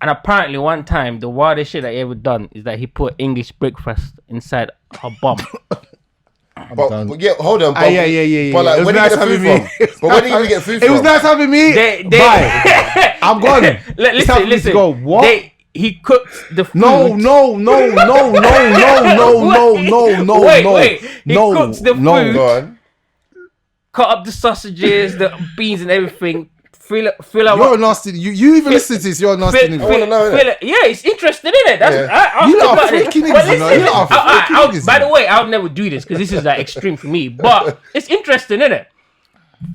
And apparently one time, the wildest shit that he ever done is that he put English breakfast inside her bum. But yeah, hold on. But, yeah. But like, where did you get food from? But where did you get food from? It was nice having me. Bye. I'm gone. Listen. Go. What? He cooked the food. No. Wait. He cooks the food. Go on. Cut up the sausages, the beans and everything. Fill out. You're nasty. You even listen to this. You're nasty. Yeah, it's interesting, isn't it? That's you lot are freaky niggas. By the way, I would never do this because this is like extreme for me. But it's interesting, isn't it?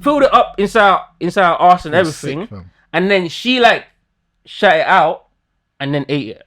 Filled it up inside her arse and everything, sick, and then she like shut it out and then ate it.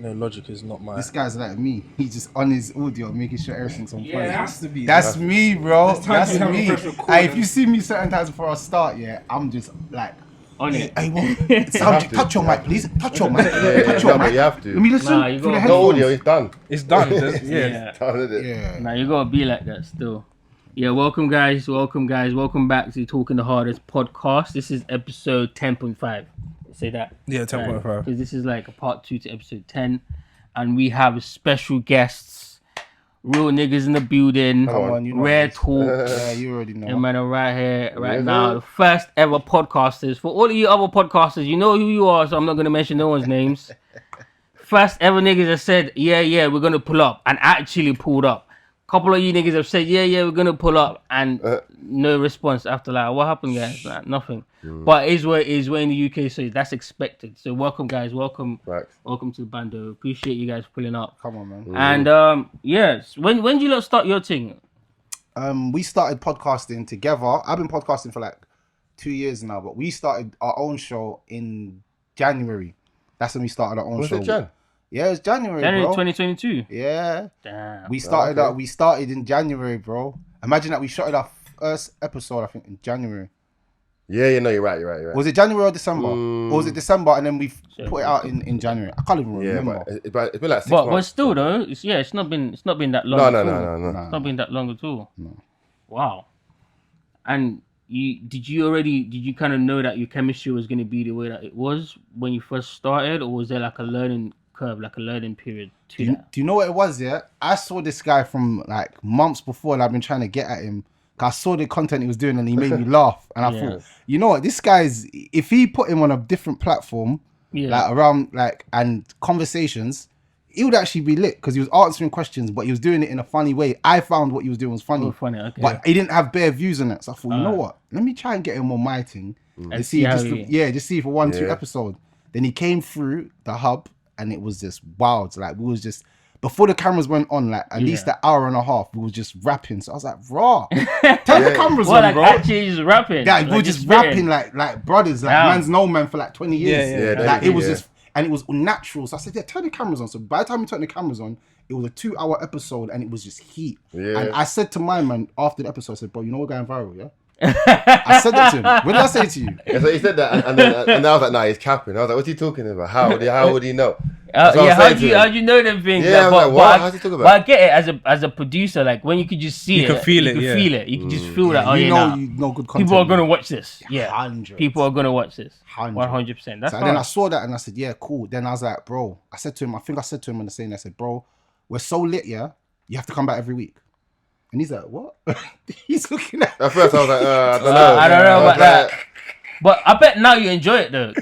No, logic is not my. This guy's like me. He's just on his audio, making sure everything's on point. Yeah, it has to be. That's me, bro. That's me. Hey, If you see me certain times before I start, I'm just like On it. Hey, what? Touch your mic, please. Touch your mic. Touch your mic. You have to. Let me listen. Nah, you through got the No headphones. audio, it's done. It's done. Yeah. Done, isn't it? Yeah. Nah, you gotta be like that still. Yeah, welcome guys. Welcome back to Talking the Hardest podcast. This is episode 10.5. Say that. Yeah, 10.5. Because this is like a part 2 to episode 10. And we have special guests, real niggas in the building, Come on, you know rare this. talk. Yeah, you already know. And man, right here, right Yes, now, sir. the first ever podcasters. For all of you other podcasters, you know who you are, so I'm not gonna mention no one's names. First ever niggas that said, yeah, we're gonna pull up, and actually pulled up. Couple of you niggas have said, yeah, we're gonna pull up, and no response after that. What happened, guys? Like, nothing. But it is what it is. We're in the UK, so that's expected. So welcome, guys. Welcome to the bando. Appreciate you guys pulling up. Come on, man. And yes, when did you lot start your thing? We started podcasting together. I've been podcasting for like 2 years now, but we started our own show in January. That's when we started our own show. Was it Jan? Yeah, it's January, January bro. 2022. Yeah. Damn. We started in January, bro. Imagine that we shot our first episode, I think, in January. Yeah, no, you're right. Was it January or December? Or was it December and then we put it out in January? I can't even remember. But it's been like 6 But months. still though, it's not been that long. No. It's not been that long at all. No. Wow. And did you kind of know that your chemistry was going to be the way that it was when you first started, or was there like a learning curve, like a learning period to that? Do you know what it was? Yeah, I saw this guy from like months before, and I've been trying to get at him. I saw the content he was doing, and he made me laugh. And I thought, you know what, this guy's, if he put him on a different platform, like around like and conversations, he would actually be lit because he was answering questions, but he was doing it in a funny way. I found what he was doing was funny, Okay. but he didn't have bare views on it. So I thought, you know what, let me try and get him on my thing and see, just see for 1-2 episode. Then he came through the hub, and it was just wild. Like we was just. Before the cameras went on, like at least an hour and a half, we was just rapping. So I was like, raw. Turn the cameras on, like, bro. Actually just rapping. Yeah, we were just rapping like brothers. Like man's known man for like 20 years. Yeah, like it was just, and it was natural. So I said, turn the cameras on. So by the time we turned the cameras on, it was a 2-hour episode and it was just heat. Yeah. And I said to my man after the episode, I said, bro, you know we're going viral, yeah? I said that to him. What did I say to you? Yeah, so he said that, and I was like, nah, he's capping. I was like, what's he talking about? How would he know? How do you know them things? Yeah, like, what? How's he talking about? But I get it as a producer, like when you could just see you can feel it. You can just feel that. You know good content. People are gonna watch this. Yeah, 100. People are gonna watch this. 100%. That's so then I saw that and I said, yeah, cool. Then I was like, bro, I said to him on the same. I said, bro, we're so lit, yeah. You have to come back every week. And he's like, what? He's looking at. At first, I was like, I don't know. I don't know about that. But I bet now you enjoy it though.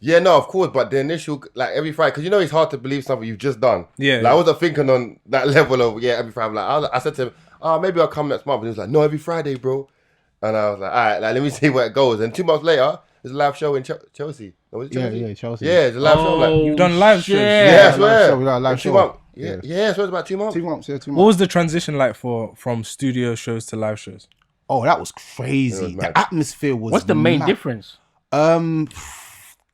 Yeah, no, of course. But the initial, like every Friday, because you know it's hard to believe something you've just done. Yeah. Like I wasn't thinking on that level of every Friday. Like I said to him, maybe I'll come next month. And he was like, no, every Friday, bro. And I was like, all right, like let me see where it goes. And 2 months later, there's a live show in Chelsea. No, was it Chelsea? Yeah, Chelsea. Yeah, it's a live show. Like, you've done live shows. yeah, I swear. We got a live In 2 show. months. Yeah, so it's about 2 months. 2 months, 2 months. What was the transition like from studio shows to live shows? Oh, that was crazy. The atmosphere was. What's the main difference?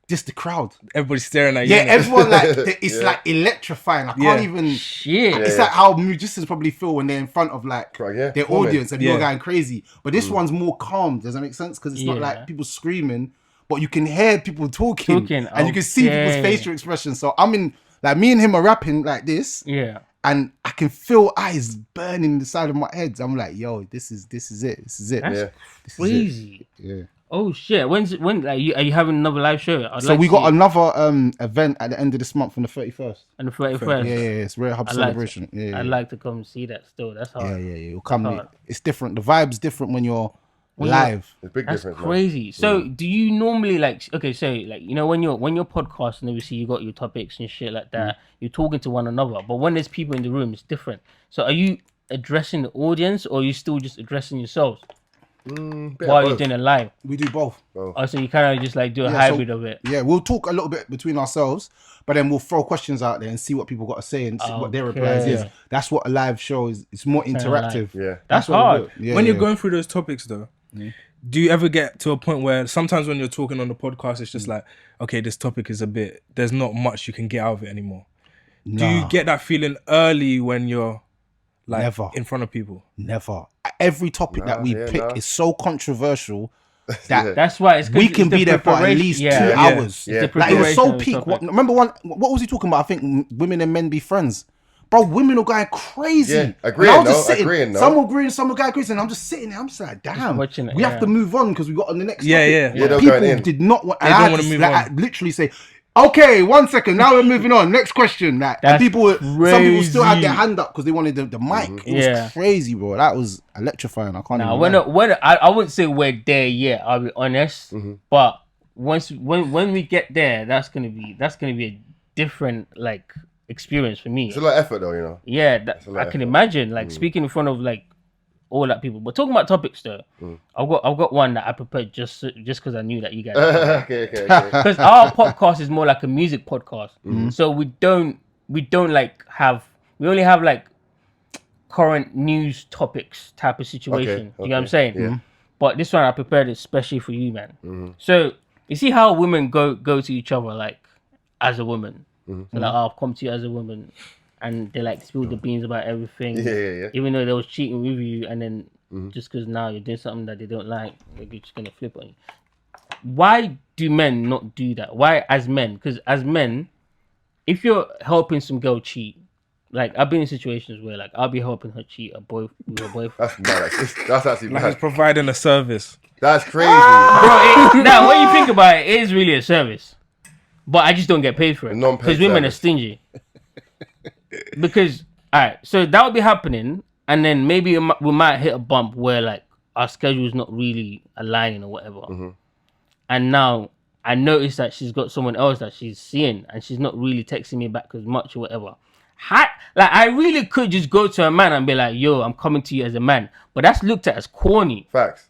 Just the crowd. Everybody's staring at you. Yeah, everyone like it's like electrifying. I can't even. Shit. It's like how musicians probably feel when they're in front of like their audience and you're going crazy. But this one's more calm. Does that make sense? Because it's not like people screaming, but you can hear people talking. And you can see people's facial expressions. So I'm in Like me and him are rapping like this, Yeah. and I can feel eyes burning the side of my head. I'm like, yo, this is it. This is it. That's This is it. crazy. Yeah. Oh shit! When are you having another live show? So we got another event at the end of this month on the 31st. on the 31st. Yeah, it's Rare Hub celebration. I'd like to come see that still. That's hard. Yeah. You'll come. hard. It's different. The vibe's different when you're live. It's a big That's difference, crazy. So do you normally when you're podcasting, obviously you got your topics and shit like that. You're talking to one another, but when there's people in the room, it's different. So are you addressing the audience, or are you still just addressing yourselves while you're doing it live? We do both. Oh, so you kind of just like do a hybrid of it. Yeah, we'll talk a little bit between ourselves, but then we'll throw questions out there and see what people got to say and see what their replies is. That's what a live show is. It's more interactive. Yeah. That's what hard. When you're going through those topics, though, do you ever get to a point where sometimes when you're talking on the podcast, it's just like, okay, this topic is there's not much you can get out of it anymore. Nah. Do you get that feeling early when you're like Never. in front of people? Never. Every topic that we pick is so controversial that That's why it's we can be there for at least 2 hours. Yeah. Like it was so peak. Remember what was he talking about? I think women and men be friends. Bro, women are going crazy. Yeah, agreeing, though. Some will agree and some will go crazy. And I'm just sitting there. I'm just like, damn. watching it, we have to move on because we got on the next topic. Yeah, they're People going in. did not want. They don't want to move on. Literally say, okay, 1 second. Now we're moving on. Next question. Like, and some people still had their hand up because they wanted the mic. It was crazy, bro. That was electrifying. I can't even lie. I wouldn't say we're there yet. I'll be honest, but when we get there, that's gonna be a different like experience for me. It's a lot of effort, though, you know. Yeah, I can imagine like speaking in front of like all that people. But talking about topics though, I've got one that I prepared just because I knew that you guys. Okay. Because our podcast is more like a music podcast, so we only have like current news topics type of situation. You know what I'm saying? Yeah. But this one I prepared especially for you, man. So you see how women go to each other like as a woman. So like, I'll come to you as a woman, and they like spill the beans about everything. Yeah. Even though they was cheating with you, and then just because now you're doing something that they don't like, they're just gonna flip on you. Why do men not do that? Why as men? Because as men, if you're helping some girl cheat, like I've been in situations where like I'll be helping her cheat with her boyfriend. That's mad. That's actually Like mad. it's providing a service. That's crazy. Bro, now when you think about it, it is really a service. But I just don't get paid for it. Non-paid Because women are service. stingy. Because, alright, so that would be happening. And then maybe we might hit a bump where like our schedule's not really aligning or whatever. And now I notice that she's got someone else that she's seeing and she's not really texting me back as much or whatever. I really could just go to a man and be like, yo, I'm coming to you as a man. But that's looked at as corny. Facts.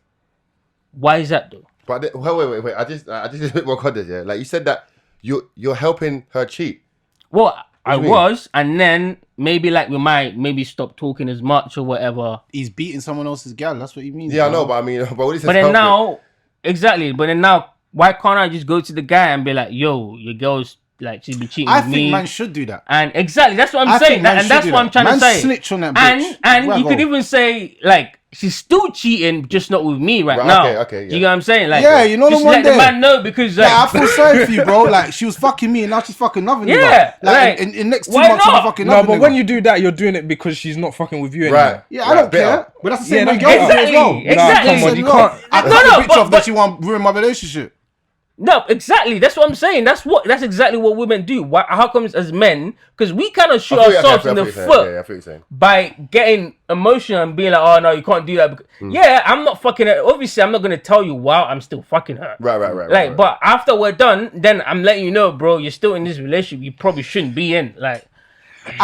Why is that though? But wait. I just need a bit more context. Yeah, like you said that you're helping her cheat. Well, I do you mean? was, and then maybe like we might stop talking as much or whatever. He's beating someone else's gal. That's what he means. Yeah, I know, but I mean, but what he says But then helping. now, exactly. But then now, why can't I just go to the guy and be like, "Yo, your girl's like she's been cheating I with me." think man should do that. And exactly, that's what I I'm think saying, man and should that's do what that. I'm trying Man to say. snitch on that bitch. And Where I you could go? even say like she's still cheating, just not with me right Right, now. okay, Do you know what I'm saying? Like, Yeah, you know the just one let the there. man know because like, Yeah, I feel sorry for you, bro. Like she was fucking me, and now she's fucking another nigga. Yeah, like like, in next 2 why months, she'll be not? fucking No, another but nigga. when you do that, you're doing it because she's not fucking with you anymore. Right. Yeah, I don't bitter. care. But that's the same Yeah, way that's girls do as well. exactly, exactly. Nah, come on, you No, can't. I cut No, the bitch off but- that she want to ruin my relationship. No, exactly. That's what I'm saying. That's exactly what women do. Why? How comes as men? Because we kind of shoot ourselves in the foot Yeah, I feel you're saying. by getting emotional and being like, "Oh no, you can't do that." Because, yeah, I'm not fucking her. Obviously, I'm not gonna tell you while I'm still fucking her. Right. Like, right. but after we're done, then I'm letting you know, bro. You're still in this relationship. You probably shouldn't be in. Like,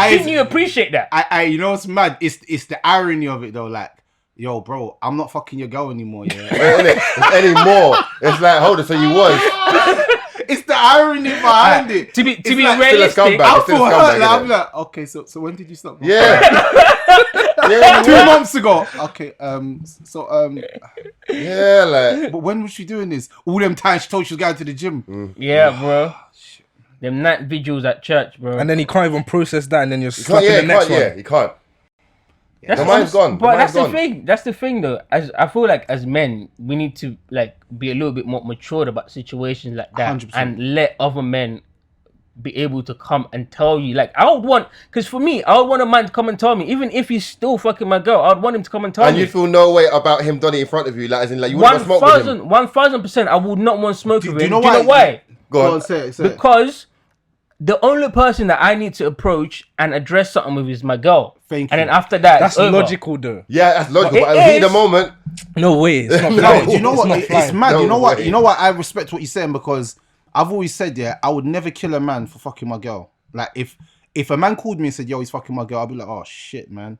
shouldn't you appreciate that? I you know what's mad? It's the irony of it though. Like, yo, bro, I'm not fucking your girl anymore. Yeah, It's anymore. It's like, hold it, so you was. it's the irony behind it. To be It's Still like- a realistic, scumbag. I It's still feel a hurt. scumbag, Like, I'm innit? like, okay, so when did you stop? Yeah. 2 months ago. Okay, Yeah, like. but when was she doing this? All them times she told she was going to the gym. yeah, bro. Them night vigils at church, bro. And then he can't even process that, and then you're You can't, slapping yeah, the you next can't, one. yeah, you can't. That's The what mind's I'm- gone. The But that's mind's the gone. thing. That's the thing, though. As I feel like as men, we need to like be a little bit more matured about situations like that, 100%. and let other men be able to come and tell you. Like, I would want, because for me, I would want a man to come and tell me, even if he's still fucking my girl, I would want him to come and tell me. And you feel no way about him done it in front of you, like as in like you wouldn't want to smoke with him. 1000%, I would not want to smoke with him. Do you know why? Go on. Say it. Because the only person that I need to approach and address something with is my girl. Thank and you. then after that, That's it's over. logical, though. Yeah, that's logical. But But it in the is. moment, No way. It's not No, flying. Do you know It's what? not It's flying. mad. No You know what? way. You know what? I respect what you're saying because I've always said, yeah, I would never kill a man for fucking my girl. Like if a man called me and said, "Yo, he's fucking my girl," I'd be like, "Oh shit, man."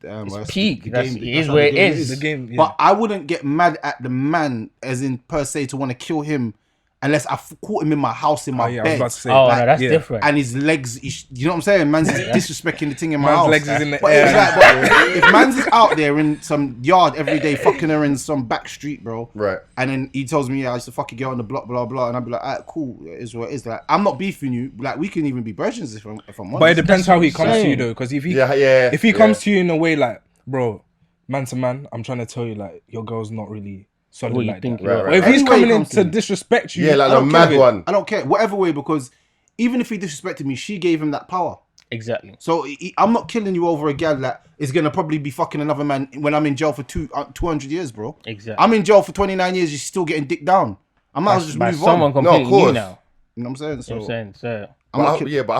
Damn, It's well, peak. the That's- game- it that's is how where the it game is. The game, yeah. But I wouldn't get mad at the man, as in per se, to want to kill him, unless I caught him in my house in my yeah, I was bed. about to say. Oh, Like, no, that's yeah. different. And his legs, you know what I'm saying? Man's disrespecting the thing in my Man's house. legs is in the But air. it's like, but if man's is out there in some yard every day, fucking her in some back street, bro. Right. And then he tells me, yeah, I used to fucking get on the block, blah, blah. And I'd be like, alright, cool. It is what it is. Like, I'm not beefing you. Like, we can even be virgins if I'm honest. But it depends how he what I'm comes to you, saying. though. Because if he Yeah, comes to you in a way like, bro, man to man, I'm trying to tell you, like, your girl's not really solid What you like think that. you are. But if he's Any way coming he in comes to to me. disrespect you, Yeah, like I the don't mad care. one. I don't care. Whatever way, because even if he disrespected me, she gave him that power. Exactly. So I'm not killing you over a gal that is going to probably be fucking another man when I'm in jail for 200 years, bro. Exactly. I'm in jail for 29 years, you're still getting dick down. I might as well just By move someone on. completely new course. now. You know what I'm saying? So You know what I'm saying? So, I'm not But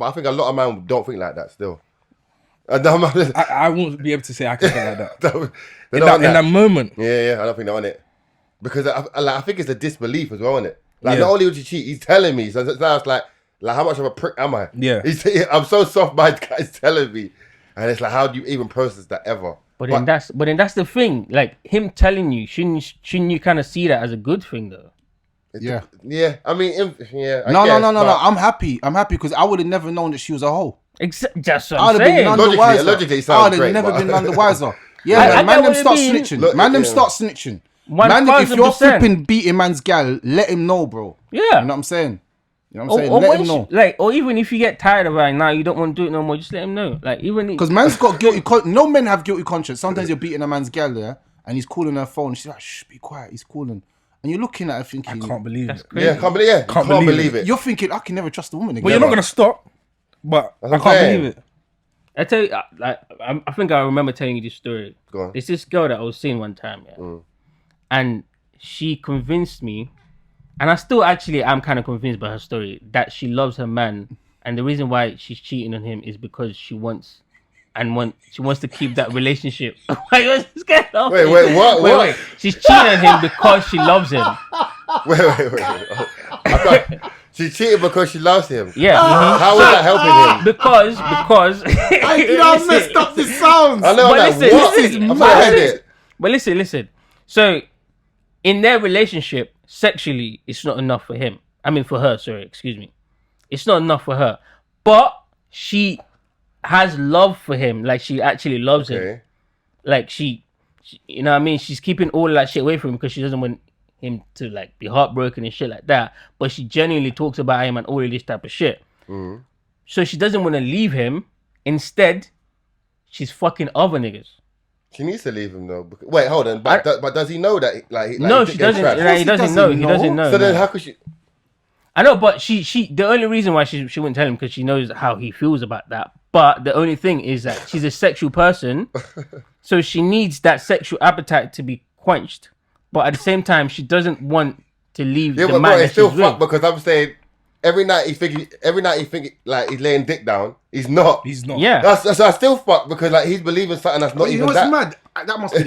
I think a lot of men don't think like that still. And I'm not- I won't be able to say I can think like that. they In don't that moment. Yeah, I don't think they're on it. Because I think it's a disbelief as well, isn't it? Like, Yeah. not only would you cheat, he's telling me. So now it's like how much of a prick am I? Yeah. I'm so soft, my guy's telling me. And it's like, how do you even process that ever? but then that's the thing. Like, him telling you, shouldn't you kind of see that as a good thing, though? yeah. Yeah, I mean, yeah. I No, guess, no. but I'm happy because I would have never known that she was a hoe. Just what I'd I'm have been saying. none the Logically- wiser. logically it sounds I'd have great, never but- been none the wiser. Yeah, I man get them what start you mean. snitching. Look, Man them yeah. start snitching. Man, if you're 1000%. flipping beating man's gal, let him know, bro. Yeah. You know what I'm saying? You know what I'm saying? Or Let when him know. like, or even if you get tired of it now, you don't want to do it no more. Just let him know. Like, even Because man's got guilty. No men have guilty conscience. Sometimes you're beating a man's gal there, and he's calling her phone. She's like, "Shh, be quiet." He's calling, and you're looking at her thinking, I can't believe that's it. crazy. Yeah, can't believe it. You're thinking, I can never trust a woman again. But you're not going to stop. But I what I'm can't saying. believe it. I tell you, like, I think I remember telling you this story. Go on. There's this girl that I was seeing one time, yeah, and she convinced me, and I still actually am kind of convinced by her story that she loves her man, and the reason why she's cheating on him is because she wants to keep that relationship. Wait, what's this guy? Wait, what? Wait. She's cheating on him because she loves him. Wait. Oh, I thought she cheated because she loves him. Yeah. How is that helping him? Because I messed up the sounds. I know, But like, listen, what? this is I thought I mad. heard it. But listen. So, in their relationship, sexually, it's not enough for him. I mean, for her. Sorry, excuse me. It's not enough for her. But she has love for him. Like, she actually loves him. Okay. Like, she, you know what I mean? She's keeping all of that shit away from him because she doesn't want him to, like, be heartbroken and shit like that. But she genuinely talks about him and all of this type of shit. So she doesn't want to leave him. Instead, she's fucking other niggas. She needs to leave him though. Wait, hold on. But does he know that? No, she doesn't. Trash? He doesn't know. He doesn't know. So then, no. how could she? I know, but she the only reason why she wouldn't tell him because she knows how he feels about that. But the only thing is that she's a sexual person, so she needs that sexual appetite to be quenched. But at the same time, she doesn't want to leave Yeah, the but man bro, that it's still she's fucked with. because I'm saying every night he think like he's laying dick down. He's not. He's not. Yeah, That's I still fucked because like he's believing something that's not But you know even what's that. mad? That must be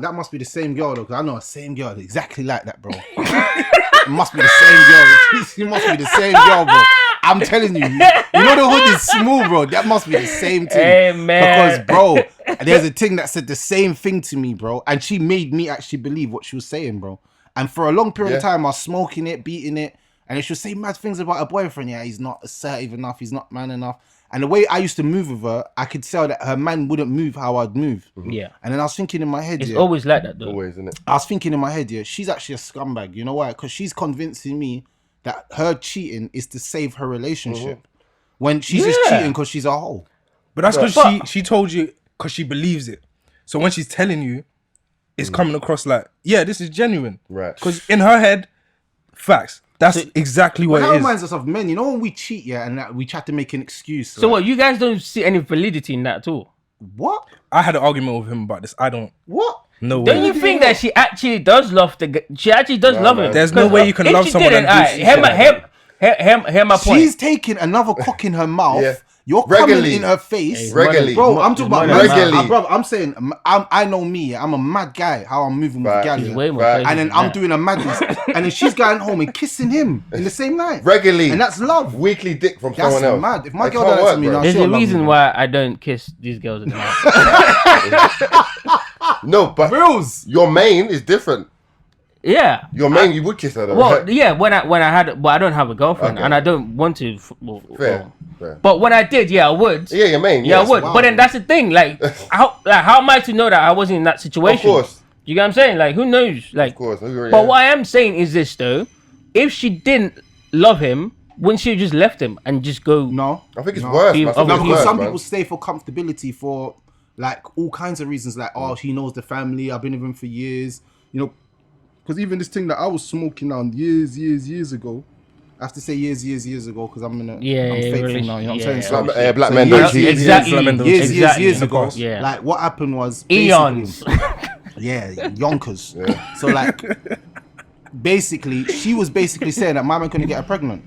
that must be the same girl though. Because I know a same girl exactly like that, bro. It must be the same girl. It must be the same girl, bro. I'm telling you. You know the hood is small, bro. That must be the same thing. Hey, man. Because, bro, there's a thing that said the same thing to me, bro, and she made me actually believe what she was saying, bro. And for a long period of time, I was smoking it, beating it, and she was saying mad things about her boyfriend. Yeah, he's not assertive enough. He's not man enough. And the way I used to move with her, I could tell that her man wouldn't move how I'd move. yeah. And then I was thinking in my head, It's yeah, always like that, though. Always, isn't it? I was thinking in my head, yeah, she's actually a scumbag. You know why? Because she's convincing me that her cheating is to save her relationship. When she's just Yeah. cheating because she's a hoe. But that's because But- she told you because she believes it. So when she's telling you, it's coming across like, yeah, this is genuine. Right. Because in her head, facts. That's exactly what That it reminds is. us of men. You know when we cheat, yeah, and we try to make an excuse. So what? You guys don't see any validity in that at all? What? I had an argument with him about this. I don't. What? No Don't way. you think that she actually does love the? She actually does love him. There's no way you can If love she someone didn't, and do hear my point. She's taking another cock in her mouth. Yeah. You're Regularly. coming in her face. Regularly. Bro, I'm talking about Regularly. bro, I'm saying, I know me. I'm a mad guy. How I'm moving with Right. gal. He's yeah. way more Right. crazy And then than I'm that. doing a madness, and then she's going home and kissing him in the same night. Regularly. And that's love. Weekly dick from That's someone else. mad. If my It girl can't does that to work, me bro. now, There's she'll a love reason me. why I don't kiss these girls in the mouth. No, but Rules. your main is different. Yeah. Your main, you would kiss her though. Well, right? yeah. When I had, but I don't have a girlfriend, Okay. and I don't want to. Fair. Fair. But when I did, yeah, I would. Yeah, your main. Yeah, I yes. would. wow. But then that's the thing. Like, how am I to know that I wasn't in that situation? Of course. You get what I'm saying? Like, who knows? Like, Of course. but what I am saying is this though: if she didn't love him, wouldn't she have just left him and just go? No. I think it's No. worse. Be- Man. I think No, it's because worse, some man. people stay for comfortability for like all kinds of reasons. Like, oh, he knows the family. I've been with him for years. You know, because even this thing that I was smoking on years ago. I have to say years ago because I'm in a I'm faithful really, now. You know what yeah. I'm saying? Black so men years, don't cheat. Exactly. years ago. course. Yeah. Like what happened was Eons. basically- Yeah, yonkers. So like, basically, she was basically saying that my man couldn't get her pregnant.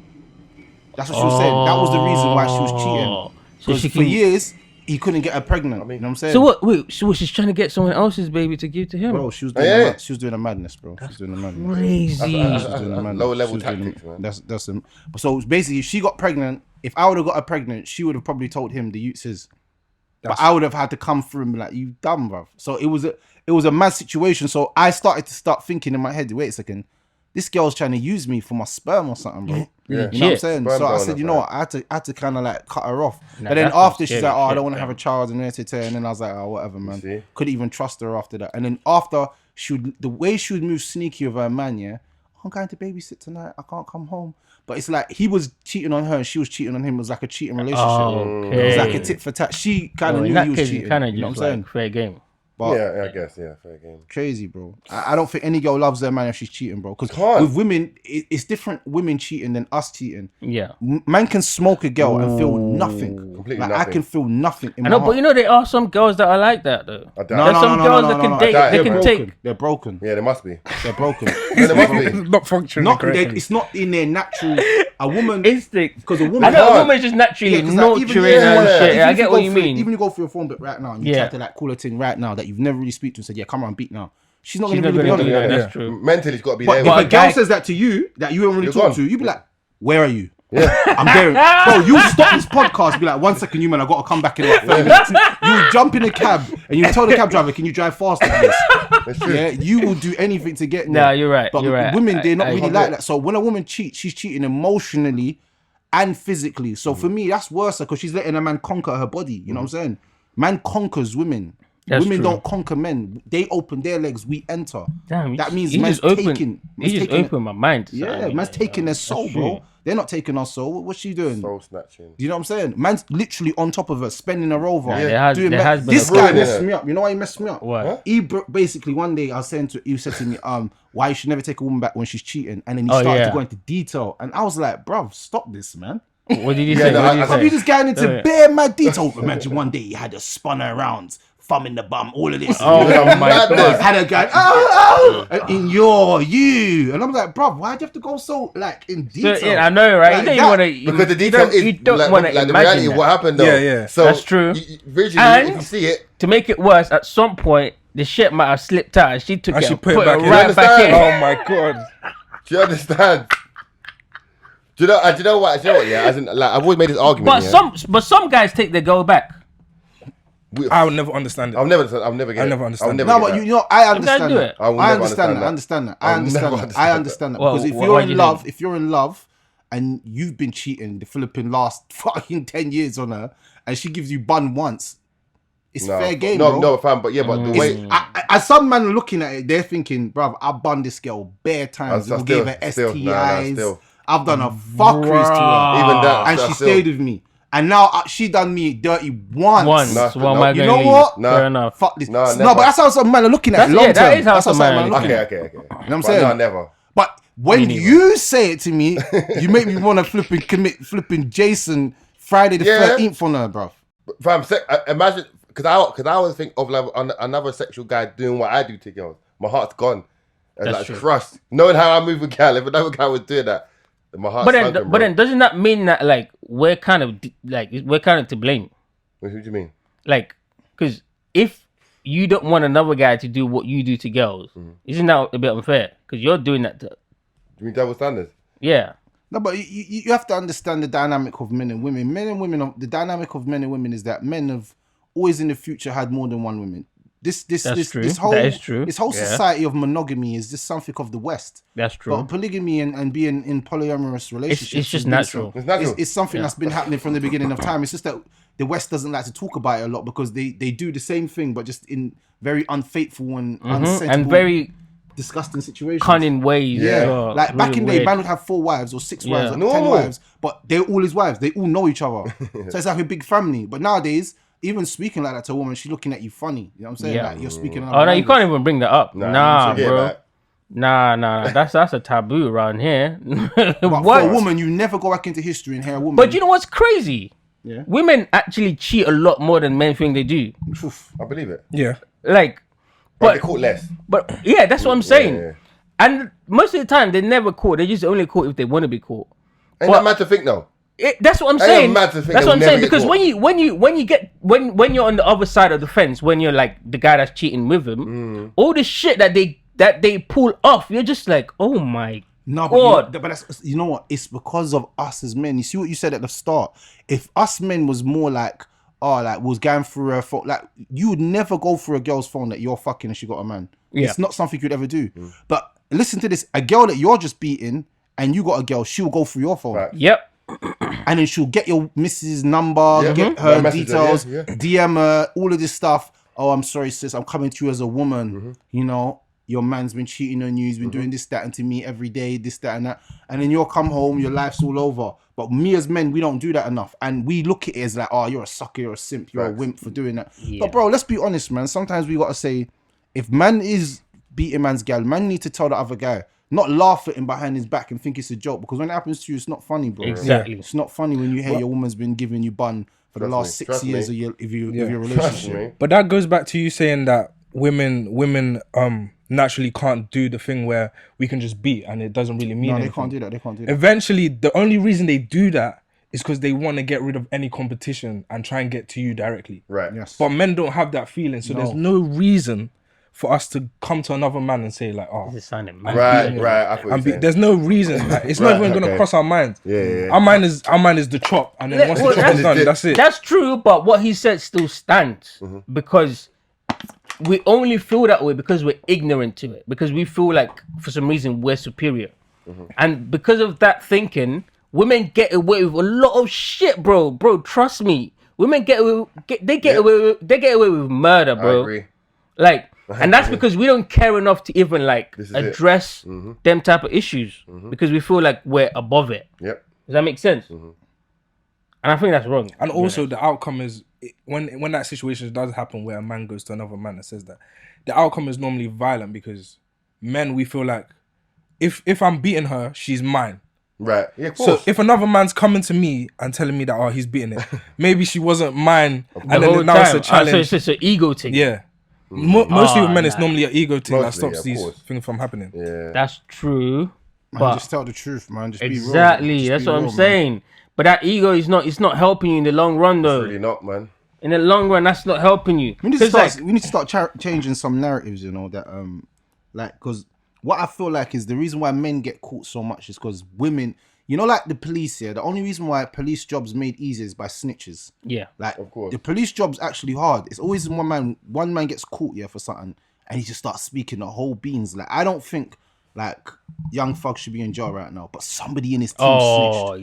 That's what she was saying. That was the reason why she was cheating. Oh. So 'Cause she for can. years he couldn't get her pregnant. You know what I'm saying? So what? Wait. So she's trying to get someone else's baby to give to him. Bro, she was doing Yeah. she was doing a madness, bro. She was doing a madness. Crazy. She was doing a madness. Lower level She was doing- tactics, man. That's him. So basically, if she got pregnant, if I would have got her pregnant, she would have probably told him the utes is. But I would have had to come through and be like, "You dumb, bro." So it was a mad situation. So I started to thinking in my head, wait a second, this girl's trying to use me for my sperm or something, bro. Yeah. You know what I'm Shit. saying? Sperm So I donor, said, you know what, I had to kind of like cut her off. Nah, But then that's after some she's scary like, oh, I shit, don't want to man. have a child and then I was like, oh, whatever, man. see? Couldn't even trust her after that. And then after the way she would move sneaky with her man, yeah, I'm going to babysit tonight. I can't come home. But it's like he was cheating on her and she was cheating on him. It was like a cheating relationship. Okay. It was like a tit for tat. She kind of in knew that he was case, cheating. you kind of you know just what I'm saying? like fair game. But Yeah, I guess. Yeah, fair game. crazy, bro. I don't think any girl loves their man if she's cheating, bro. Because Can't. with women, it's different. Women cheating than us cheating. Yeah. Man can smoke a girl and feel nothing. Completely Like I nothing. can feel nothing in I my know, heart. but you know there are some girls that are like that though. I doubt There's it. some girls that can date. doubt it, They bro. can take. They're broken. Yeah, there must be. They're broken. Yeah, there must be. Not functioning Not correctly. it's not in their natural. A woman Instinct. because a woman. I know a can't. woman's just naturally Yeah, 'cause like, even- nurturing yeah, and shit. even I if get you what go you through- mean. Even you go through a phone book right now and you Yeah. try to like call a thing right now that you've never really speak to and said, yeah, come on, beat now. She's not She's gonna not really gonna be do on that. it. That's true. Mentally, it's got to be But there. if But a a girl guy- says that to you that you don't really You're talk gone. to, you be like, where are you? Yeah. I'm there. Bro, you stop this podcast, be like, 1 second, you man, I gotta come back in like 30 minutes. You jump in a cab and you tell the cab driver, can you drive faster, please? That's true. Yeah, you will do anything to get there. Nah, you're right. But You're right. women, they're not I- really I- like that. So when a woman cheats, she's cheating emotionally and physically. So for me, that's worse because she's letting a man conquer her body. You know what I'm saying? Man conquers women. That's Women true. don't conquer men. They open their legs, we enter. Damn, that means you man's just opened. taking. You just opened my mind. to Yeah, something. man's taking their soul, That's bro. true. They're not taking our soul. What's she doing? Soul snatching. Do you know what I'm saying? Man's literally on top of her, spending her over. Yeah, there has- doing there has been this a guy growth. messed me up. You know why he messed me up? What? Huh? He basically one day I was saying to he said to me, why you should never take a woman back when she's cheating, and then he Oh, started yeah. to go into detail, and I was like, bruv, stop this, man. What did you Yeah, say? no, What did I- you Bruv, say? you just getting into Yeah. bare mad detail. Imagine one day he had a spun her around, thumb in the bum, all of this. Oh Yeah, my madness. god. Had a guy, oh, and in you, and I'm like, bruv, why'd you have to go so like in So, detail? yeah, I know, right? Like you don't that. want to. Because the detail is you don't like, want to like the imagine reality of that. what happened though. Yeah, yeah. So That's true. Visually, And- if you see it, To make it worse, at some point the shit might have slipped out, and she took And it she and put put it back it in. right back in. Oh my god. do you understand? Do you know what? Yeah, as in, like, I've always made this argument. But some guys take their girl back. I would never understand it. I'll never get I'll it. never understand I'll it. never No, get but that. you know, I understand do that. it. I will I never understand that. I understand understand that. I'll I understand never that. understand I that. understand that. Well, Because if why you're do you in love, think? if you're in love, and you've been cheating the Philippine last fucking 10 years on her, and she gives you bun once, it's No, fair game, no, bro. no, fam. But yeah, but the way As some man looking at it, they're thinking, bruv, I bun this girl bare times. I I gave her still, STIs. still. I've done a fuckeries to her. even that, And she stayed with me. And now she done me dirty once. Once, No, so what am I you going know to leave? what? No. Fair enough. Fuck this. No, No, never. but that's how some men are looking at it That's- long yeah, that term. is how That's some men are looking looking at Okay. it. You know what I'm But saying? no, never. But When Me neither. you say it to me, you make me want to flipping Jason Friday the Yeah. 13th on her, bro. Fam, imagine, because I always think of like another sexual guy doing what I do to girls. My heart's gone. And That's like true. crushed. Knowing how I move with gal, if another guy was doing that, then my heart's But then, sunken, but bro. then, doesn't that mean that like we're kind of to blame? What do you mean? Like, because if you don't want another guy to do what you do to girls, isn't that a bit unfair? Because you're doing that to, You mean double standards? yeah. No, but you have to understand the dynamic of men and women. The dynamic of men and women is that men have always in the future had more than one woman. This true. whole That is true. This whole Yeah. society of monogamy is just something of the West. That's true. But polygamy and being in polyamorous relationships, it's just has been natural. It's natural. It's something that's been happening from the beginning of time. It's just that the West doesn't like to talk about it a lot because they do the same thing, but just in very unfaithful and unsensible And very disgusting situations. cunning ways. Yeah. as well. Like back Really in the day, weird. man would have 4 wives or 6 wives Yeah. or No. 10 wives, but they're all his wives. They all know each other. So it's like a big family. But nowadays, even speaking like that to a woman, she's looking at you funny. You know what I'm saying? Yeah. Like you're speaking. Oh no, you can't even bring that up. Nah, forget bro. that. Nah. That's a taboo around here. But for What? a woman, you never go back into history and hear a woman. But you know what's crazy? Yeah. Women actually cheat a lot more than men think they do. Oof. I believe it. Yeah. Like, But they but caught less. yeah, that's what I'm saying. Yeah. And most of the time, they're never caught. They're just only caught if they want to be caught. Ain't that mad to think though? That's what I'm Ain't saying. mad to think That's they'll what I'm never saying. get Because caught. when you're on the other side of the fence, when you're like the guy that's cheating with him, all the shit that they pull off, you're just like, oh my No, God. but that's, you know what? It's because of us as men. You see what you said at the start. If us men was more like, was going through her phone, like you would never go through a girl's phone that you're fucking and she got a man. Yeah. It's not something you'd ever do. But listen to this: a girl that you're just beating and you got a girl, she'll go through your phone. Right. Yep. And then she'll get your missus number, Yeah. get Mhm. her Yeah, message her, details, yeah. DM her, all of this stuff. Oh, I'm sorry, sis. I'm coming to you as a woman. You know, your man's been cheating on you. He's been doing this, that, and to me every day, this, that, and that. And then you'll come home, your life's all over. But me as men, we don't do that enough. And we look at it as like, oh, you're a sucker, you're a simp, you're a wimp for doing that. Yeah. But bro, let's be honest, man. Sometimes we gotta say, if man is beating man's gal, man need to tell the other guy. Not laugh at him behind his back and think it's a joke, because when it happens to you, it's not funny, bro. Exactly. It's not funny when you hear your woman's been giving you bun for the Trust last me, 6 trust years me. of your Yeah. relationship. Me. But that goes back to you saying that women naturally can't do the thing where we can just beat and it doesn't really mean No, anything. they can't do that. They can't do that. Eventually, the only reason they do that is because they want to get rid of any competition and try and get to you directly. Right. Yes. But men don't have that feeling, so there's no reason for us to come to another man and say like, oh, This is sounding mad. Right. I thought you said. there's no reason. Like, it's not Right, even gonna okay. cross our minds. Yeah. Our mind is the chop, and then once Well, the chop is done, that's it. That's true, but what he said still stands because we only feel that way because we're ignorant to it, because we feel like for some reason we're superior, and because of that thinking, women get away with a lot of shit, bro. Trust me, women get away with murder, I bro. agree. Like, and that's because we don't care enough to even like This is it. address them type of issues because we feel like we're above it. Yep. Does that make sense? And I think that's wrong. And also, the outcome is when that situation does happen where a man goes to another man and says that, the outcome is normally violent because men, we feel like if I'm beating her, she's mine. Right. Yeah, of So course. if another man's coming to me and telling me that he's beating it, maybe she wasn't mine, and The whole then now it's a time. So challenge. it's an ego thing. Yeah. Mostly with men, it's nah. normally an ego thing that Mostly, stops of these course. things from happening. yeah. That's true. Man, But just tell the truth, man. Just exactly, be real. Just that's be what real, I'm man. saying. But that ego is not helping you in the long run, though. Really not, man. In the long run, that's not helping you. We need to 'Cause, start. like, We need to start changing some narratives. You know that, like, because what I feel like is the reason why men get caught so much is because women. You know, like the police here. The only reason why police jobs made easier is by snitches. yeah, Like, Of course. the police job's actually hard. It's always one man gets caught for something, and he just starts speaking the whole beans. Like, I don't think like Young Thug should be in jail right now, but somebody in his team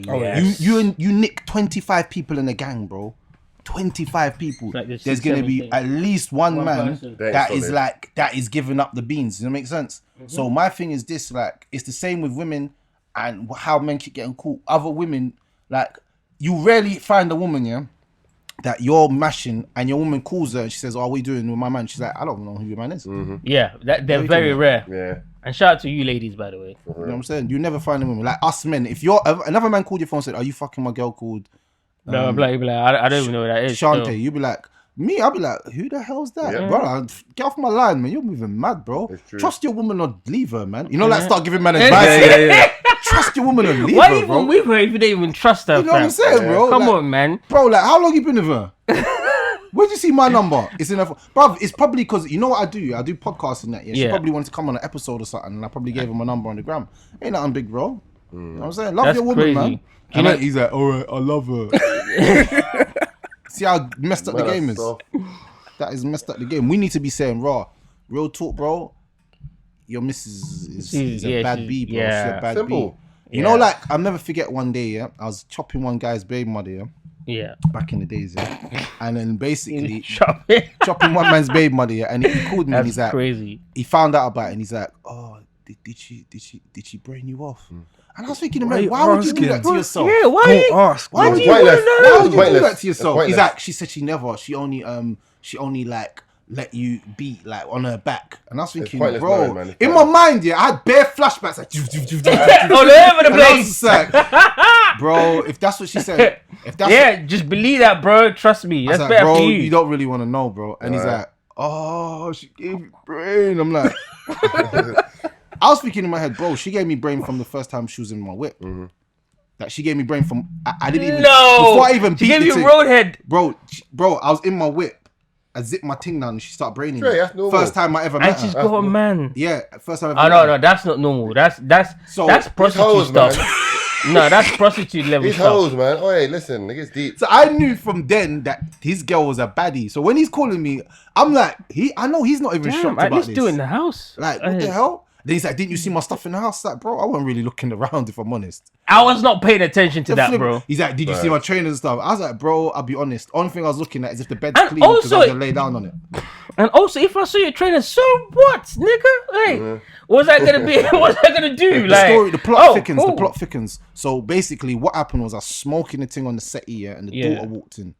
snitched. yes. You nick 25 people in a gang, bro. 25 people. Like the There's gonna 6-7 be thing. at least one man person. that is solid. like that is giving up the beans. Does that make sense? So my thing is this: like, it's the same with women and how men keep getting caught. Other women, like, you rarely find a woman, that you're mashing and your woman calls her and she says, "Oh, what are we doing with my man?" She's like, "I don't know who your man is." Yeah, they're very rare. Yeah. And shout out to you ladies, by the way. You know what I'm saying? You never find a woman like us men. If you're another man called your phone and said, "Are you fucking my girl called?" Blah, blah, blah, blah. I don't even know what that is. Shante, still. you'd be like, me, I'll be like, who the hell's that? Yeah. Bro, get off my line, man. You're moving mad, bro. It's true. Trust your woman or leave her, man. You know, like start giving man advice. Trust your woman or leave Why her, even bro. with her if you don't even trust her? You know what I'm fam? saying, bro? Come Like, on, man. Bro, like, how long you been with her? Where'd you see my number? It's in her phone. Bro, it's probably because, you know what I do? I do podcasts and that, yeah? She Yeah. probably wanted to come on an episode or something, and I probably gave her my number on the gram. Ain't nothing big, bro. You know what I'm saying? Love That's your woman, crazy. man. You And know- then he's like, all right, I love her. See how messed up the game is? That is messed up the game. We need to be saying, raw, real talk, bro. Your missus is a bad bee, bro. yeah. She's a bad Simple. bee. You know, like, I'll never forget one day, yeah? I was chopping one guy's baby mother, yeah? Yeah. Back in the days, yeah? And then basically, Shopping. chopping one man's baby mother, yeah? And he called me and That's he's like, crazy. he found out about it and he's like, oh, did she brain you off? And I was thinking, Why man, you why would you do asking? that to yourself? Yeah, why? Don't you- ask. Why bro. would you Pointless. wanna know? It Why was would you do pointless. that to yourself? It's He's pointless. like, she said she only like let you beat like on her back. And I was thinking, pointless bro, knowing, man. It's in my pointless. mind, yeah, I had bare flashbacks like, All over the and I was place. just like, bro, if that's what she said, if that's Yeah, just believe that, bro. Trust me. I was That's like, better bro, for you. you don't really want to know, bro. And he's Alright. like, oh, she gave me brain. I'm like, I was thinking in my head, bro, she gave me brain from the first time she was in my whip. Like, she gave me brain from, I didn't even, No. before I even She beat gave the you thing, roadhead. bro, I was in my whip. I zipped my thing down and she started braining Sure, me. that's normal. First time I ever And met she's her. got a man. Yeah, first time I ever Oh met no, her. no, that's not normal. That's So, that's these prostitute hoes, stuff. man. No, that's prostitute level These stuff. hoes, man. Oh, hey, listen, it gets deep. So I knew from then that his girl was a baddie. So when he's calling me, I'm like, I know he's not even Damn, shocked at about least this. do it in the house. Like, what the hell? Then he's like, didn't you see my stuff in the house? Like, bro, I wasn't really looking around, if I'm honest. I was not paying attention to that, Flip- bro. He's like, did you see Right. my trainers and stuff? I was like, bro, I'll be honest. Only thing I was looking at is if the bed's And clean because I also- was gonna lay down on it. And also, if I saw your trainer, so what, nigga? Like, what's that gonna be? What's that gonna do? The Like, story, the plot oh, thickens. cool. The plot thickens. So basically, what happened was I was smoking the thing on the settee, yeah, and the Yeah. daughter walked in.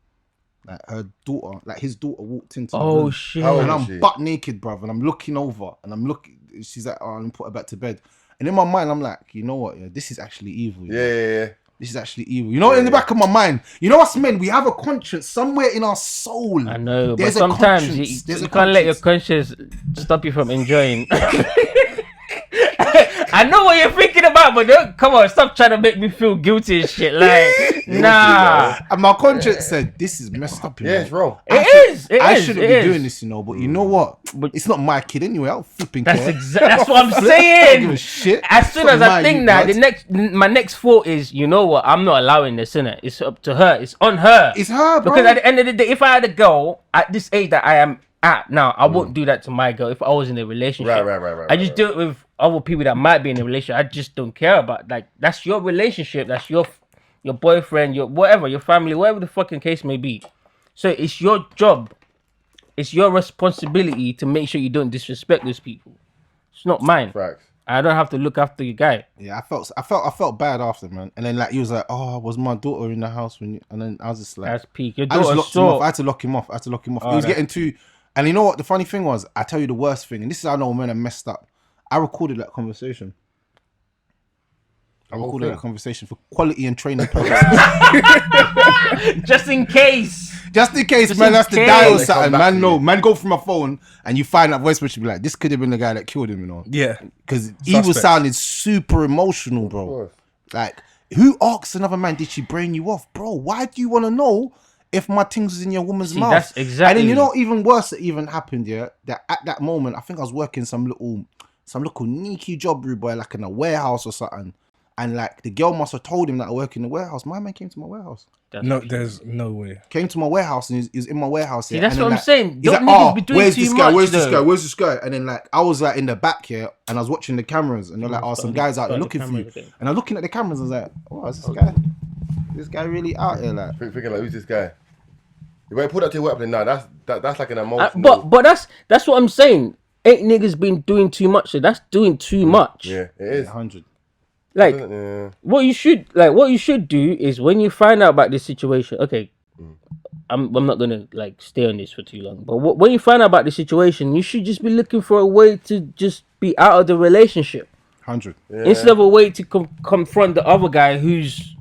Like her daughter, like his daughter walked into. my Oh room. shit! How And old I'm is she? butt naked, bruv, and I'm looking over, and I'm looking. She's like, "Oh, I'm gonna put her back to bed." And in my mind, I'm like, you know what? Yeah, this is actually evil. Yeah. This is actually evil. You know, in the back of my mind, you know, us men, we have a conscience somewhere in our soul. I know, but There's a sometimes conscience. There's you a can't let your conscience stop you from enjoying. I know what you're thinking about, but don't, come on, stop trying to make me feel guilty and shit. Like, nah, And my conscience said, "This is messed up." You Yeah, know? it's wrong. I shouldn't be doing this. this, you know. But you know what? But- It's not my kid anyway. I'll flipping That's care. that's what I'm I don't give saying. a shit. As soon It's as not I my think you that, blood. my next thought is, you know what? I'm not allowing this, innit? It's up to her. It's on her. It's her, bro. Because at the end of the day, if I had a girl at this age that I am at now, I wouldn't do that to my girl if I was in a relationship. Right. I just do it with other people that might be in a relationship. I just don't care about, like, that's your relationship. That's your boyfriend, your whatever, your family, whatever the fucking case may be. So it's your job. It's your responsibility to make sure you don't disrespect those people. It's not mine. Facts. I don't have to look after your guy. Yeah, I felt bad after, man. And then like he was like, "Oh, was my daughter in the house when you?" And then I was just like, That's peak. Your I just daughter locked him off. I saw. had to lock him off. Oh, He was that- getting too. And you know what? The funny thing was, I tell you the worst thing, and this is how I know men are messed up. I recorded that conversation. I recorded that conversation for quality and training purposes. Just in case. Just in case, Just man, in that's the case. dial They something. come back Man, to no, you. man, go through my phone and you find that voice message be like, this could have been the guy that killed him, you know? Yeah. Because he was Suspect. sounding super emotional, bro. course. Like, who asks another man, did she brain you off? Bro, why do you want to know if my things was in your woman's See, mouth? that's exactly- And then you know, even worse that even happened, yeah? That at that moment, I think I was working some little sneaky job, rude boy, like in a warehouse or something. And like, the girl must have told him that I work in the warehouse. My man came to my warehouse. No, there's no way. Came to my warehouse and he was in my warehouse. Yeah, that's and then, what I'm like, saying. he's Don't like, niggas be doing where's too this guy? much, Where's this though. guy? Where's this guy? And then like I was like in the back here and I was watching the cameras and they're like, oh, some guys out there the looking for you. cameras again. And I'm looking at the cameras and I was like, oh, is this guy really out here? Like, Thinking like, who's this guy? You won't put that to your workplace. No, that's like an emotional. But that's what I'm saying. Ain't niggas been doing too much? So that's doing too much. Yeah, it is. 100. Like, Yeah. what you should do is when you find out about this situation. Okay, I'm not gonna like stay on this for too long. But when you find out about the situation, you should just be looking for a way to just be out of the relationship 100. instead of a way to confront the other guy who's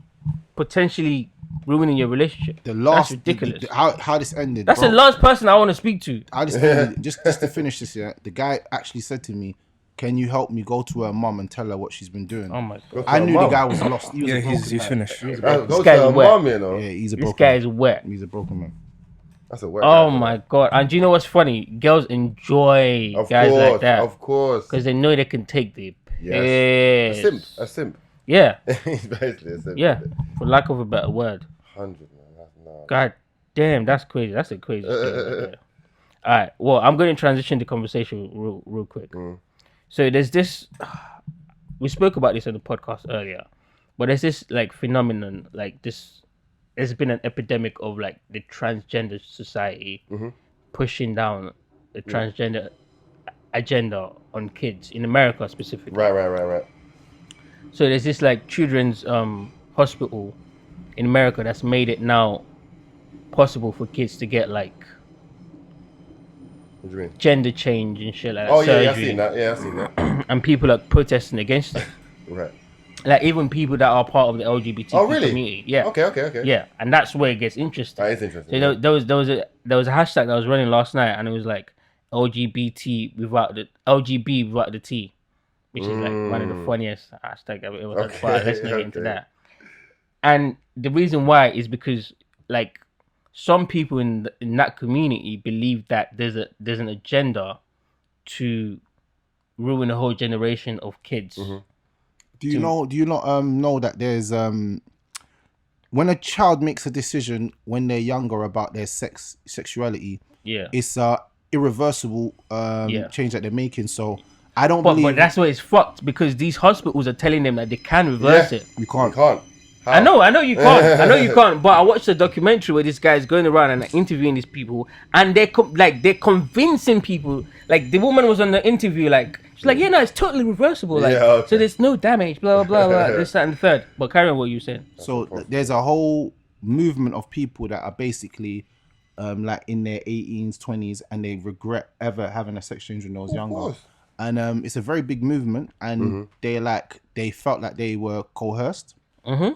potentially ruining your relationship. The last, That's ridiculous. How this ended. That's bro. the last person I want to speak to. I just ended, just to finish this. Yeah, the guy actually said to me, "Can you help me go to her mum and tell her what she's been doing?" Oh my god, I knew the guy was lost. He was Yeah, a broken he's man. finished. Go This to guy's her wet. mum, you know. Yeah, he's a this broken guy man. is wet. He's a broken man. That's a wet Oh guy, my god! And do you know what's funny? Girls enjoy Of guys course, like that of course. because they know they can take the Yes. piss. A simp. Yeah, He's basically a simp. yeah. For lack of a better word. 100, man. That's nuts. God damn, that's crazy. That's a crazy story right there. All right. Well, I'm going to transition the conversation real quick. So there's this. We spoke about this on the podcast earlier, but there's this like phenomenon, like this. There's been an epidemic of like the transgender society pushing down the transgender agenda on kids in America specifically. Right. So there's this like children's hospital in America that's made it now possible for kids to get like What do you mean? gender change and shit like that. Oh, yeah, surgery. I've seen that. Yeah, I've seen that. And people are protesting against it. Right. Like even people that are part of the LGBT Oh, really? community. Yeah. Okay. Yeah, and that's where it gets interesting. That is interesting. So there was a hashtag that was running last night, and it was like LGBT without the LGB without the T, which is like one of the funniest hashtags ever. It was like, wow, let's not get into that. And the reason why is because like some people in that community believe that there's an agenda to ruin a whole generation of kids. Do you not know that there's when a child makes a decision when they're younger about their sexuality, Yeah. it's irreversible change that they're making. So I don't But believe that's where it's fucked because these hospitals are telling them that they can reverse it. you can't. Can't. How? I know you can't. I know you can't. But I watched a documentary where this guy's going around and interviewing these people, and they're convincing people. Like the woman was on the interview, like she's like, yeah, no, it's totally reversible. Like, Yeah, okay. so there's no damage. Blah blah blah. This, that, and the third. But carry on what you saying. So there's a whole movement of people that are basically like in their 18s, 20s, and they regret ever having a sex change when they was younger. course. And it's a very big movement, and they felt like they were coerced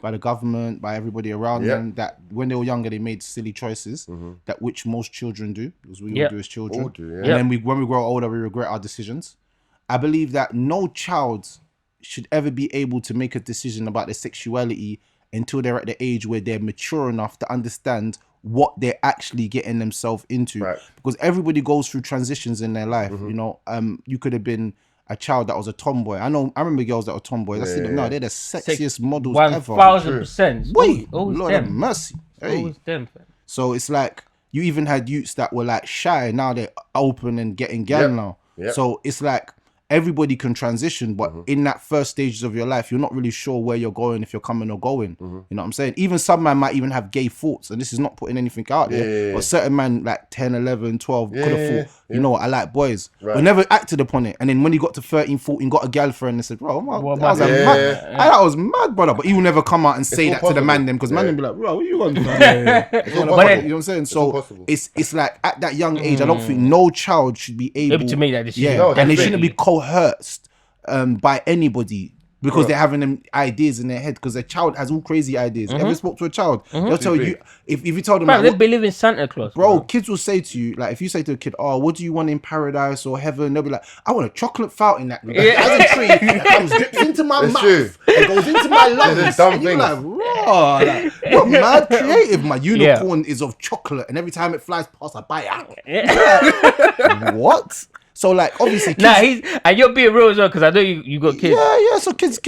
by the government, by everybody around them. That when they were younger, they made silly choices that which most children do, because we all do as children. All do, yeah. And then when we grow older, we regret our decisions. I believe that no child should ever be able to make a decision about their sexuality until they're at the age where they're mature enough to understand what they're actually getting themselves into. Right. Because everybody goes through transitions in their life. You know, you could have been a child that was a tomboy. I remember girls that were tomboys. I see them now. They're the sexiest models ever. 1000%. Wait, always Lord have them. mercy. Hey. Always them. Fam. So it's like you even had youths that were like shy. Now they're open and getting gal now. Yep. So it's like everybody can transition, but in that first stages of your life, you're not really sure where you're going, if you're coming or going. You know what I'm saying? Even some man might even have gay thoughts, and this is not putting anything out there. But certain man like 10, 11, 12 could have thought, you know what, I like boys. But never acted upon it. And then when he got to 13, 14, got a girlfriend and said, bro, that was mad, brother. But he will never come out and say that to the man them, because man them be like, bro, what you on? You know what I'm saying? So it's like at that young age, I don't think no child should be able to make that decision. Yeah, No, and they shouldn't be definitely. coerced by anybody because they're having them ideas in their head, because a child has all crazy ideas. Ever spoke to a child, they'll tell you, if you told them, Bro, like, they believe in Santa Claus. bro, kids will say to you, like, if you say to a kid, oh, what do you want in paradise or heaven? They'll be like, I want a chocolate fountain that has a tree that comes, drips into my mouth true. and goes into my lungs. dumb And you're things. like, raw, like, you're mad creative. My unicorn is of chocolate, and every time it flies past, I buy it. What? So like, obviously, kids, and you're being real as well, because I know you got kids. yeah. So kids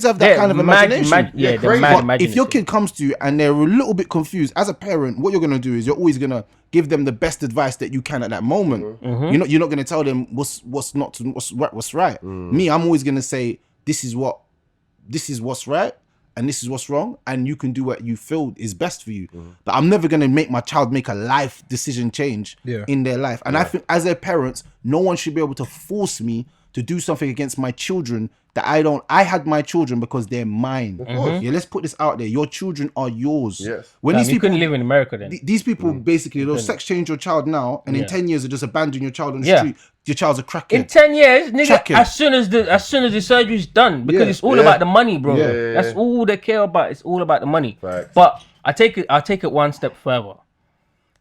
have that kind of imagination. They're crazy. mad But if your imaginative. kid comes to you and they're a little bit confused, as a parent, what you're gonna do is you're always gonna give them the best advice that you can at that moment. You're not gonna tell them what's right. Me, I'm always gonna say this is what's right and this is what's wrong, and you can do what you feel is best for you. But I'm never gonna make my child make a life decision change in their life. And I think as their parents, no one should be able to force me to do something against my children that I had my children because they're mine. Yeah, let's put this out there. Your children are yours. Yes. When Damn, these you people couldn't live in America then. these people basically they'll sex change your child now, and in Yeah. 10 years they just abandon your child on the Yeah. street. your child's a In crackhead. 10 years, nigga, Tracking. as soon as the surgery's done, because Yeah. it's all about the money, bro. Yeah. That's all they care about. It's all about the money. Facts. But I'll take it one step further.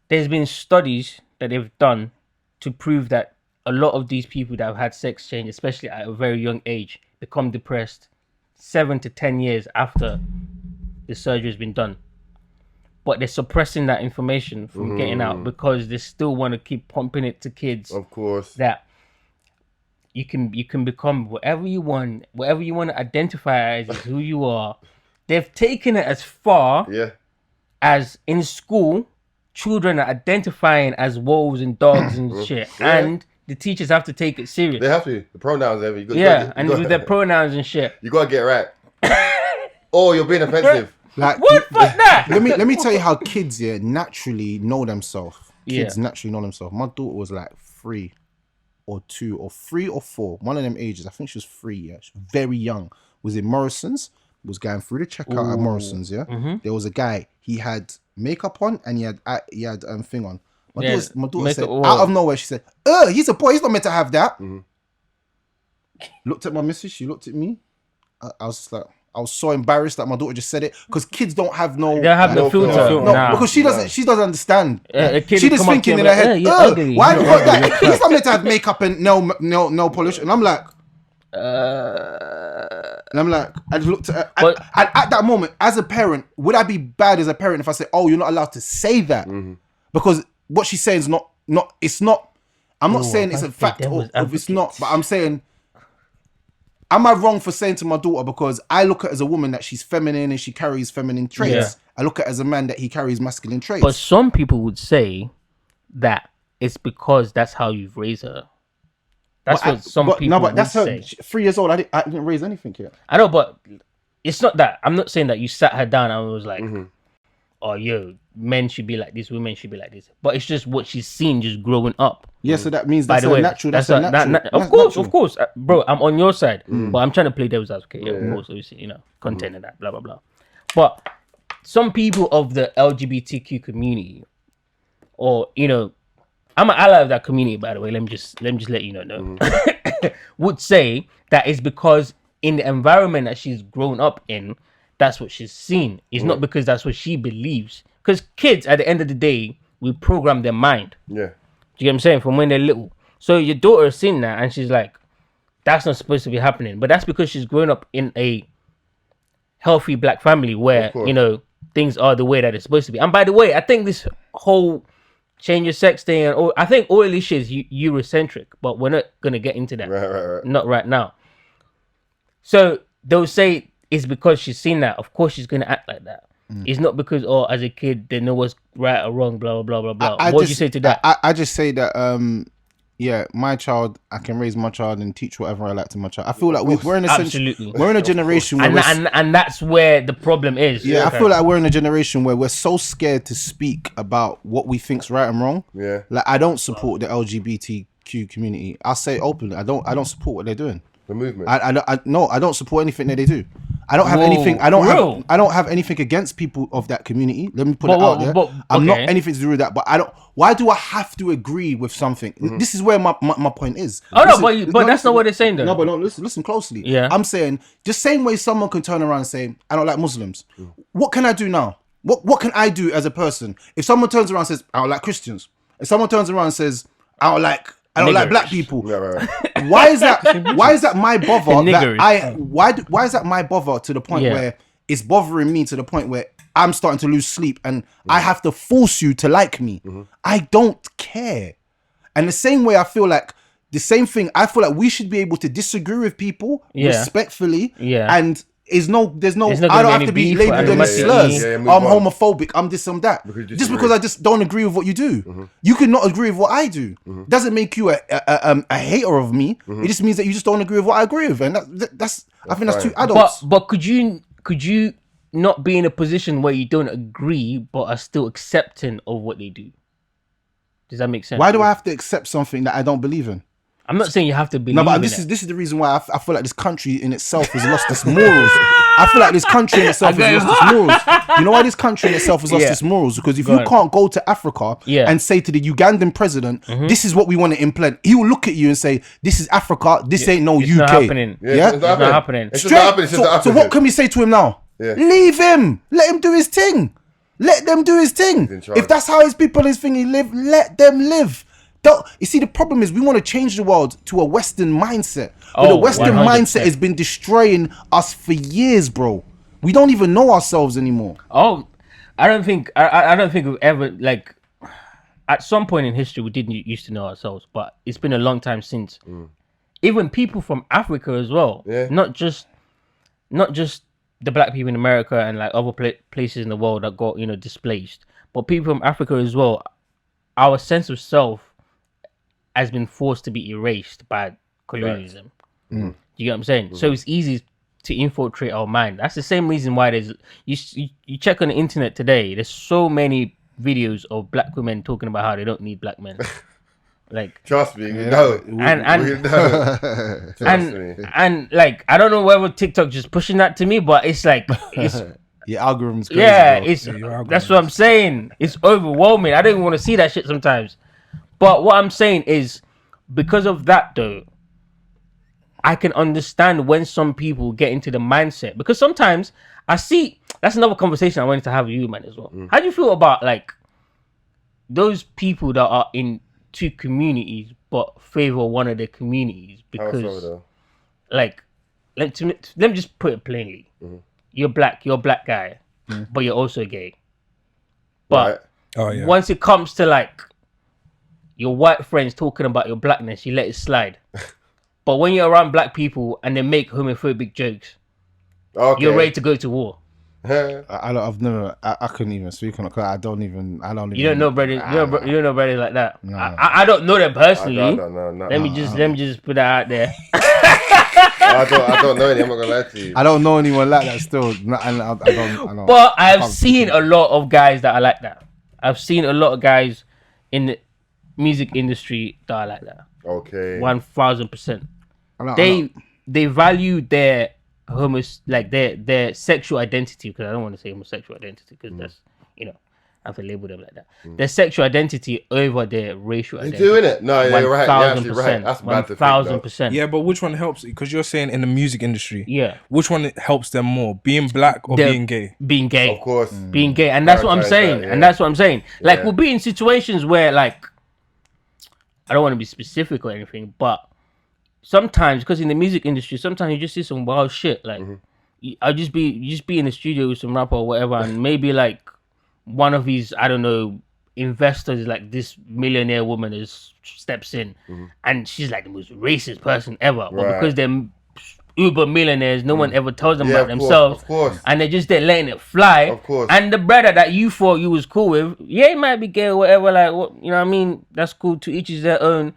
There's been studies that they've done to prove that a lot of these people that have had sex change, especially at a very young age, become depressed 7 to 10 years after the surgery has been done. But they're suppressing that information from getting out because they still want to keep pumping it to kids. Of course. That you can become whatever you want to identify as is who you are. They've taken it as far Yeah. as in school, children are identifying as wolves and dogs and shit, Yeah. and the teachers have to take it serious. They have to. The pronouns, every. With their pronouns and shit. You gotta get right. Oh, you're being offensive. Like, What? Fuck that. let me tell you how kids naturally know themselves. Kids Yeah. naturally know themselves. My daughter was like 3 or 2 or 3 or 4, one of them ages. I think she was 3. Yeah, she was very young. Was in Morrison's. Was going through the checkout at Morrison's. Yeah, there was a guy. He had makeup on and he had thing on. My daughter said out of nowhere, she said, he's a boy. He's not meant to have that. Looked at my missus. She looked at me. I was just like. I was so embarrassed that my daughter just said it because kids don't have no. They have no filter. No, Nah. because she doesn't. She doesn't understand. A kid She will just come up thinking to in you her and head, be like, "You're ugly." why have you got that? He's not meant to have makeup and no polish. And I'm like, I just looked at her. But- and at that moment, as a parent, would I be bad as a parent if I say, "Oh, you're not allowed to say that," because what she's saying is not. It's not. I'm not saying it's a fact or it's not, but I'm saying. Am I wrong for saying to my daughter, because I look at her as a woman that she's feminine and she carries feminine traits. Yeah. I look at her as a man that he carries masculine traits. But some people would say that it's because that's how you've raised her. That's what some people but that's her. say. 3 years old. I didn't raise anything yet. I know, but it's not that. I'm not saying that you sat her down and was like, "Oh, yo, men should be like this, women should be like this." But it's just what she's seen just growing up. Yeah, so that means By that's the her way, natural. that's That's a, her that, natural. of course, bro. I'm on your side, but I'm trying to play devil's advocate. Yeah, of course, obviously, content and that, blah blah blah. But some people of the LGBTQ community, or I'm an ally of that community, by the way. Let me just let you know. Would say that it's because in the environment that she's grown up in, that's what she's seen. It's not because that's what she believes. Because kids, at the end of the day, we program their mind. Yeah. Do you get what I'm saying? From when they're little. So your daughter has seen that and she's like, that's not supposed to be happening. But that's because she's grown up in a healthy black family where, things are the way that it's supposed to be. And by the way, I think this whole change your sex thing, I think all of this shit is Eurocentric, but we're not going to get into that. Right. Not right now. So they'll say it's because she's seen that. Of course she's going to act like that. It's not because, as a kid, they know what's right or wrong, blah, blah, blah, blah, blah. What do you say to that? I just say that, my child, I can raise my child and teach whatever I like to my child. I feel like we're in a generation where and that's where the problem is. I feel like we're in a generation where we're so scared to speak about what we think's right and wrong. Yeah. Like, I don't support the LGBTQ community. I'll say openly, I don't support what they're doing. The movement. I don't support anything that they do. I don't have Whoa, anything. I real? don't have anything against people of that community. Let me put it out there. I'm not anything to do with that. But I don't. Why do I have to agree with something? This is where my point is. But that's not what they're saying though. No, but no. Listen closely. Yeah. I'm saying the same way someone can turn around and say, "I don't like Muslims." What can I do now? What can I do as a person? If someone turns around and says, "I don't like Christians," if someone turns around and says, "I don't like black people," Right. why is that my bother? Niggers. Why is that my bother to the point where it's bothering me to the point where I'm starting to lose sleep and I have to force you to like me? I don't care. And the same way I feel like we should be able to disagree with people respectfully. Yeah. And there's no not gonna I don't be have any to be beef or labeled any animosity. slurs. Yeah, move I'm on. homophobic. I'm this, I'm that. Because I just don't agree with what you do. Mm-hmm. You can not agree with what I do. Doesn't make you a hater of me. It just means that you just don't agree with what I agree with, and that's I think that's two adults. But could you not be in a position where you don't agree but are still accepting of what they do? Does that make sense? Why do I have to accept something that I don't believe in? I'm not saying you have to believe. No, but in this it. is the reason why I feel like this country in itself has lost its morals. I feel like this country in itself has lost its morals. You know why this country in itself has lost its morals? Because if you can't go to Africa and say to the Ugandan president, this is what we want to implement, he will look at you and say, this is Africa, this ain't no It's UK. not happening. Yeah? It's not happening. It's just not happening. It's just not So happening. what can we say to him now? Yeah. Leave him. Let him do his thing. Let them do his thing. in charge. If that's how his people, his thing, he live, let them live. You see, the problem is we want to change the world to a Western mindset. But the Western 100%. mindset has been destroying us for years, bro. We don't even know ourselves anymore. Oh, I don't think we've ever, like, at some point in history we didn't used to know ourselves, but it's been a long time since. Even people from Africa as well, not just the black people in America and like other places in the world that got displaced, but people from Africa as well. Our sense of self has been forced to be erased by colonialism. You get what I'm saying? So it's easy to infiltrate our mind. That's the same reason why there's you check on the internet today. There's so many videos of black women talking about how they don't need black men. Like, Trust me, no. and like, I don't know whether TikTok just pushing that to me, but it's like it's Your algorithm's crazy, yeah, bro. it's that's what I'm saying. It's overwhelming. I don't even want to see that shit sometimes. But what I'm saying is, because of that though, I can understand when some people get into the mindset, because sometimes I see that's another conversation I wanted to have with you, man, as well. How do you feel about like those people that are in two communities but favor one of their communities? Because like let me just put it plainly. You're a black guy, but you're also gay. But once it comes to like your white friends talking about your blackness, you let it slide. But when you're around black people and they make homophobic jokes, you're ready to go to war. I couldn't even speak on it because I don't even. You don't know brothers. You don't know brothers like that. No. I don't know them personally. I don't know. Let me just put that out there. I don't know any. I'm not gonna lie to you. I don't know anyone like that still. I don't. But I've seen a lot of guys that are like that. I've seen a lot of guys in the music industry that are like that. Okay. 1000%. They value their their sexual identity, because I don't want to say homosexual identity because that's I have to label them like that. Their sexual identity over their racial identity. They're doing it. No, you're right. You're actually right. That's bad to think, 1000%. Yeah, but which one helps? Because you're saying in the music industry. Yeah. Which one helps them more? Being black or being gay? Being gay. Of course. Being gay. And that's what I'm saying. And that's what I'm saying. Like, we'll be in situations where, like, I don't want to be specific or anything, but sometimes, because in the music industry, sometimes you just see some wild shit. Like, I'll just be in the studio with some rapper or whatever, and maybe, like, one of these, I don't know, investors, like this millionaire woman steps in and she's like the most racist person ever. But because they're uber millionaires, no one ever tells them about themselves. Of course. And they're just there letting it fly. Of course. And the brother that you thought you was cool with, he might be gay or whatever, like, what, you know what I mean? That's cool, to each is their own.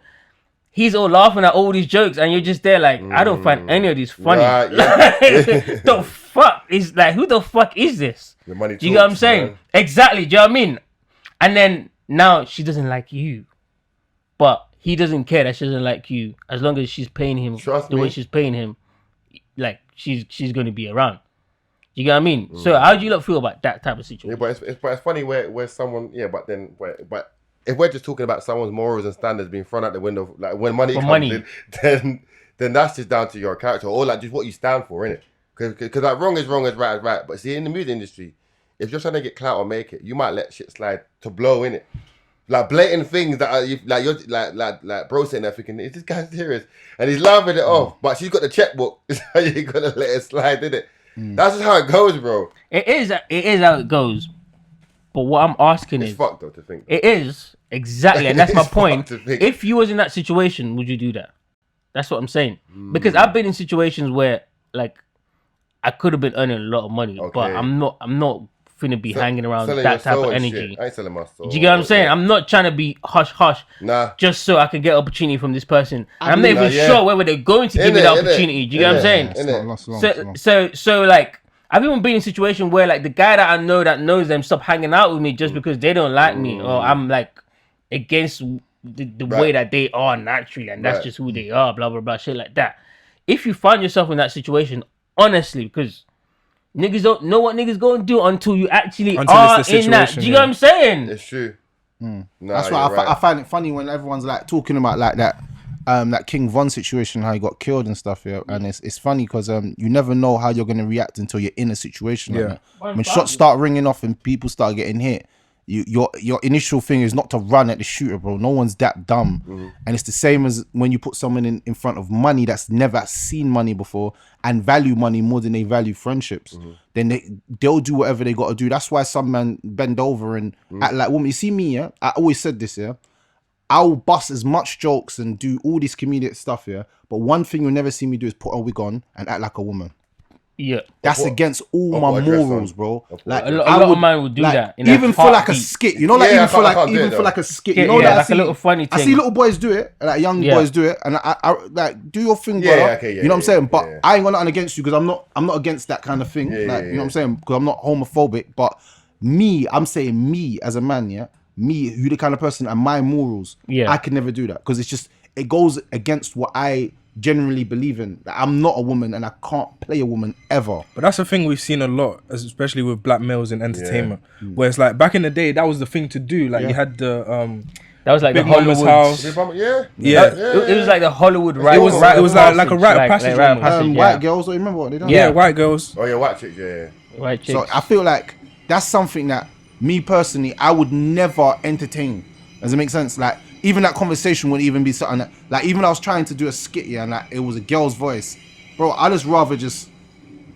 He's all laughing at all these jokes, and you're just there like, I don't find any of these funny. Right, yeah. The fuck is like, who the fuck is this? The money Do you get what I'm talks, saying? man. Exactly. Do you know what I mean? And then now she doesn't like you, but he doesn't care that she doesn't like you, as long as she's paying him the way she's paying him. Like, she's going to be around. You get what I mean? So how do you lot feel about that type of situation? Yeah, but it's funny where someone but if we're just talking about someone's morals and standards being thrown out the window, like when money comes in, then that's just down to your character or like just what you stand for, innit? Because like wrong is right is right. But see, in the music industry, if you're trying to get clout or make it, you might let shit slide to blow, innit? Like blatant things that are you're like bro sitting there thinking, is this guy serious? And he's laughing it off, but she's got the checkbook, so you gotta let it slide, innit? That's just how it goes, bro. It is how it goes. But what I'm asking It's is, fucked though to think. it is exactly, and that's my It's point. fucked to think. If you was in that situation, would you do that? That's what I'm saying. Because I've been in situations where, like, I could have been earning a lot of money, but I'm not finna be hanging around Selling that your type soul of and energy. shit. I ain't selling my soul. Do you get what I'm saying? I'm not trying to be hush Nah. just so I can get opportunity from this person. And I'm not even sure whether they're going to give me the opportunity. Do you get what I'm saying? It's not So like, I've even been in a situation where like the guy that I know that knows them stop hanging out with me just because they don't like me, or I'm like against the way that they are naturally, and that's just who they are, blah blah blah, shit like that. If you find yourself in that situation, honestly, because Niggas don't know what niggas gonna do until you actually Until are it's the in that. situation, Do you know what I'm saying? It's true. Nah, That's why I find it funny when everyone's like talking about like that King Von situation, how he got killed and stuff. Yeah, and it's funny because you never know how you're gonna react until you're in a situation like that. When shots start ringing off and people start getting hit, your initial thing is not to run at the shooter, bro. No one's that dumb. And it's the same as when you put someone in front of money that's never seen money before and value money more than they value friendships. Then they'll do whatever they got to do. That's why some man bend over and act like woman. You see me, yeah. I always said this, yeah. I'll bust as much jokes and do all this comedic stuff, yeah. But one thing you'll never see me do is put a wig on and act like a woman. Yeah, That's against all my morals, bro. Like a lot of man would do that. In even for like a skit, you know, like Yeah, even for I can't do even it, for like a skit, Yeah, you know, yeah, that like a little funny I see thing. little boys do it, like young boys do it, and I like do your thing, Yeah, brother. okay, yeah, you know what I'm yeah, saying? But yeah. I ain't got nothing against you because I'm not against that kind of thing. Yeah, like yeah, you know what yeah. I'm saying? Because I'm not homophobic, but I'm saying me as a man, yeah, me, who the kind of person and my morals, Yeah. I can never do that because it goes against what I generally believe in. Like, I'm not a woman and I can't play a woman ever. But that's a thing we've seen a lot, especially with black males in entertainment, where it's like back in the day that was the thing to do. Like you had the That was like Big the Mama's Hollywood. house. Yeah. It was like the Hollywood right. It was like a rite of passage almost. White girls, don't you remember what they done? Yeah, white girls. Oh yeah, watch it. Yeah. Right chicks. So I feel like that's something that me personally, I would never entertain. Does it make sense? Like even that conversation wouldn't even be something that, like even I was trying to do a skit, yeah, and like it was a girl's voice, bro. I just rather just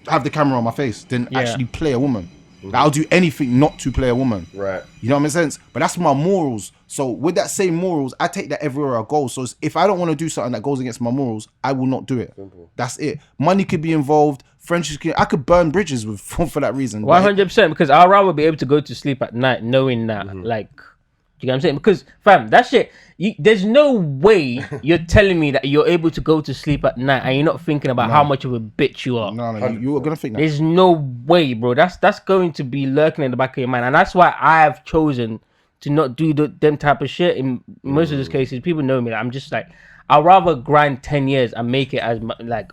have the camera on my face than actually play a woman. Like, I'll do anything not to play a woman. Right. You know what I mean? Sense? But that's my morals. So with that same morals, I take that everywhere I go. So if I don't want to do something that goes against my morals, I will not do it. Simple. That's it. Money could be involved. Friendships I could burn bridges with for that reason. 100%, because I'd rather be able to go to sleep at night knowing that, like, you know what I'm saying? Because, fam, that shit, there's no way you're telling me that you're able to go to sleep at night and you're not thinking about how much of a bitch you are. No, you were gonna think that. There's no way, bro. That's going to be lurking in the back of your mind, and that's why I have chosen to not do them type of shit. In most of these cases, people know me. I'm just like, I'd rather grind 10 years and make it as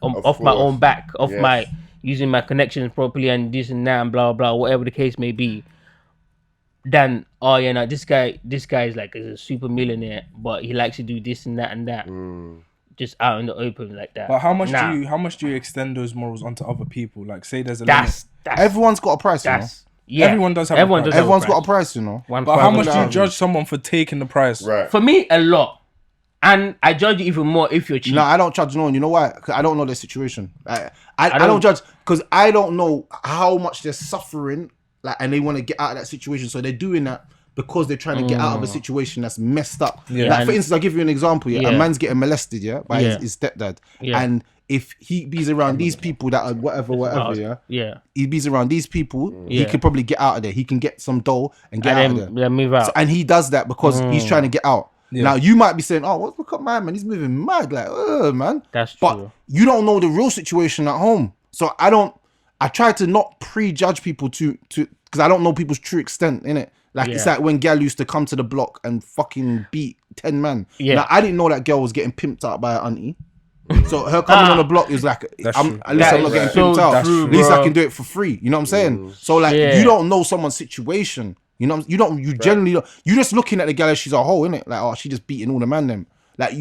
off my own back, my using my connections properly and this and that and blah blah, whatever the case may be. Than this guy is like a super millionaire, but he likes to do this and that, just out in the open like that. But how much do you extend those morals onto other people? Like, say there's a that's Everyone's got a price, you know. Yeah, everyone does have everyone a price. does. Everyone's got a price, you know. But how much do you judge someone for taking the price? Right. For me, a lot, and I judge you even more if you're cheap. No, I don't judge no one. You know why? 'Cause I don't know their situation. I don't judge because I don't know how much they're suffering. Like, and they want to get out of that situation, so they're doing that because they're trying to get out of a situation that's messed up. Yeah. Like, for instance, I'll give you an example. Yeah, a man's getting molested, by his stepdad, and if he bees around these people that are whatever, he bees around these people, he could probably get out of there. He can get some dough and get out of there. Yeah, move out. So, and he does that because he's trying to get out. Yeah. Now you might be saying, "Oh, look at my man, he's moving mad, like, man." That's but true. you don't know the real situation at home, so I try to not prejudge people to because I don't know people's true extent in it. Like it's like when gal used to come to the block and fucking beat 10 men. Yeah, now, I didn't know that girl was getting pimped out by her auntie. So her coming on the block is like, at least I'm not getting pimped out. At least I can do it for free. You know what I'm saying? So like, you don't know someone's situation. You know, you generally don't. You just looking at the girl as she's a hoe, innit? Like, oh, she just beating all the man them. Like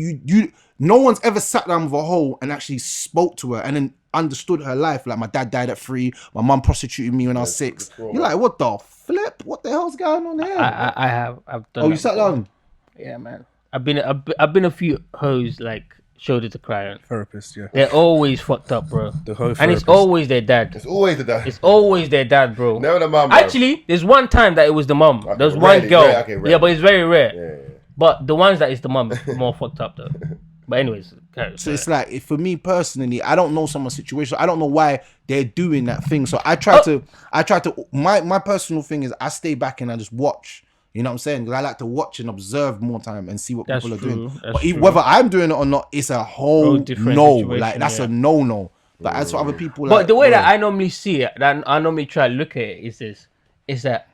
no one's ever sat down with a hoe and actually spoke to her and then understood her life. Like, my dad died at 3, my mum prostituted me when I was 6. You're like, what the flip? What the hell's going on here? I've done. Oh, you sat down? Yeah, man. I've been a few hoes, like, shoulder to cry on. Therapist, yeah. They're always fucked up, bro. The whole and it's always their dad. It's always the dad. It's always their dad, bro. Never the mum. Bro. Actually, there's one time that it was the mum. Okay, there was one girl. Yeah, but it's very rare. Yeah. But the ones that is the mum more fucked up though. But anyways, so it's like, for me personally, I don't know someone's situation. I don't know why they're doing that thing. So I try to. My personal thing is I stay back and I just watch. You know what I'm saying? Because I like to watch and observe more time and see what people are doing. But whether I'm doing it or not, it's a whole no. Like, that's a no. But as for other people, but the way that I normally see it, that I normally try to look at it is that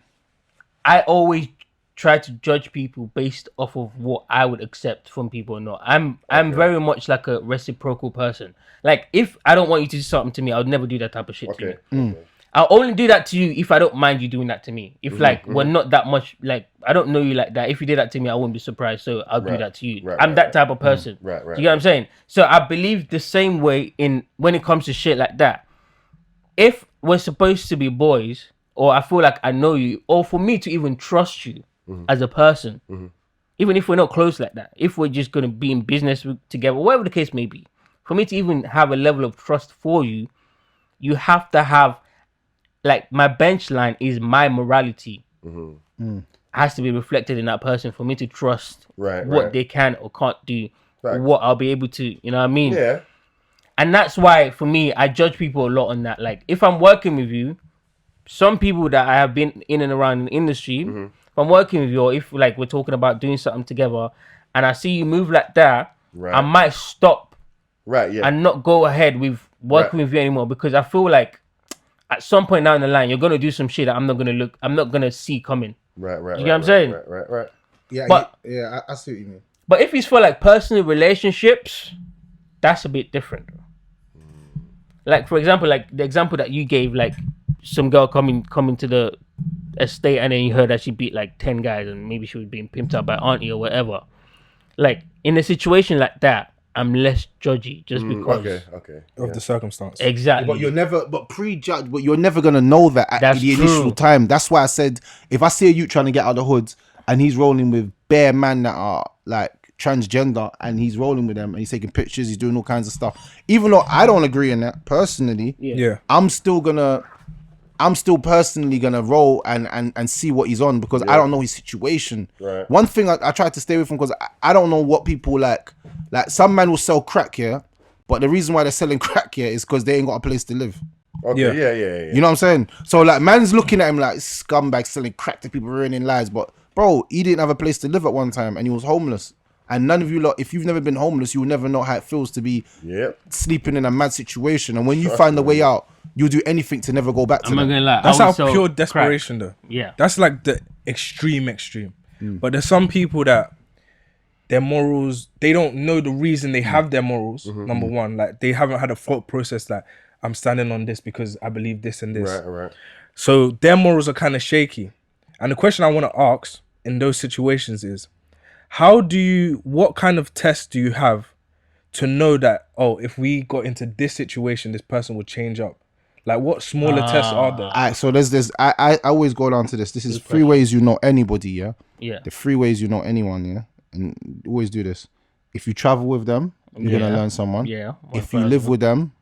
I always try to judge people based off of what I would accept from people or not. I'm very much like a reciprocal person. Like, if I don't want you to do something to me, I would never do that type of shit to you. I'll only do that to you if I don't mind you doing that to me. If like we're not that much, like I don't know you like that. If you did that to me, I wouldn't be surprised. So I'll do that to you. I'm that type of person. Right. Do you get what I'm saying? So I believe the same way in when it comes to shit like that. If we're supposed to be boys, or I feel like I know you, or for me to even trust you as a person, even if we're not close like that, if we're just gonna be in business together, whatever the case may be, for me to even have a level of trust for you, you have to have. Like my bench line is my morality. Has to be reflected in that person for me to trust what they can or can't do, what I'll be able to, you know what I mean? Yeah. And that's why for me, I judge people a lot on that. Like if I'm working with you, some people that I have been in and around the industry, if I'm working with you, or if like we're talking about doing something together, and I see you move like that, I might stop, and not go ahead with working with you anymore because I feel like. At some point down the line, you're gonna do some shit that I'm not gonna see coming. Right. You get what I'm saying? Right. Yeah, but, I see what you mean. But if it's for like personal relationships, that's a bit different. Like for example, like the example that you gave, like some girl coming to the estate and then you heard that she beat like 10 guys and maybe she was being pimped up by auntie or whatever. Like in a situation like that, I'm less judgy just because of the circumstance. Exactly. But you're never gonna know that at the initial time. That's why I said if I see a youth trying to get out of the hood and he's rolling with bare men that are like transgender and he's rolling with them and he's taking pictures, he's doing all kinds of stuff. Even though I don't agree in that personally, I'm still personally gonna roll and see what he's on because I don't know his situation. Right. One thing I try to stay away from because I don't know what people like. Like some man will sell crack here, but the reason why they're selling crack here is because they ain't got a place to live. Okay. Yeah. You know what I'm saying? So like man's looking at him like scumbag selling crack to people, ruining lives. But bro, he didn't have a place to live at one time and he was homeless. And none of you lot, if you've never been homeless, you'll never know how it feels to be sleeping in a mad situation. And when you find the way out, you'll do anything to never go back to I'm not gonna lie. That's how pure desperation though. Yeah. That's like the extreme. But there's some people that their morals, they don't know the reason they have their morals. Number one, like they haven't had a thought process like I'm standing on this because I believe this and this. Right. So their morals are kind of shaky. And the question I want to ask in those situations is, what kind of test do you have to know that, if we got into this situation, this person would change up? Like what smaller tests are there? Alright, so there's this. I always go down to this. This is 3 ways you know anybody. Yeah. The 3 ways you know anyone. Yeah. And always do this. If you travel with them, you're gonna learn someone. Yeah. If you live with them,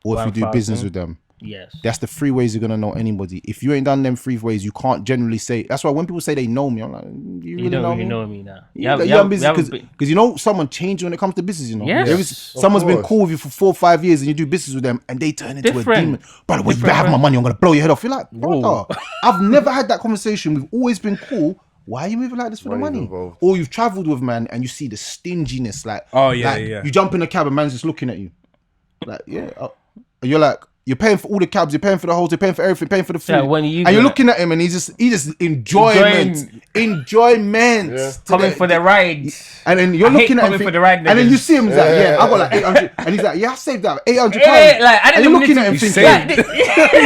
or if you do business with them. Yes. That's the 3 ways you're gonna know anybody. If you ain't done them 3 ways, you can't generally say. That's why when people say they know me, I'm like, you really don't know really me? know me now. You're busy because you know someone changed when it comes to business. You know, Yes. Someone's been cool with you for 4 or 5 years, and you do business with them, and they turn into a demon. Brother, when you have my money, I'm gonna blow your head off. You're like, brother, I've never had that conversation. We've always been cool. Why are you moving like this for the money? Involved. Or you've traveled with man and you see the stinginess, like, yeah. You jump in a cab and man's just looking at you, like, you're like, you're paying for all the cabs, you're paying for the hotel, you're paying for everything, paying for the food, and you're looking at him and he's just enjoyment, coming for the ride, and then you're looking at him for the ride, and then you see him, he's like, I got like 800, and he's like, I saved that 800 pounds. Like, I didn't you're looking at him thinking,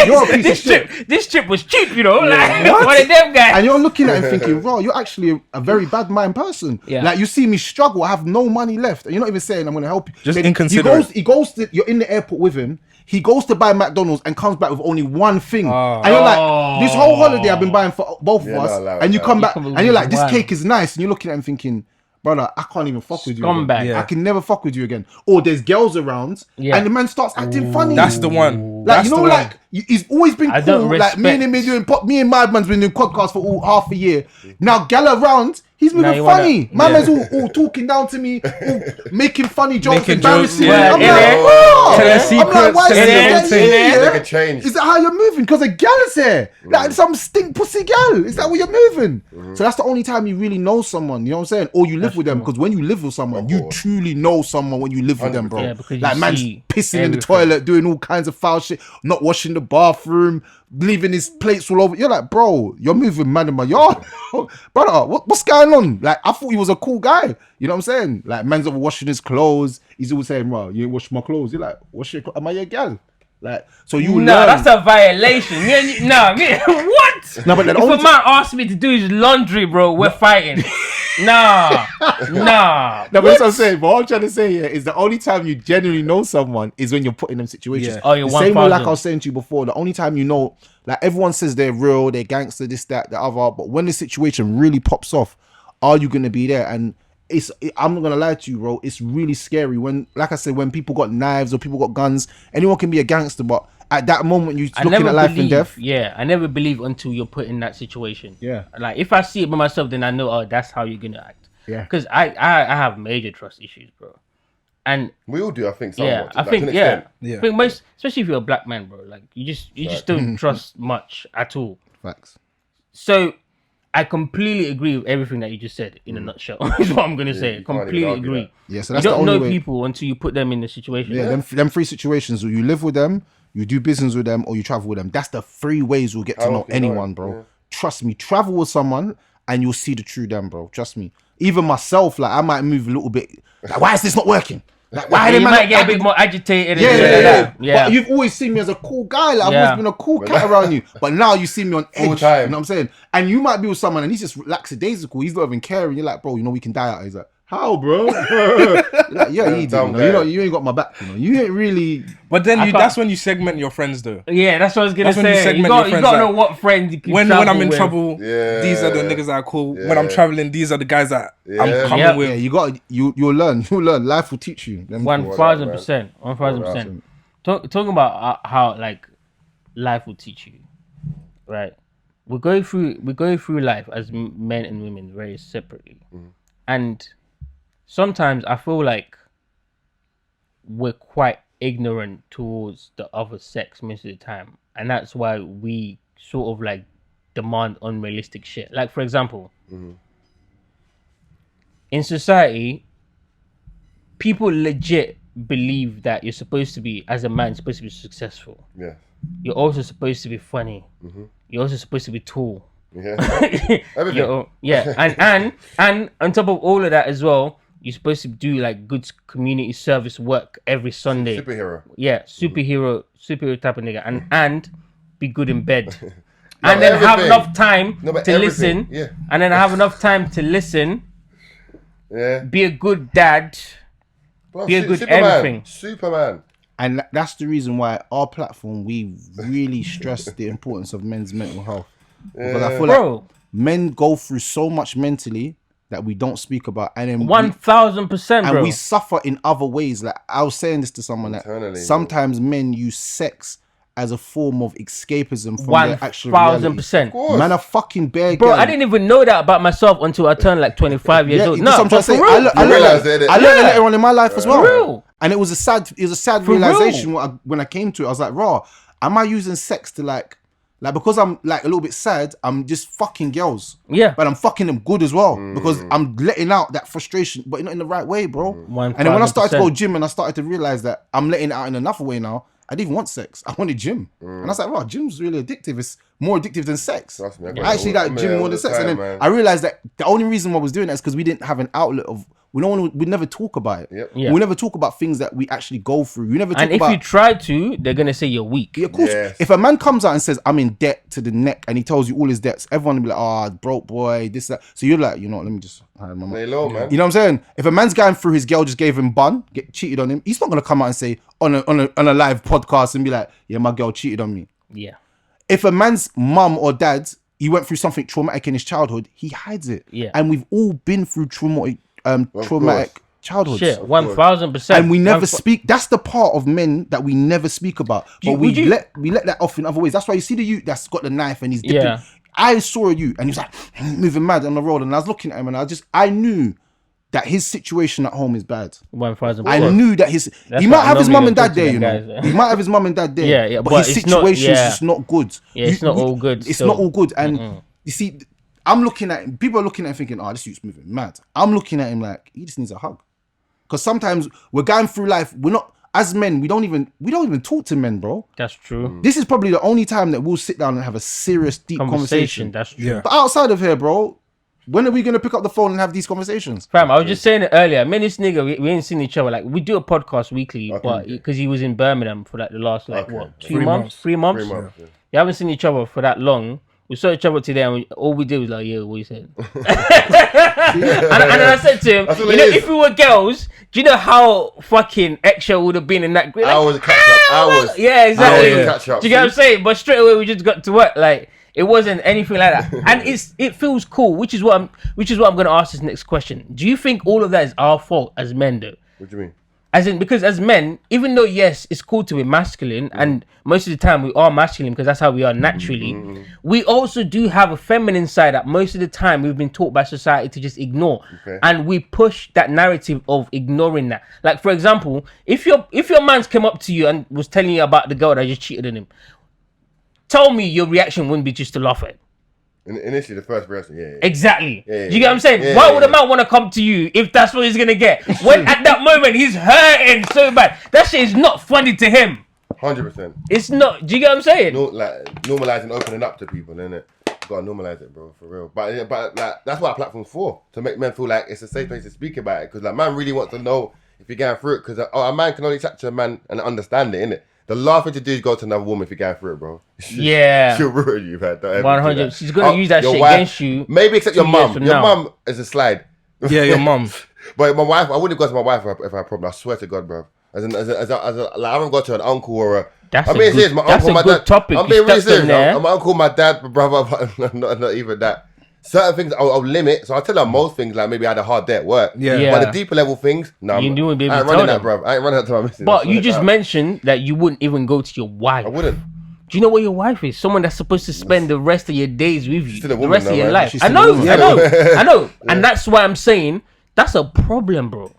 you're a piece of shit. This trip was cheap, you know, like one of them guys. And you're looking at him thinking, bro, you're actually a very bad mind person. Like you see me struggle, I have no money left, and you're not even saying I'm gonna help you. Just inconsiderate. He goes to, you're in the airport with him. He goes to buy McDonald's and comes back with only one thing. And you're like, this whole holiday I've been buying for both of us. And you come back and you're like, this cake is nice. And you're looking at him thinking, brother, I can't even fuck with you again. I can never fuck with you again. Or there's girls around and the man starts acting funny. That's the one. Like, you know, like, he's always been cool. Like, me and Madman's been doing podcasts for half a year. Now, gal around, he's moving funny. My man's all talking down to me, all making funny jokes, embarrassing me. I'm like, why is it here? Is that how you're moving? Because a gal is here. Like some stink pussy gal. Is that what you're moving? So that's the only time you really know someone. You know what I'm saying? Or you live with them. Because when you live with someone, you truly know someone when you live with them, bro. Yeah, like man's pissing in the toilet, doing all kinds of foul shit, not washing the bathroom, leaving his plates all over. You're like, bro, you're moving man in my yard. Brother, what's going on? Like, I thought he was a cool guy. You know what I'm saying? Like, man's over washing his clothes. He's always saying, bro, you ain't wash my clothes. You're like, wash your clothes. Am I your gal? Like, so you No, learn. that's a violation. What? No, but then if only a man asks me to do his laundry, bro, we're fighting. Nah. No, but that's what I'm saying. But what I'm trying to say here is the only time you genuinely know someone is when you're put in them situations. Yeah. Oh, you're the same way, like 1,000. I was saying to you before, the only time you know, like everyone says they're real, they're gangster, this, that, the other, but when the situation really pops off, are you gonna be there? And I'm not gonna lie to you, bro. It's really scary when, like I said, when people got knives or people got guns. Anyone can be a gangster, but at that moment you're looking at life and death. Yeah, I never believe until you're put in that situation. Yeah. Like if I see it by myself, then I know, oh, that's how you're gonna act. Yeah. Because I have major trust issues, bro. And We all do, I think. yeah, Somewhat, I to think an extent. Yeah. I think most, especially if you're a black man, bro. Like you just don't trust much at all. Facts. So I completely agree with everything that you just said in a nutshell. Is what I'm gonna say. you can't even Completely argue agree. that. Yeah, so You that's the don't only know way. people until you put them in the situation. Yeah, them three situations: you live with them, you do business with them, or you travel with them. That's the three ways we'll get to How know else do you know anyone, it? bro. Yeah. Trust me, travel with someone and you'll see the true them, bro. Trust me. Even myself, like I might move a little bit. Like, why is this not working? Like, why Yeah, them you man might not get a acting- bit more agitated. Yeah, and yeah, shit like yeah. that. Yeah. But you've always seen me as a cool guy. Like, I've Yeah. always been a cool cat around you. But now you see me on edge. Full time. You know what I'm saying? And you might be with someone and he's just lackadaisical. He's not even caring. You're like, bro, you know we can die out. He's like, how, bro? You're like, yeah, you do. dumb You know, guy. you ain't got my back. You know, you ain't really. But then can't- that's when you segment your friends, though. Yeah, that's what I was gonna That's when you say. segment You your got friends, to know like, what friends you can When travel I'm in with. trouble, Yeah. these are the niggas that are cool. When I'm Yeah. traveling, these are the guys that I'm Yeah. coming Yep. with. Yeah, you got you'll learn. You'll learn. Life will teach you. Them 1,000%. 1,000%. Talking about how like life will teach you, right? We go through life as men and women very separately, and sometimes I feel like we're quite ignorant towards the other sex most of the time, and that's why we sort of like demand unrealistic shit. Like for example, in society, people legit believe that you're supposed to be, as a man, supposed to be successful. Yeah. You're also supposed to be funny. You're also supposed to be tall. Yeah. Everything. And on top of all of that as well, you're supposed to do like good community service work every Sunday. Superhero. Yeah, superhero type of nigga, and be good in bed, No, and then have everything. enough time No, but to everything, listen. yeah. And then have enough time to listen. Yeah. Be a good dad. Bro, Be a good Superman. everything. Superman. And that's the reason why our platform, we really stress the importance of men's mental health. Because I feel Bro. like men go through so much mentally that we don't speak about. And then 1,000%, and bro. we suffer in other ways. Like I was saying this to someone Internally, that bro. sometimes men use sex as a form of escapism from their actual 1,000%. course. Man, a fucking bear Bro, girl. I didn't even know that about myself until I turned like 25 years old. that's No, what I'm trying but to say. for I real. learned realised it, innit? I learned Yeah. it later on in my life as well. real. And it was a sad realization when I came to it. I was like, raw, am I using sex to like because I'm like a little bit sad, I'm just fucking girls. Yeah. But I'm fucking them good as well. Because I'm letting out that frustration, but not in the right way, bro. And then when I started to go 1,000%. gym and I started to realize that I'm letting it out in another way now, I didn't even want sex. I wanted gym. And I was like, wow, gym's really addictive. It's more addictive than sex. Trust me, I got I actually it all- like I'm gym there more all than the sex. And time, then man. I realized that the only reason why I was doing that is because we didn't have an outlet of we never talk about it. Yep. Yeah. We never talk about things that we actually go through. We never talk And if about you try to, they're going to say you're weak. yeah, of course. Yes. If a man comes out and says, I'm in debt to the neck, and he tells you all his debts, everyone will be like, oh, broke boy, this, that. So you're like, you know what, let me just hide my Lay mouth. low, man. You know what I'm saying? If a man's going through his girl just gave him bun, get cheated on him, he's not going to come out and say on a live podcast and be like, yeah, my girl cheated on me. Yeah. If a man's mum or dad, he went through something traumatic in his childhood, he hides it. Yeah. And we've all been through traumatic childhoods. Shit, 1,000%. And we never speak. That's the part of men that we never speak about. But we let that off in other ways. That's why you see the youth that's got the knife and he's dipping. Yeah. I saw a youth and he was like moving mad on the road, and I was looking at him and I knew that his situation at home is bad. 1,000%. I knew that he That's might why I have his normally mum and don't dad talk to there, them you know. guys. He might have his mum and dad there. Yeah, yeah, but but his it's not- situation is yeah. just not good. Yeah, it's not all good It's still. not all good. And you see, I'm looking at him, people are looking at him thinking, oh, this youth's moving mad. I'm looking at him like he just needs a hug. Because sometimes we're going through life, we're not, as men, we don't even talk to men, bro. That's true. This is probably the only time that we'll sit down and have a serious, deep conversation. That's true. Yeah. But outside of here, bro, When are we gonna pick up the phone and have these conversations? Fam, I was just saying it earlier. Me and this nigga, we ain't seen each other. Like, we do a podcast weekly, but because he was in Birmingham for like the last 3 months? 3 months. 3 months. Yeah. We haven't seen each other for that long. We saw each other today, and all we did was like, "Yeah, what you said?" and I said to him, "You know, if we were girls, do you know how fucking extra would have been in that grid?" Like, I was catch up. Yeah, exactly. I was catch up. Do you get what I'm saying? But straight away, we just got to work. Like, it wasn't anything like that, and it feels cool. Which is what I'm going to ask this next question. Do you think all of that is our fault as men, though? What do you mean? As in, because as men, even though yes, it's cool to be masculine, and most of the time we are masculine because that's how we are naturally, we also do have a feminine side that most of the time we've been taught by society to just ignore, and we push that narrative of ignoring that. Like, for example, if your man's come up to you and was telling you about the girl that just cheated on him, tell me your reaction wouldn't be just to laugh at it. Initially, the first person, yeah. Exactly. Yeah, Do you get what I'm saying? yeah, Why would a man want to come to you if that's what he's gonna get? When at that moment he's hurting so bad, that shit is not funny to him. 100%. It's not. Do you get what I'm saying? No, like normalizing opening up to people, innit? You gotta normalize it, bro, for real. But like that's what our platform's for, to make men feel like it's a safe place to speak about it. Because like, man really wants to know if you're going through it. Because a man can only chat to a man and understand it, innit? The last thing to do is go to another woman if you're going through it, bro. Yeah. She'll ruin you, man. 100. She's gonna use that your shit wife, against you. Maybe except your 2 years mum. from Your now. mum is a slide. Yeah, your mum. But my wife, I wouldn't go to my wife if I had a problem. I swear to God, bro. As like, I haven't got to an uncle or a. That's I'm being serious. My that's uncle, a my good dad. topic. I'm You being really stepped on serious. there. My uncle, my dad, my brother, but not even that. Certain things I'll limit. So I'll tell her most things, like maybe I had a hard day at work. Yeah. But the deeper level things, no. You wouldn't be able I ain't to running tell that, bro. I ain't running that to my missus. But you just mentioned that you wouldn't even go to your wife. I wouldn't. Do you know what your wife is? Someone that's supposed to spend the rest of your days with you, still a the woman rest though, of your right? life. She's I still a know, woman. I know. And that's why I'm saying that's a problem, bro.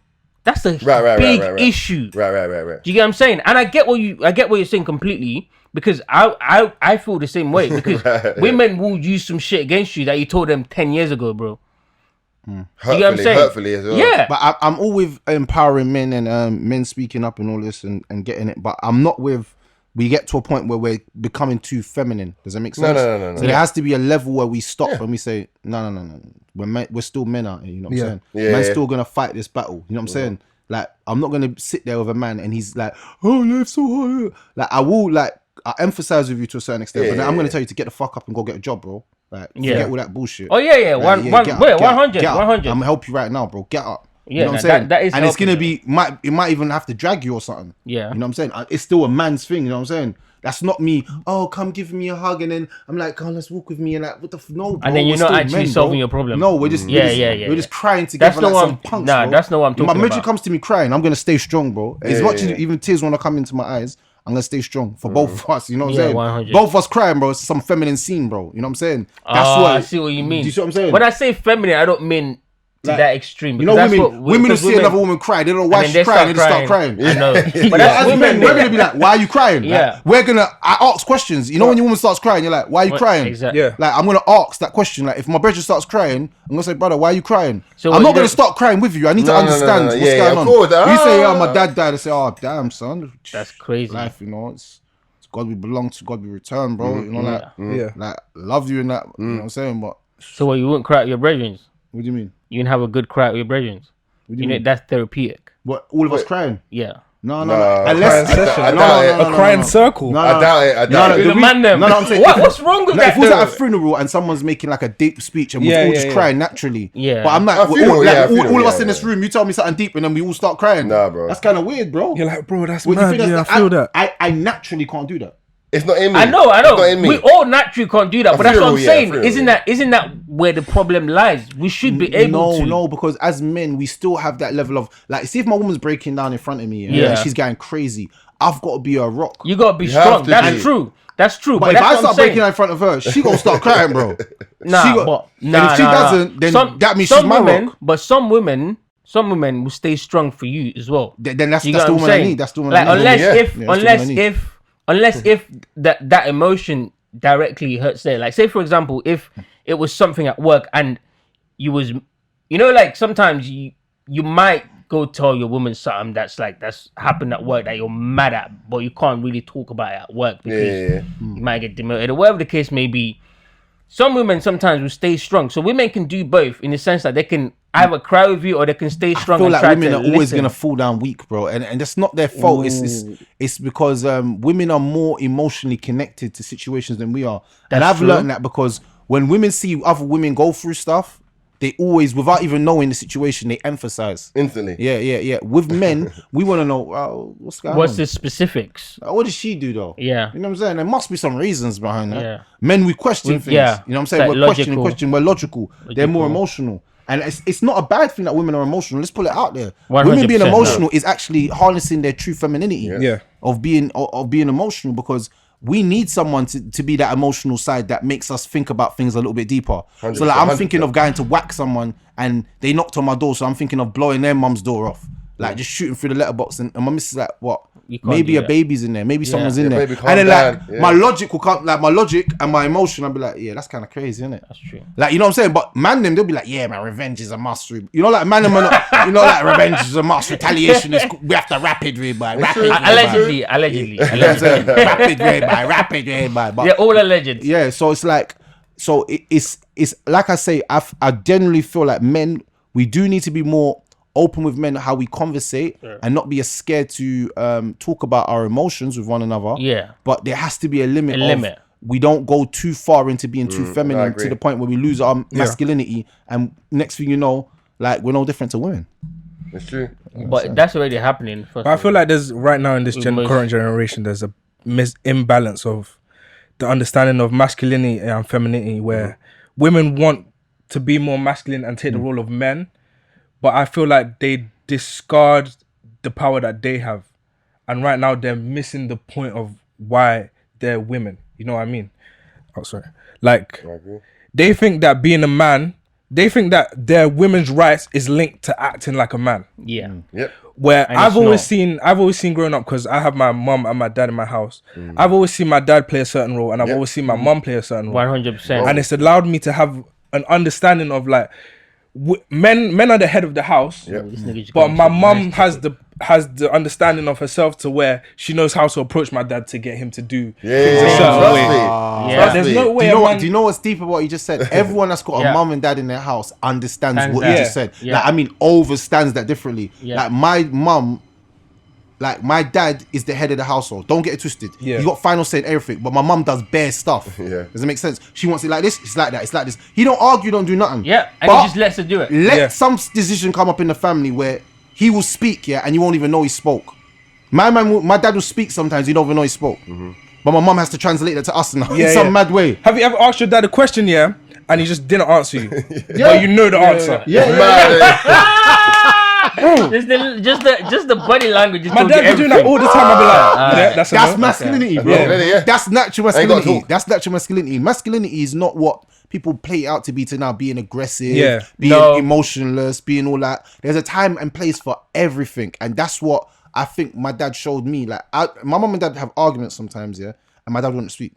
That's a big issue. Right. Do you get what I'm saying? And I get what you're saying completely, because I feel the same way, because women will use some shit against you that you told them 10 years ago, bro. Hurtfully as well. Yeah. But I'm all with empowering men and men speaking up and all this and getting it. But I'm not with. We get to a point where we're becoming too feminine. Does that make sense? No. So there has to be a level where we stop and we say, no. We're still men out here. You know what I'm saying? Yeah. Man's still gonna fight this battle. You know what I'm saying? Like, I'm not gonna sit there with a man and he's like, oh, life's so hard. Like, I emphasize with you to a certain extent, but then I'm gonna tell you to get the fuck up and go get a job, bro. Like, forget all that bullshit. Oh yeah. Like, 100. I'm gonna help you right now, bro. Get up. Yeah, You know what I'm saying? that is and it's gonna helping. be it might even have to drag you or something. Yeah. You know what I'm saying? It's still a man's thing, you know what I'm saying? That's not me. Oh, come give me a hug, and then I'm like, come on, let's walk with me, and like, what the no, bro. And then you're we're not still actually men, solving bro. your problem. No, we're just we're just crying together. That's not like what some punks, nah, bro. that's not what I'm If my talking midget about. comes to me crying, I'm gonna stay strong, bro. As much as even tears wanna come into my eyes, I'm gonna stay strong for both of us. You know what I'm saying? 100. Both of us crying, bro. It's some feminine scene, bro. You know what I'm saying? That's I see what you mean. Do you see what I'm saying? When I say feminine, I don't mean to Like, that extreme. You know, because women will see another woman cry. They don't know why she's crying. They just start crying. I know. But But that's as women. men, we're gonna be like, "Why are you crying?" Yeah. Like, I ask questions. You know, when your woman starts crying, you're like, "Why are you crying?" Exactly. Yeah. Like, I'm gonna ask that question. Like, if my brother starts crying, I'm gonna say, "Brother, why are you crying?" So I'm what not you gonna don't- start crying with you. I need to No, understand no. what's Yeah, going of on. course. You say, "Oh, my dad died." I say, "Oh, damn, son." That's crazy. Life, you know, it's God. We belong to God. We return, bro. You know, like, Yeah. like love you and that. You know what I'm saying? But So what, you wouldn't cry at your brethren? what do you mean? You can have a good cry at your brethren. What do You you know, mean? that's therapeutic. What? All of us crying? Yeah. No. Nah, Unless crying session. I no, doubt it. no, no, A no, crying no. circle. No, I doubt it. With the man them. No, I'm saying What's wrong with No, that? if it was at a though? funeral and someone's making like a deep speech and Yeah, we're all yeah, just yeah. crying naturally. Yeah. But I'm like, A funeral, all, yeah, like, a funeral, all of us yeah, in this yeah. room, you tell me something deep and then we all start crying. Nah, bro. That's kind of weird, bro. You're like, bro, that's What do you mad. think Yeah, I that's- feel that. I naturally can't do that. It's not in me. I know. It's not in me. We all naturally can't do that, but that's what I'm funeral, yeah, saying. funeral, Isn't that where the problem lies? We should be able to. No, because as men, we still have that level of like, see if my woman's breaking down in front of me Yeah. and she's going crazy, I've got to be a rock. You gotta be have strong. to That's be. true. That's true. But But if that's I what start I'm saying. breaking down in front of her, she gonna start crying, bro. Nah, She got- but and nah, if she nah, nah. doesn't, then that means she's some my women, rock. but some women will stay strong for you as well. Then that's You the get what I'm woman I saying? need. That's the woman Like I need. unless Yeah. if Yeah, that's the woman I need. unless if that emotion directly hurts there. Like say for example, if it was something at work and you was, you know, like sometimes you might go tell your woman something that's happened at work that you're mad at, but you can't really talk about it at work because Yeah. you might get demoted or whatever the case may be. some women sometimes will stay strong. So women can do both in the sense that they can either cry with you or they can stay strong. I feel and like try women to are always listen. gonna fall down weak, bro, and that's not their fault. It's because women are more emotionally connected to situations than we are, and I've true. learned that because when women see other women go through stuff, they always, without even knowing the situation, they emphasize Instantly. Yeah. With men, we want to know what's going What's on. the specifics? What did she do though? Yeah. You know what I'm saying? There must be some reasons behind that. Yeah. Men, we question things. yeah. You know what I'm It's saying? like We're logical. questioning. We're logical. They're more emotional. And it's not a bad thing that women are emotional. Let's put it out there. 100% Women being no. emotional is actually harnessing their true femininity Yeah. of being emotional, because we need someone to be that emotional side that makes us think about things a little bit deeper. So like I'm 100%. thinking of going to whack someone and they knocked on my door, so I'm thinking of blowing their mum's door off. Like just shooting through the letterbox, and my missus is like, what? You can't Maybe do a that. baby's in there, maybe someone's in Yeah, there. baby, calm And then like down. Yeah. my logic will come, like my logic and my emotion, I'll be like, yeah, that's kind of crazy, isn't it? That's true. Like, you know what I'm saying? But man them, they'll be like, yeah, man, revenge is a must. You know, like man them, you know, like revenge is a must. Retaliation is, we have to rapid way by. Allegedly. Rapid way by. But They're all alleged. yeah, so it's like, so it's like I say, I generally feel like men, we do need to be more open with men, how we conversate, and not be as scared to talk about our emotions with one another. Yeah. But there has to be a limit. A limit. We don't go too far into being too I feminine agree. to the point where we lose our masculinity, and next thing you know, like we're no different to women. It's true. But that's already happening. But I feel like there's right now in this Most- current generation, there's a imbalance of the understanding of masculinity and femininity, where women want to be more masculine and take the role of men, but I feel like they discard the power that they have, and right now they're missing the point of why they're women. You know what I mean? Oh, sorry. Like I agree. they think that being a man, they think that their women's rights is linked to acting like a man. Yeah. Yep. Where And I've it's always seen growing up, because I have my mum and my dad in my house. I've always seen my dad play a certain role, and I've always seen my mum play a certain role. 100%. And it's allowed me to have an understanding of like men are the head of the house, Yep. This nigga just but got my into mum nice has the understanding of herself to where she knows how to approach my dad to get him to do Yeah. things a certain Trust way. me. Yeah. Trust There's me. no Do way you know a what? man- Do you know what's deep about what you just said? Everyone that's got a Yeah. mum and dad in their house understands Stands what that. you just said. Yeah. Like, I mean, overstands that differently. Yeah. Like my mum, like my dad is the head of the household. Don't get it twisted. Yeah. He got final say in everything, but my mum does bare stuff. Yeah. Does it make sense? She wants it like this. It's like that. It's like this. He don't argue. Don't do nothing. Yeah, and But he just lets her do it. let Yeah. some decision come up in the family where he will speak, yeah, and you won't even know he spoke. My dad will speak sometimes. You don't even know he spoke. But my mum has to translate that to us now in some mad way. Have you ever asked your dad a question, yeah, and he just didn't answer you, but you know the answer? Just the body language. My dad be doing that all the time. I'll be like, yeah, that's a That's no. masculinity, bro. Yeah. That's natural Ain't gotta masculinity. talk. That's natural masculinity. Masculinity is not what people play it out to be to now, being aggressive, Yeah. being No. emotionless, being all that. There's a time and place for everything. And that's what I think my dad showed me. Like, my mom and dad have arguments sometimes, yeah, and my dad wouldn't speak.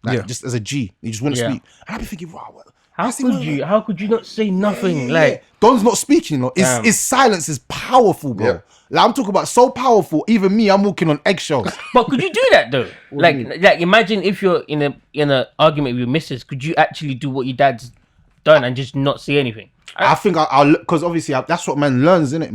Like, Yeah. just as a G, he just wouldn't Yeah. speak. And I'd be thinking, wow, what? How could you not say nothing? Yeah. Like, Don's not speaking, you know. Damn. His silence is powerful, bro. Yeah. Like, I'm talking about so powerful. Even me, I'm walking on eggshells. but could you do that though? Like imagine if you're in a argument with your missus, could you actually do what your dad's done and just not say anything? I think I'll because obviously that's what man learns, isn't it?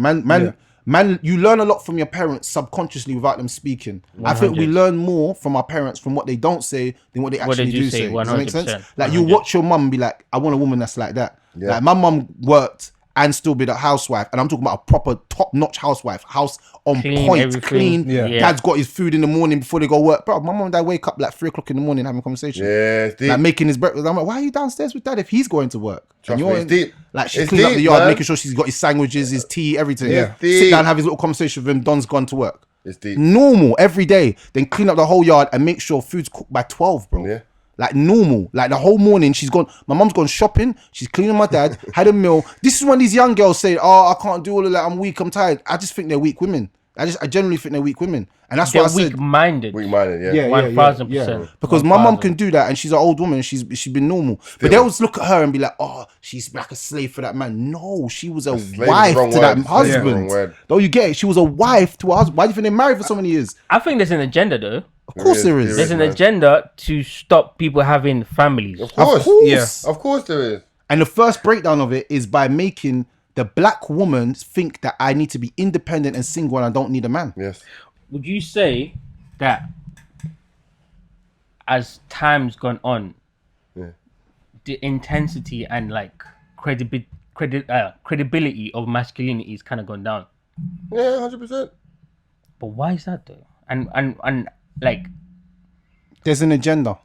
Man, you learn a lot from your parents subconsciously without them speaking. I think we learn more from our parents from what they don't say than what they actually do say. Does that make sense? 100%. Like you watch your mum be like, I want a woman that's like that. Yeah. Like my mum worked and still be the housewife, and I'm talking about a proper top-notch housewife, house on Clean, point, everything. clean. Yeah. Yeah. Dad's got his food in the morning before they go work. Bro, my mum and dad wake up like 3 o'clock in the morning having a conversation. Yeah, it's deep. Like making his breakfast. I'm like, why are you downstairs with dad if he's going to work? Trust you're me, it's deep. Like she It's cleans up the deep, yard, man. making sure she's got his sandwiches, his tea, everything. Yeah. Sit Deep. down, have his little conversation with him. Don's gone to work. It's deep. Normal every day. Then clean up the whole yard and make sure food's cooked by 12, bro. Yeah. Like normal. Like the whole morning she's gone. My mum's gone shopping. She's cleaning my dad. Had a meal. This is when these young girls say, "Oh, I can't do all of that. I'm weak. I'm tired." I just think they're weak women. I generally think they're weak women, and that's They're what I said. weak-minded. Weak-minded, yeah. 1000%. Because my mum can do that, and she's an old woman. She's been normal, but they always look at her and be like, "Oh, she's like a slave for that man." No, she was a slave is wife the wrong to that word. Slave is the wrong husband. word. Don't you get it? She was a wife to her husband. Why do you think they married for so many years? I think there's an agenda though. Of course there There is. There's an man. agenda to stop people having families. Of course. Yeah. Of course there is. And the first breakdown of it is by making the black woman think that I need to be independent and single and I don't need a man. Yes. Would you say that as time's gone on, Yeah. the intensity and like credibility of masculinity has kind of gone down? Yeah, 100%. But why is that though? And like, There's an agenda.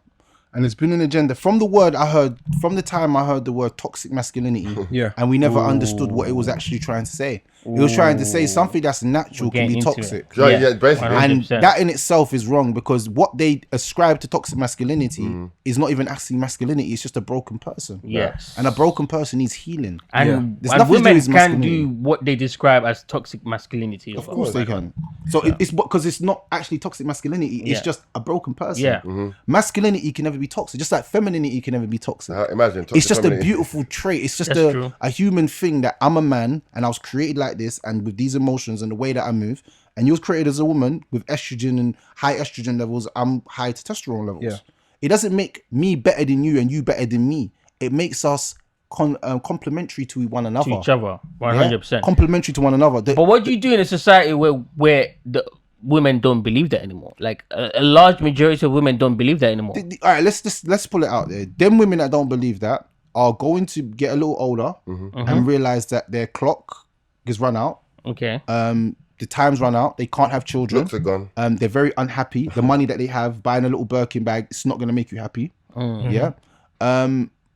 And there's been an agenda from the time I heard the word toxic masculinity. Yeah. And we never understood what it was actually trying to say. It was trying to say something that's natural can getting be into toxic. it. So, yeah, basically. 100%. And that in itself is wrong because what they ascribe to toxic masculinity is not even actually masculinity. It's just a broken person. yes. And a broken person needs healing. And, There's and nothing to do women with can masculinity. do what they describe as toxic masculinity. Of course they can. So it's because it's not actually toxic masculinity. It's Yeah. just a broken person. Yeah. Masculinity can never be toxic. Just like femininity can never be toxic. Imagine. It's just a femininity. beautiful trait. It's just That's true. a human thing that I'm a man and I was created like this and with these emotions and the way that I move. And you was created as a woman with estrogen and high estrogen levels. I'm high testosterone levels. Yeah. It doesn't make me better than you and you better than me. It makes us complementary to one another. To each other, Yeah? 100%. Complementary to one another. But what do you do in a society where the women don't believe that anymore? Like a large majority of women don't believe that anymore. All right, let's pull it out there. Them women that don't believe that are going to get a little older and realize that their clock is run out. Okay. The time's run out. They can't have children. Looks are gone. They're very unhappy. The money that they have, buying a little Birkin bag, it's not going to make you happy. Yeah.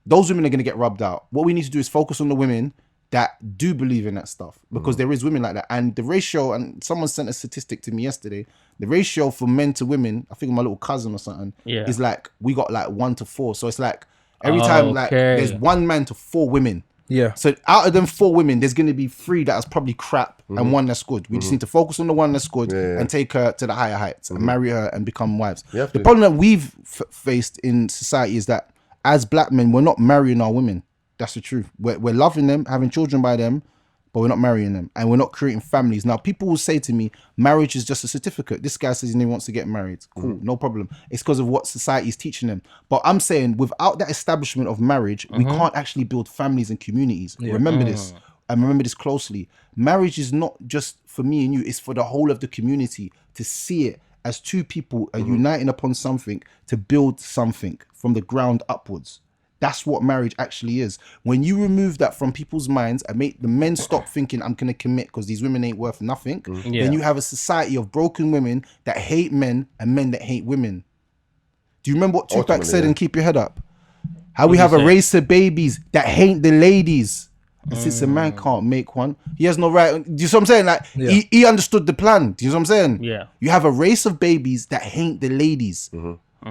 Those women are going to get rubbed out. What we need to do is focus on the women that do believe in that stuff because there is women like that. And the ratio, and someone sent a statistic to me yesterday, the ratio for men to women, I think my little cousin or something, Yeah. is like, we got like 1 to 4. So it's like every time like Okay. there's 1 man to 4 women. Yeah. So out of them 4 women, there's going to be 3 that is probably crap and 1 that's good. We just need to focus on the one that's good and take her to the higher heights and marry her and become wives. You have The to. problem that we've faced in society is that as black men, we're not marrying our women. That's the truth. We're loving them, having children by them, but we're not marrying them and we're not creating families. Now, people will say to me, marriage is just a certificate. This guy says he wants to get married. Cool, no problem. It's because of what society is teaching them. But I'm saying without that establishment of marriage, we can't actually build families and communities. Remember this. And remember this closely. Marriage is not just for me and you. It's for the whole of the community to see it as 2 people are uniting upon something to build something from the ground upwards. That's what marriage actually is. When you remove that from people's minds and make the men stop thinking, I'm going to commit because these women ain't worth nothing, then you have a society of broken women that hate men and men that hate women. Do you remember what Tupac Ultimately, said yeah. in Keep Your Head Up? How we have a race of babies that hate the ladies. And since a man can't make one, he has no right. Do you see what I'm saying? Like, he understood the plan. Do you know what I'm saying? Yeah. You have a race of babies that hate the ladies.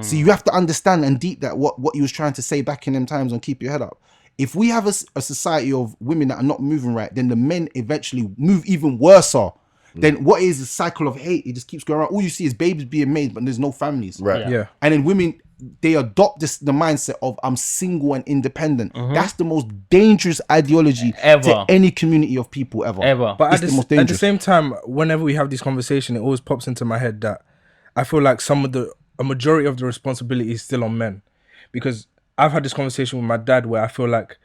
So you have to understand and deep that what he was trying to say back in them times on Keep Your Head Up. If we have a society of women that are not moving right, then the men eventually move even worse. Then what is the cycle of hate? It just keeps going around. All you see is babies being made, but there's no families. Right. Yeah. And then women, they adopt the mindset of I'm single and independent. That's the most dangerous ideology Ever. to any community of people ever. But It's at the most the dangerous. same time, whenever we have this conversation, it always pops into my head that I feel like a majority of the responsibility is still on men. Because I've had this conversation with my dad where I feel like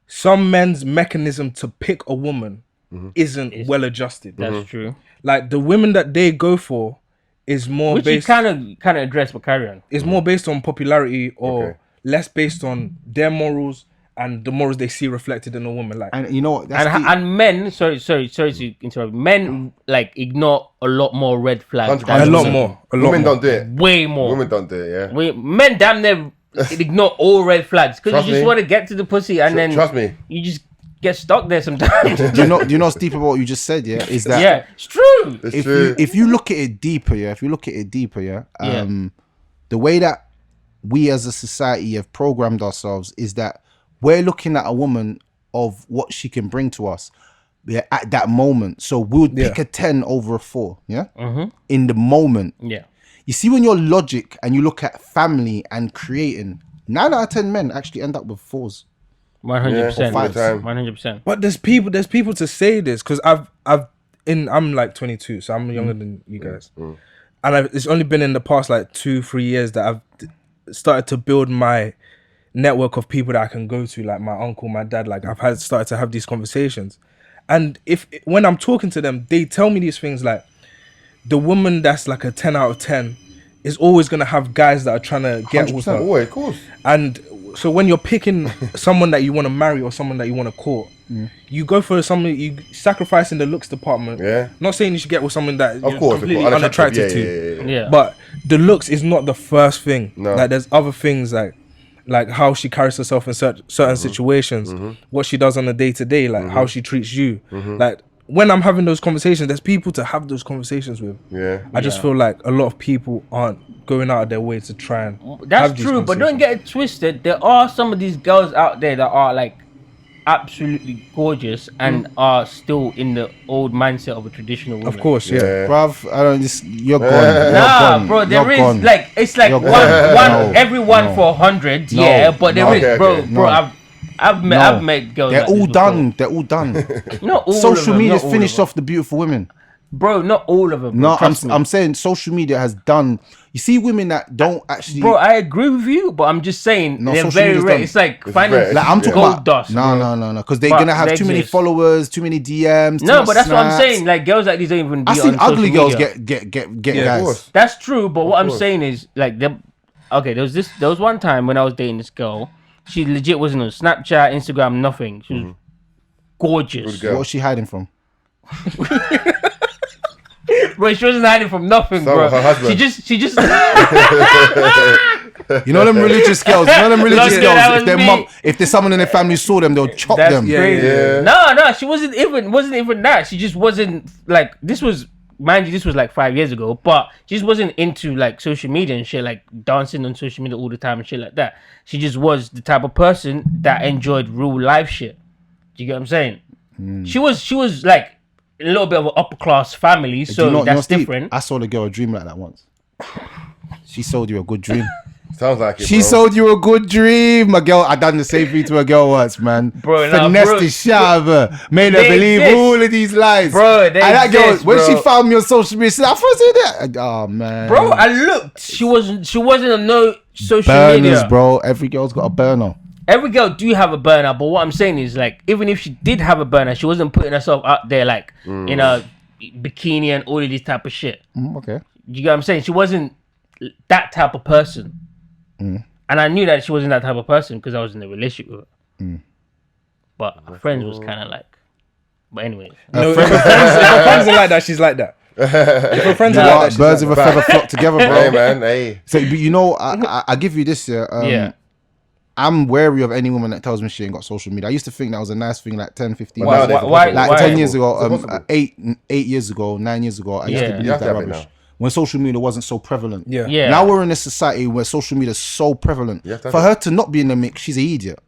some men's mechanism to pick a woman isn't well adjusted. That's true. Like the women that they go for is more Which you based kind of address, but carry on. is more based on popularity or Okay. less based on their morals and the morals they see reflected in a woman. Like And you know what? That's And men, sorry to interrupt. Men like ignore a lot more red flags. 100%. than a lot women. more. Women don't do it. Way more. Women don't do it, yeah. Men damn near ignore all red flags because Trust you just me. want to get to the pussy and then Trust me. you just get stuck there sometimes. do you know what's deep about what you just said? Yeah, is that yeah, it's true. It's true. if you look at it deeper, the way that we as a society have programmed ourselves is that we're looking at a woman of what she can bring to us at that moment. So we would pick a 10 over a 4, in the moment. Yeah. You see, when you're logic and you look at family and creating, 9 out of 10 men actually end up with 4s. 100%. all the time. 100%. But there's people to say this because I'm like 22, so I'm younger than you guys. it's only been in the past like 2-3 years that I've started to build my network of people that I can go to, like my uncle, my dad. Like I've started to have these conversations, and when I'm talking to them, they tell me these things like the woman that's like a 10 out of 10 is always gonna have guys that are trying to get with her. Always, of course. And so when you're picking someone that you want to marry or someone that you want to court, you go for someone you sacrifice in the looks department. Yeah. Not saying you should get with someone that Of you're course, completely unattracted to. Yeah. But the looks is not the first thing. No. Like there's other things like how she carries herself in certain situations, what she does on a day to day, like how she treats you. Like when I'm having those conversations, there's people to have those conversations with. Yeah. I just feel like a lot of people aren't going out of their way to try and That's have these true, but don't conversations. get it twisted. There are some of these girls out there that are like absolutely gorgeous and are still in the old mindset of a traditional woman. Of course, yeah. Bruv, I don't just you're gone. Nah, You're gone. bro, there You're is gone. like it's like You're one gone. No, every one no. for 100, No, yeah, but there no. is, Okay, bro, okay. bro. No. I've met girls. They're like all this before. done. They're all done. Not all of Social them, media's not all finished of them. off the beautiful women. Bro, not all of them. Bro, No, trust me. I'm saying social media has done. You see women that don't actually. Bro, I agree with you, but I'm just saying No, they're social very media's rare. done. It's like It's finding rare. like I'm talking gold about. dust. No, bro. no, because they're But gonna have they too many exist. followers, too many DMs. No, too but that's what I'm much saying. snaps. Like girls like these don't even be I seen on ugly social girls media. get Yeah, of guys. course. That's true, but what I'm course. saying is like okay, there was one time when I was dating this girl. She legit wasn't on Snapchat, Instagram, nothing. She was gorgeous. Good girl. What was she hiding from? Bro, she wasn't hiding from nothing, So, bro. her husband. She just You know them religious girls. You know them religious Look, that girls. was me. If there's someone in their family saw them, they'll chop That's them. crazy. Yeah. No, she wasn't even that. She just wasn't like this was. Mind you, this was like 5 years ago, but she just wasn't into like social media and shit, like dancing on social media all the time and shit like that. She just was the type of person that enjoyed real life shit. Do you get what I'm saying? She was like a little bit of an upper class family, Do so you know- you know that's Steve, different. I saw the girl a dream like that once. She sold you a good dream. Sounds like it. She bro. sold you a good dream. My girl, I done the same thing to a girl once, man. Bro, nah, Finessed bro. the shit out of her. Made her They believe exist. all of these lies. Bro, they and that girl, exist, when bro. she found me on social media, she said, I first did that. Oh, man. Bro, I looked. She wasn't on no social Burners, media. bro. Every girl's got a burner. Every girl do have a burner, but what I'm saying is like even if she did have a burner, she wasn't putting herself out there like in a bikini and all of this type of shit. Okay. You get what I'm saying? She wasn't that type of person. And I knew that she wasn't that type of person because I was in a relationship with her. But her friends was kind of like. But anyways. No, if her friends are like that, she's like that. If her friends are like that, What? she's Birds like of a feather flock together, bro. Hey man, hey. So, but you know, I give you this here. Yeah. I'm wary of any woman that tells me she ain't got social media. I used to think that was a nice thing like 10, 15 But years nowadays ago. it's why- impossible. Like 10 years ago, It's impossible. 8 years ago, 9 years ago, I used Yeah. to You believe have to that have it rubbish. now. When social media wasn't so prevalent. Yeah. Yeah. Now we're in a society where social media is so prevalent. You have to have For it. her to not be in the mix, she's an idiot.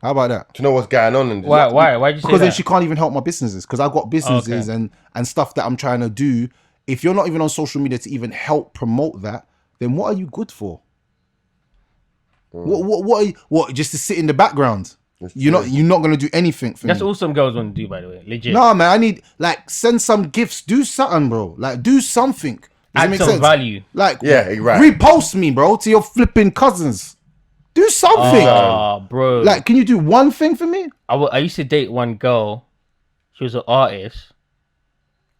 How about that? To know what's going on and Why'd you say Because then that? she can't even help my businesses. Because I've got businesses and stuff that I'm trying to do. If you're not even on social media to even help promote that, then what are you good for? What are you, what just to sit in the background? You're not gonna do anything for That's me. all some girls want to do, by the way. Legit. No, man, I need like send some gifts, do something, bro. Like do something. Does it Add make some sense? value. Like Yeah, right. repost me, bro, to your flipping cousins. Do something. Oh, bro. Like, can you do one thing for me? I used to date one girl. She was an artist,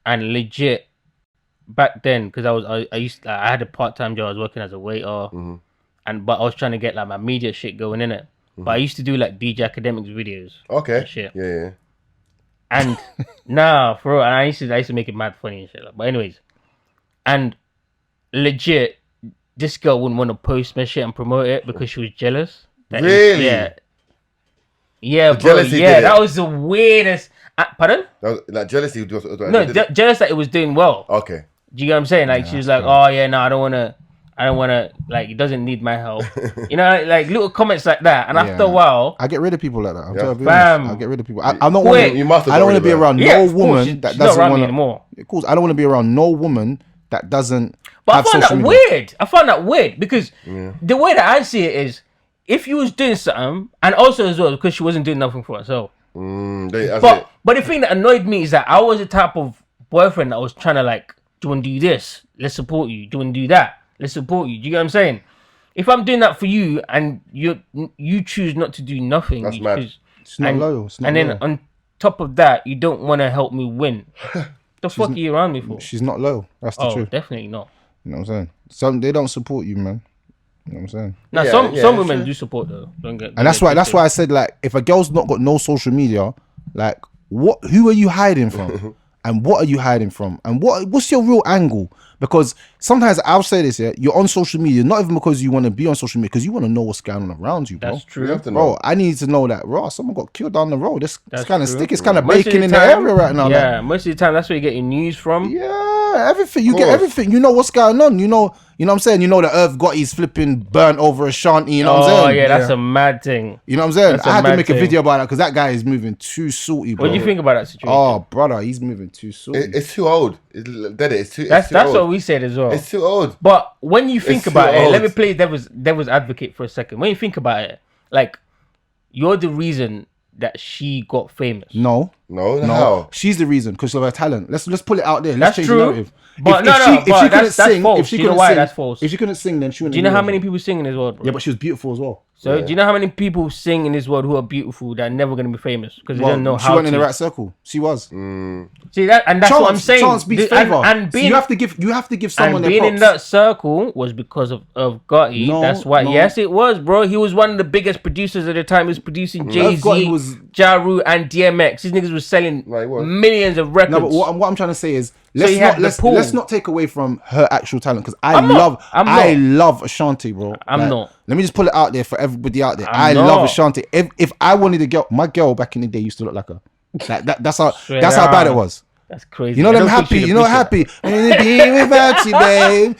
and legit back then because I had a part-time job. I was working as a waiter, but I was trying to get like my media shit going in it. But I used to do like DJ Academics videos. Okay. and shit. Yeah. And nah, for real, and I used to make it mad funny and shit. Like, but anyways, and legit, this girl wouldn't want to post my shit and promote it because she was jealous. Really? Yeah, bro. jealousy Yeah, did it. that was the weirdest. Pardon? That was, like jealousy. No, jealous that it was doing well. Okay. Do you get what I'm saying? Like she was like, "Oh yeah, no, I don't want to. Like, it doesn't need my help." You know, like little comments like that. And after a while, I get rid of people like that. Yeah. I'll be Fam. honest. I get rid of people. I'm not Quick. want. You must have I don't want to got be rid of around yeah, no of course, woman that she's not doesn't around me want anymore. Of course, I don't want to be around no woman that doesn't. But I have found that social media. weird. I found that weird because the way that I see it is, if you was doing something, and also as well because she wasn't doing nothing for herself. That's it. But the thing that annoyed me is that I was the type of boyfriend that was trying to like Do you want to do this? Let's support you. Do you want to do that? Let's support you. Do you get what I'm saying? If I'm doing that for you and you choose not to do nothing, That's you mad. choose, It's not loyal. It's not and then loyal. on top of that, you don't want to help me win. The fuck are you around me for? She's not loyal. That's the Oh, truth. definitely not. You know what I'm saying? They don't support you, man. You know what I'm saying? Now, Yeah, some yeah, women sure. do support though. And that's why I said, like, if a girl's not got no social media, like, who are you hiding from? And what are you hiding from? And what's your real angle? Because sometimes I'll say this, yeah, you're on social media, not even because you want to be on social media, because you want to know what's going on around you, bro. That's You true. have to know. Bro, I need to know that, someone got killed down the road. This kind of true. stick, it's kind of Most of baking the in the time- area right now. like. Yeah, most of the time that's where you get your news from. Yeah, everything. You Of get course. everything. You know what's going on. You know what I'm saying? You know that Irv Gotti's flipping burnt over Ashanti. You know what I'm Oh saying? yeah, that's a mad thing. You know what I'm saying? That's a I had to mad make a thing. video about that because that guy is moving too salty, bro. What do you think about that situation? Oh, brother, he's moving too salty. It's too old. It's too. that's it's too old. what we said as well. It's too old. But when you think too about it, let old. me play devil's advocate for a second. When you think about it, like you're the reason that she got famous. No, No, no, how? she's the reason because of her talent. Let's pull it out there. That's Let's change true. the narrative. But if she couldn't that's sing, false. if she Do you know couldn't why sing, that's false? if she couldn't sing, then she wouldn't. Do you know be how relevant. many people sing in this world, bro? Yeah, but she was beautiful as well. So do you know how many people sing in this world who are beautiful that are never going to be famous because they don't know she how went to? in the right circle. She was. See that, and that's what I'm saying. Chance beats The- and- favor. and So being you have to give someone and their being in props. that circle was because of Gotti. No, That's why. no. Yes, it was, bro. He was one of the biggest producers at the time. He was producing Jay Gotti Z, was- Ja Rule, and DMX. These niggas was selling Like what? millions of records. No, but what I'm trying to say is you had the pool. let's not take away from her actual talent because I'm not. I love Ashanti, bro. I'm not. Let me just pull it out there for everybody out there. I'm I love not. Ashanti. If I wanted a girl, my girl back in the day used to look like her. That's how Straight that's how bad it out. was. That's crazy. You know I them don't think happy. she'd You know appreciate happy. Be without you, babe.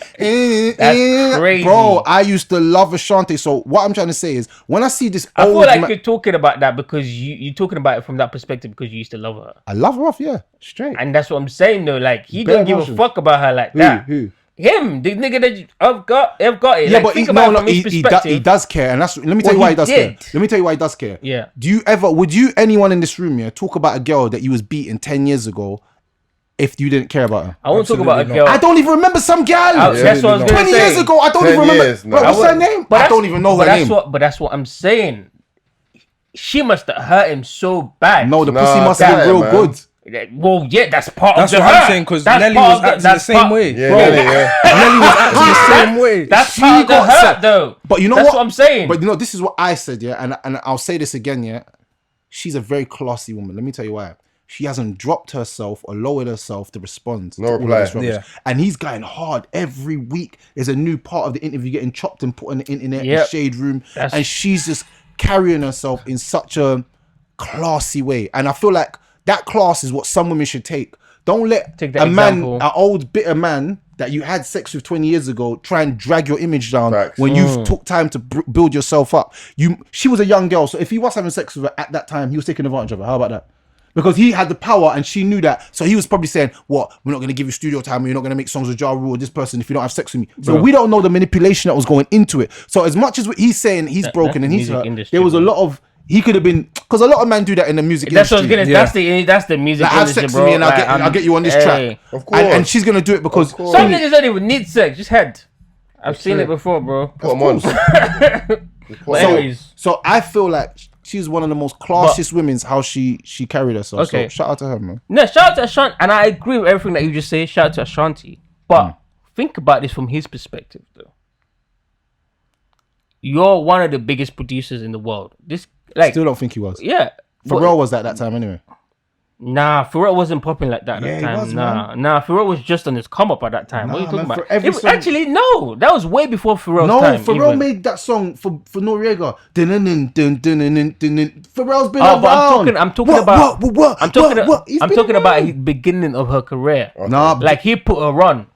That's crazy. Bro, I used to love Ashanti. So what I'm trying to say is when I see this I old feel like ma- you're talking about that because you're talking about it from that perspective because you used to love her, I love her off, yeah. Straight. and that's what I'm saying though. Like he Bare don't give emotions. a fuck about her like that. Who? Him, the nigga that I've got it. Yeah, Like, but think he, about no, it from his he perspective. does care, and that's. Let me tell Well, you why he he does care. did. Let me tell you why he does care. Yeah. Would you, anyone in this room, yeah, talk about a girl that you was beating 10 years ago if you didn't care about her? I won't talk about a Absolutely girl. I don't even remember some girl. That's what I was gonna 20 say. years ago, I don't 10 even remember. years, no. Bro, what's I her would- name? but I that's- don't even know her but name. but that's what I'm saying. She must have hurt him so bad. No, the Nah, pussy must have been damn, real man. good. Well, yeah, that's part That's of the what hurt. I'm saying because That's Nelly part was of the- acting the that's same part- way. Yeah, Bro. yeah. Nelly was acting the same way. That's She part of the got hurt, set. though. But you know that's what? I'm saying. But you know, this is what I said, yeah, and I'll say this again, yeah. She's a very classy woman. Let me tell you why. She hasn't dropped herself or lowered herself to respond. No to all of reply. this rubbish. Yeah. And he's going hard every week. There's a new part of the interview getting chopped and put on the internet, Yep. the shade room, That's- and she's just carrying herself in such a classy way. And I feel like that class is what some women should take. Don't let Take that a man, example. an old bitter man that you had sex with 20 years ago, try and drag your image down Facts. when you've took time to build yourself up. She was a young girl, so if he was having sex with her at that time, he was taking advantage of her. How about that? Because he had the power and she knew that. So he was probably saying, what, we're not going to give you studio time, or you're not going to make songs with Ja Rule or this person if you don't have sex with me. So we don't know the manipulation that was going into it. So as much as he's saying he's broken that's and the he's music hurt, industry, there was a bro. lot of, he could have been, because a lot of men do that in the music That's what I was industry. gonna. That's the music Like, have industry, sex bro. with me and Like, I'll get you on this hey. track. Of course. And she's going to do it because course. Some niggas don't even need sex, just head. I've seen it before, bro. Put 'em on. But anyways, So I feel like she's one of the most classiest women's how she carried herself. Okay. So shout out to her, man. no, shout out to Ashanti, and I agree with everything that you just said. Shout out to Ashanti, but think about this from his perspective, though. You're one of the biggest producers in the world. This, like, Still don't think he was. yeah. Pharrell was at that time anyway. Nah, Pharrell wasn't popping like that at Yeah, that he time. was, Nah, Pharrell was just on his come up at that time. What are you Nah, talking man, about? for every It was- song- actually, no, that was way before Pharrell's No, time. Pharrell even. made that song for Noriega. Pharrell's been Oh, around. but I'm talking about. What? I'm talking. He's I'm been talking about around. the beginning of her career. Nah, Like he put her on.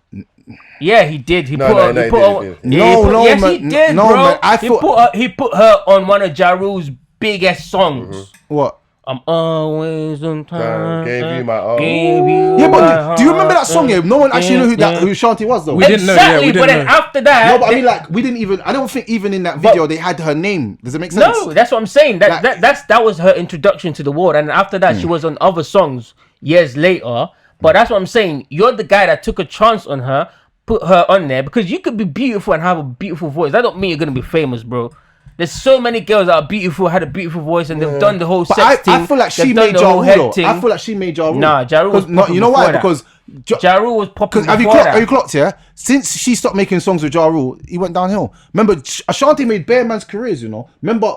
Yeah, he did. He No, put no, her. no, He he put did, her. he did. Yeah, No, no, yes, man. he did, No, bro. man, I he thought- put her. He put her on one of Ja Rule's biggest songs. what? I'm always on time. Gave you my all. Gave you Yeah, my but do you remember that song? Yeah, no one actually knew Yeah. who Shanti was though. We didn't know, yeah, Exactly, we didn't but then know. after that, No, but I mean, like, we didn't even. I don't think even in that video they had her name. Does it make sense? no, that's what I'm saying. Like- That was her introduction to the world, and after that, she was on other songs years later. But that's what I'm saying. You're the guy that took a chance on her, put her on there, because you could be beautiful and have a beautiful voice. That don't mean you're gonna be famous, bro. There's so many girls that are beautiful, had a beautiful voice, and they've done the whole sex thing. I feel like she They've done made the Ja whole Rule. head Though. thing. I feel like she made Ja Rule. Nah, Ja Rule was popping you know why? before that. Because Ja Rule was popping have you before clocked? that. Have you clocked? Yeah. Since she stopped making songs with Ja Rule, he went downhill. Remember, Ashanti made bare man's careers. You know. Remember,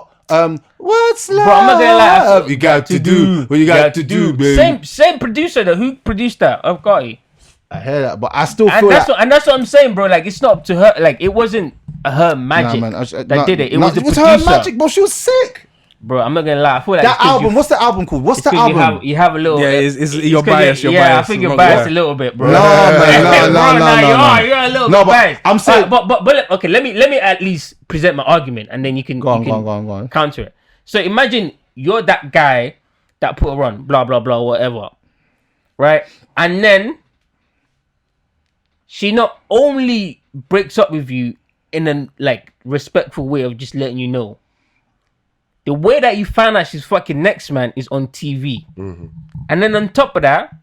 what's love? Bro, I'm not gonna lie. You got to do what you got to do, baby. Same producer though. Who produced that? I've got it. I hear that, but I still And feel that's like. what, and that's what I'm saying, bro. Like, it's not up to her. Like, it wasn't her magic that did it. It was the producer. her magic, bro. She was sick. Bro, I'm not gonna lie. I feel like That album. What's the album called? What's the album? You have a little. Yeah, you're 'cause biased. You're yeah, biased. I think you're I'm not biased gonna a little bit, bro. No, man, no. You're a little No, bit but biased. I'm saying- but okay. Let me at least present my argument, and then you can Go on. counter it. So imagine you're that guy that put her on, blah blah blah, whatever, right? And then she not only breaks up with you in a like respectful way of just letting you know. The way that you find out she's fucking next man is on TV. And then on top of that,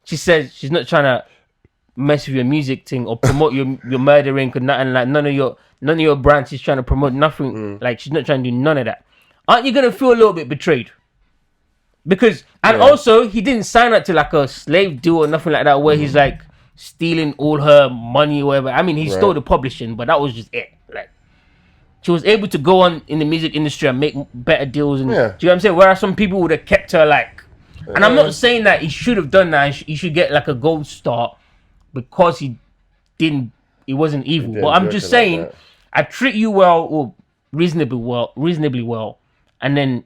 she says she's not trying to mess with your music thing or promote your murdering, cause nothing like none of your brands she's trying to promote nothing. Like she's not trying to do none of that. Aren't you gonna feel a little bit betrayed? Because also he didn't sign up to like a slave deal or nothing like that where he's like stealing all her money or whatever. I mean, he stole the publishing, but that was just it. Like, she was able to go on in the music industry and make better deals. And do you know what I'm saying? Whereas some people would have kept her like, and I'm not saying that he should have done that. He should get like a gold star because he wasn't evil. But I'm just saying, like I treat you well or reasonably well, and then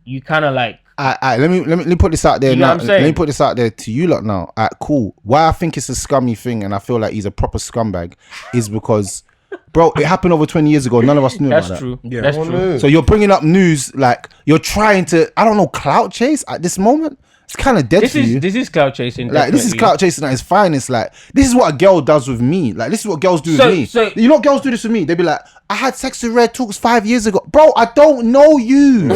you kind of like. Let me put this out there You know now. what I'm saying? Let me put this out there to you lot now. Cool. Why I think it's a scummy thing and I feel like he's a proper scumbag is because, bro, it happened over 20 years ago. None of us knew about that. That's true. Yeah. That's true. So you're bringing up news like you're trying to, I don't know, clout chase at this moment. It's kind of dead for you. This is cloud chasing. Like this is definitely. clout chasing at its finest. Like this is what a girl does with me. Like this is what girls do So- with me. so- You know what girls do this with me? They be like, I had sex with Red Talks 5 years ago. Bro, I don't know you.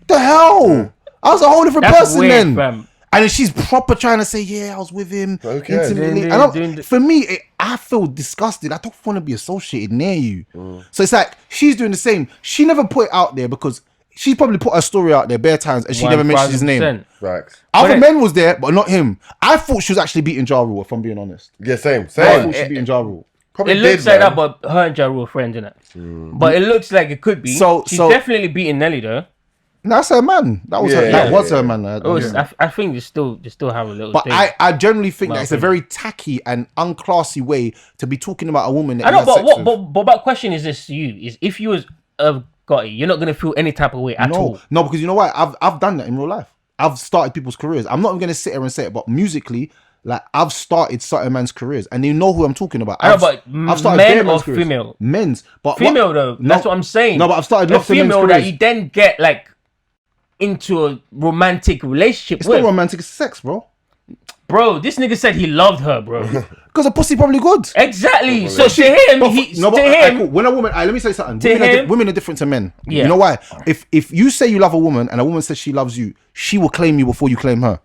The hell? I was a whole different That's person weird, then. fam. And then she's proper trying to say, yeah, I was with him Okay. intimately. Doing And the- for me, I feel disgusted. I don't want to be associated near you. So it's like she's doing the same. She never put it out there because she probably put her story out there bare times and she never mentioned his name. 1000%. Facts. Other But men was there, but not him. I thought she was actually beating Ja Rule, if I'm being honest. Yeah, same. I Same. thought she was beating Ja Rule. Probably It looks did, like man. that, but her and Ja Rule are friends, innit? But it looks like it could be. So- She's so- definitely beating Nelly though. No, that's her man. That was her. Yeah, That yeah, was yeah. her man. Oh, I think they still have a little. But thing. I generally think that it's a opinion. very tacky and unclassy way to be talking about a woman that I you know, had but sex with. but my question is this to you: is if you was Gotti, you're not gonna feel any type of way at all. No, because you know what? I've done that in real life. I've started people's careers. I'm not even gonna sit here and say it, but musically, like I've started certain men's careers, and you know who I'm talking about. I know, but men bare or men's careers. female? Men's, but Female though, that's what I'm saying. No, but I've started a lots of men's female that careers. you then get like into a romantic relationship It's with. not romantic, it's sex, bro. Bro, this nigga said he loved her, bro. Because the pussy probably good. Exactly. So to him, Cool. When a woman, let me say something. Women are different to men. Yeah. You know why? If you say you love a woman and a woman says she loves you, she will claim you before you claim her.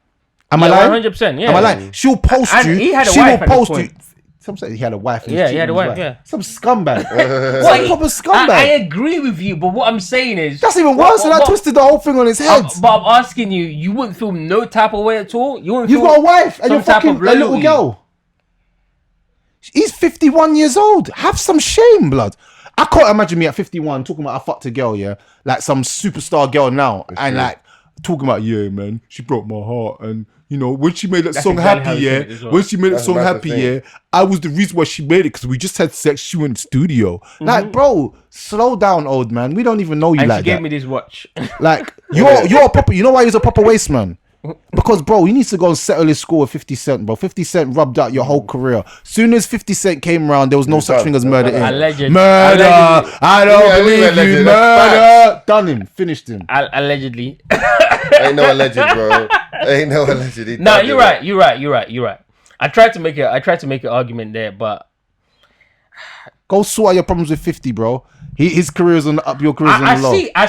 Am I lying? 100%. Yeah. Am I lying? She'll post And you. he had a she wife will at this post you. point. Some say he had a wife. and Yeah, he's he had a cheating on wife, his yeah. Some scumbag. Well, Some proper scumbag. I agree with you, but what I'm saying is That's even worse than I twisted the whole thing on his head. But I'm asking you, you wouldn't feel no type of way at all. You wouldn't. You've feel got a wife and some you're type fucking of a little loyalty. girl. He's 51 years old. Have some shame, blood. I can't imagine me at 51 talking about I fucked a girl, yeah, like some superstar girl now, and like talking about, yeah, man, she broke my heart, and you know when she made that That's song exactly how happy, he yeah, said it as well. when she made that That's song a massive happy, thing. yeah, I was the reason why she made it because we just had sex. She went to studio. Like, bro, slow down, old man. We don't even know you And she like gave that. me this watch. Like you're a proper. You know why he's a proper waste man? Because bro, he needs to go and settle his score with 50 Cent, bro. 50 Cent rubbed out your whole career. Soon as 50 Cent came around, there was no such thing as murder. In. Alleged. Murder. Allegedly. I don't Yeah, believe you. alleged. Murder. Done him. Finished him. Allegedly. Ain't no alleged, bro. Ain't no alleged. He No, done you're it. right. I tried to make an argument there, but Go sort out your problems with 50, bro. His career's on the up. Your career's on the low. I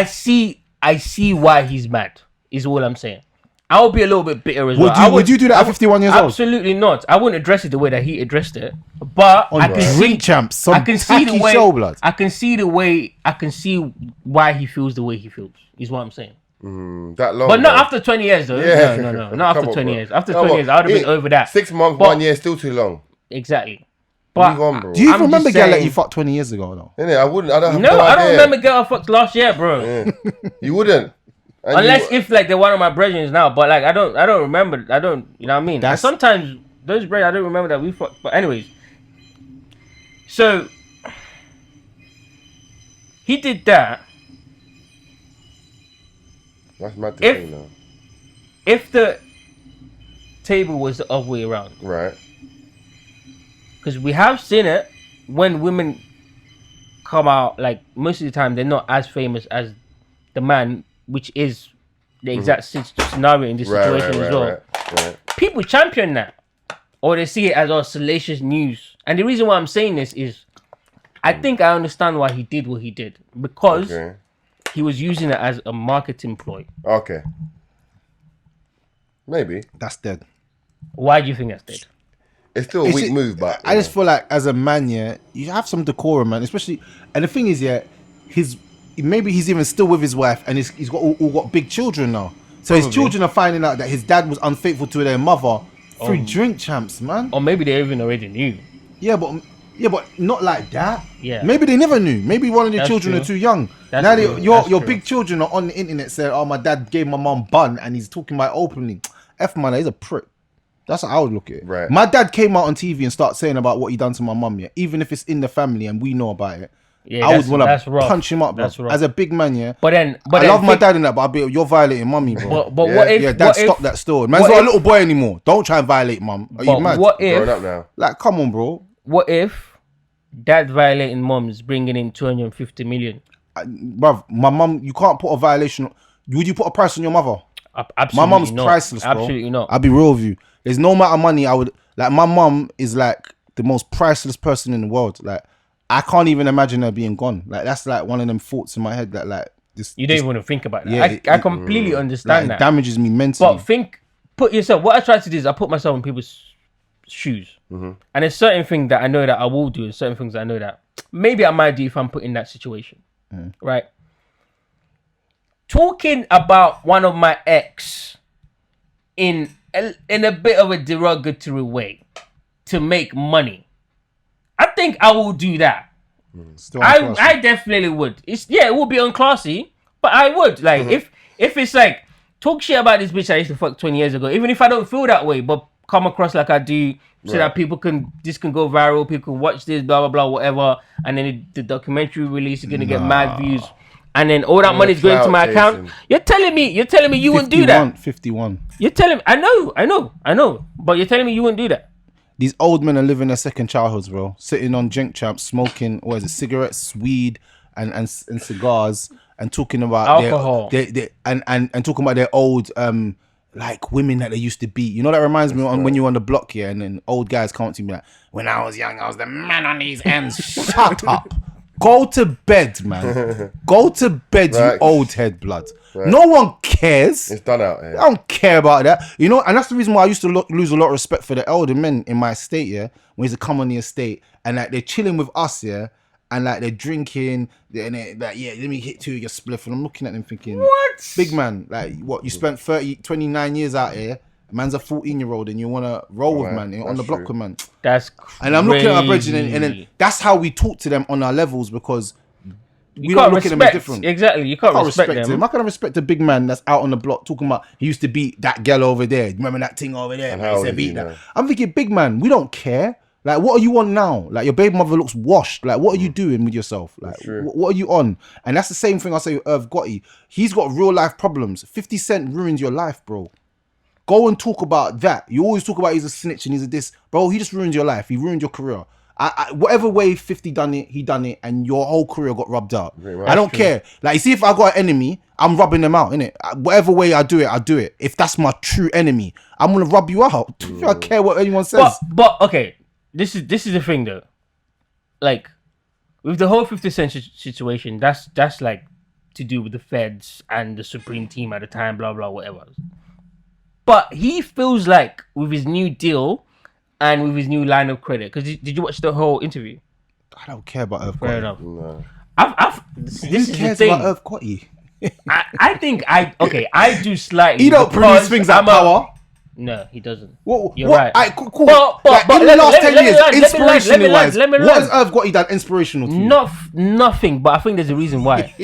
see I see why he's mad. Is all I'm saying. I would be a little bit bitter as well. Would you do that at 51 years old? Absolutely not. I wouldn't address it the way that he addressed it. But I can Drink Champs, I can see the way. show, blood. I can see the way. I can see why he feels the way he feels. Is what I'm saying. That long, But not after 20 years though. Yeah. No. Not after Come on, 20 bro. years. After Come 20 on. years, I would have been over that. 6 months, But- 1 year, still too long. Exactly. But Move on, bro. Do you even I'm remember just girl that saying- you fucked 20 years ago, though? Innit? I wouldn't. I don't have no, I don't idea. remember girl I fucked last year, bro. Yeah. You wouldn't. And Unless if like they're one of my brethren now, but like I don't remember. I don't, you know what I mean? And sometimes those brethren, I don't remember that we fucked. But anyways, so he did that. That's mad to say now. If the table was the other way around, Right. because we have seen it when women come out, like most of the time they're not as famous as the man, which is the exact scenario in this situation as well. Right. People champion that, or they see it as salacious news. And the reason why I'm saying this is, I think I understand why he did what he did, because he was using it as a marketing ploy. Okay. Maybe. That's dead. Why do you think that's dead? It's still a weak move, but I just feel like as a man, yeah, you have some decorum, man. Especially, and the thing is, yeah, maybe he's even still with his wife, and he's got all got big children now. So his children are finding out that his dad was unfaithful to their mother through Drink Champs, man. Or maybe they even already knew. Yeah, but not like that. Yeah. Maybe they never knew. Maybe one of the children are too young. Now your big children are on the internet saying, "Oh, my dad gave my mum bun," and he's talking about it openly. F man, he's a prick. That's how I would look at it. Right. My dad came out on TV and started saying about what he done to my mum, yeah. Even if it's in the family and we know about it, Yeah, I would want that's to rough. punch him up, bro. That's rough. As a big man, yeah. But then I love my dad in that, but I'll be you're violating mummy, bro. But what if? Yeah, dad, what stop if, that still. Man's not a little boy anymore. Don't try and violate mum. Are you But mad? what growing if? up now. Like, come on, bro. What if dad violating moms bringing in 250 million? Bruv, my mum, you can't put a violation. Would you put a price on your mother? Absolutely My mum's not. priceless, bro. Absolutely not. I'll be real with you. There's no amount of money I would like. My mum is like the most priceless person in the world. Like, I can't even imagine her being gone. Like, that's like one of them thoughts in my head that like this. You don't even want to think about that. Yeah, I completely understand like, that. it damages me mentally. But put yourself. What I try to do is I put myself in people's shoes, and there's certain things that I know that I will do, and certain things that I know that maybe I might do if I'm put in that situation, right? Talking about one of my ex in a bit of a derogatory way to make money, I think I will do that. Still I definitely would. It will be unclassy, but I would like if it's like talk shit about this bitch I used to fuck 20 years ago, even if I don't feel that way, but come across like I do, so that people can go viral, people can watch this, blah blah blah, whatever, and then the documentary release is gonna get mad views, and then all that money is going to my account. You're telling me you wouldn't do that? 51. You're telling me I know, but you're telling me you wouldn't do that? These old men are living their second childhoods, bro. Sitting on Drink Champs, smoking, cigarettes, weed, and cigars, and talking about alcohol, and talking about their old like women that they used to beat. You know, that reminds me when you're on the block here, and then old guys come up to me like, when I was young, I was the man on these ends. Shut up. Go to bed, man. Go to bed, you old head blood. Right. No one cares. It's done out here. I don't care about that. You know, and that's the reason why I used to lose a lot of respect for the elder men in my estate, yeah, when they used to come on the estate and like they're chilling with us, yeah, and like they're drinking, and they're like, yeah, let me hit 2 of your spliff. And I'm looking at them thinking, what? Big man, like what, you spent 29 years out here, man's a 14-year-old and you want to roll with man, on the block with man. That's crazy. And I'm looking at our brethren and then that's how we talk to them on our levels, because we don't look at them as different. Exactly, you can't respect them. How can I respect a big man that's out on the block talking about he used to beat that girl over there? Remember that thing over there? Man, he said beat that. I'm thinking, big man, we don't care. Like, what are you on now? Like, your baby mother looks washed. Like, what are you doing with yourself? Like, what are you on? And that's the same thing I say with Irv Gotti. He's got real life problems. 50 Cent ruins your life, bro. Go and talk about that. You always talk about he's a snitch and he's a this. Bro, he just ruined your life. He ruined your career. Whatever way 50 done it, he done it, and your whole career got rubbed out. Right, I don't care. Like, you see, if I got an enemy, I'm rubbing them out, innit? Whatever way I do it. If that's my true enemy, I'm gonna rub you out. I don't care what anyone says. But okay, this is the thing though. Like, with the whole 50 Cent situation, that's like to do with the feds and the Supreme Team at the time, blah blah whatever. But he feels like with his new deal and with his new line of credit, because did you watch the whole interview? I don't care about Irv Fair Gotti. enough. No. This Who is the cares thing. about Irv Gotti? I think I do slightly. He don't because produce things at I'm power. No, he doesn't. What, You're what, right. Alright, cool. But like, in the let last me 10 land, years, let me land, inspirational wise, let me what land. has Irv Gotti done inspirational to you? Nothing, but I think there's a reason why.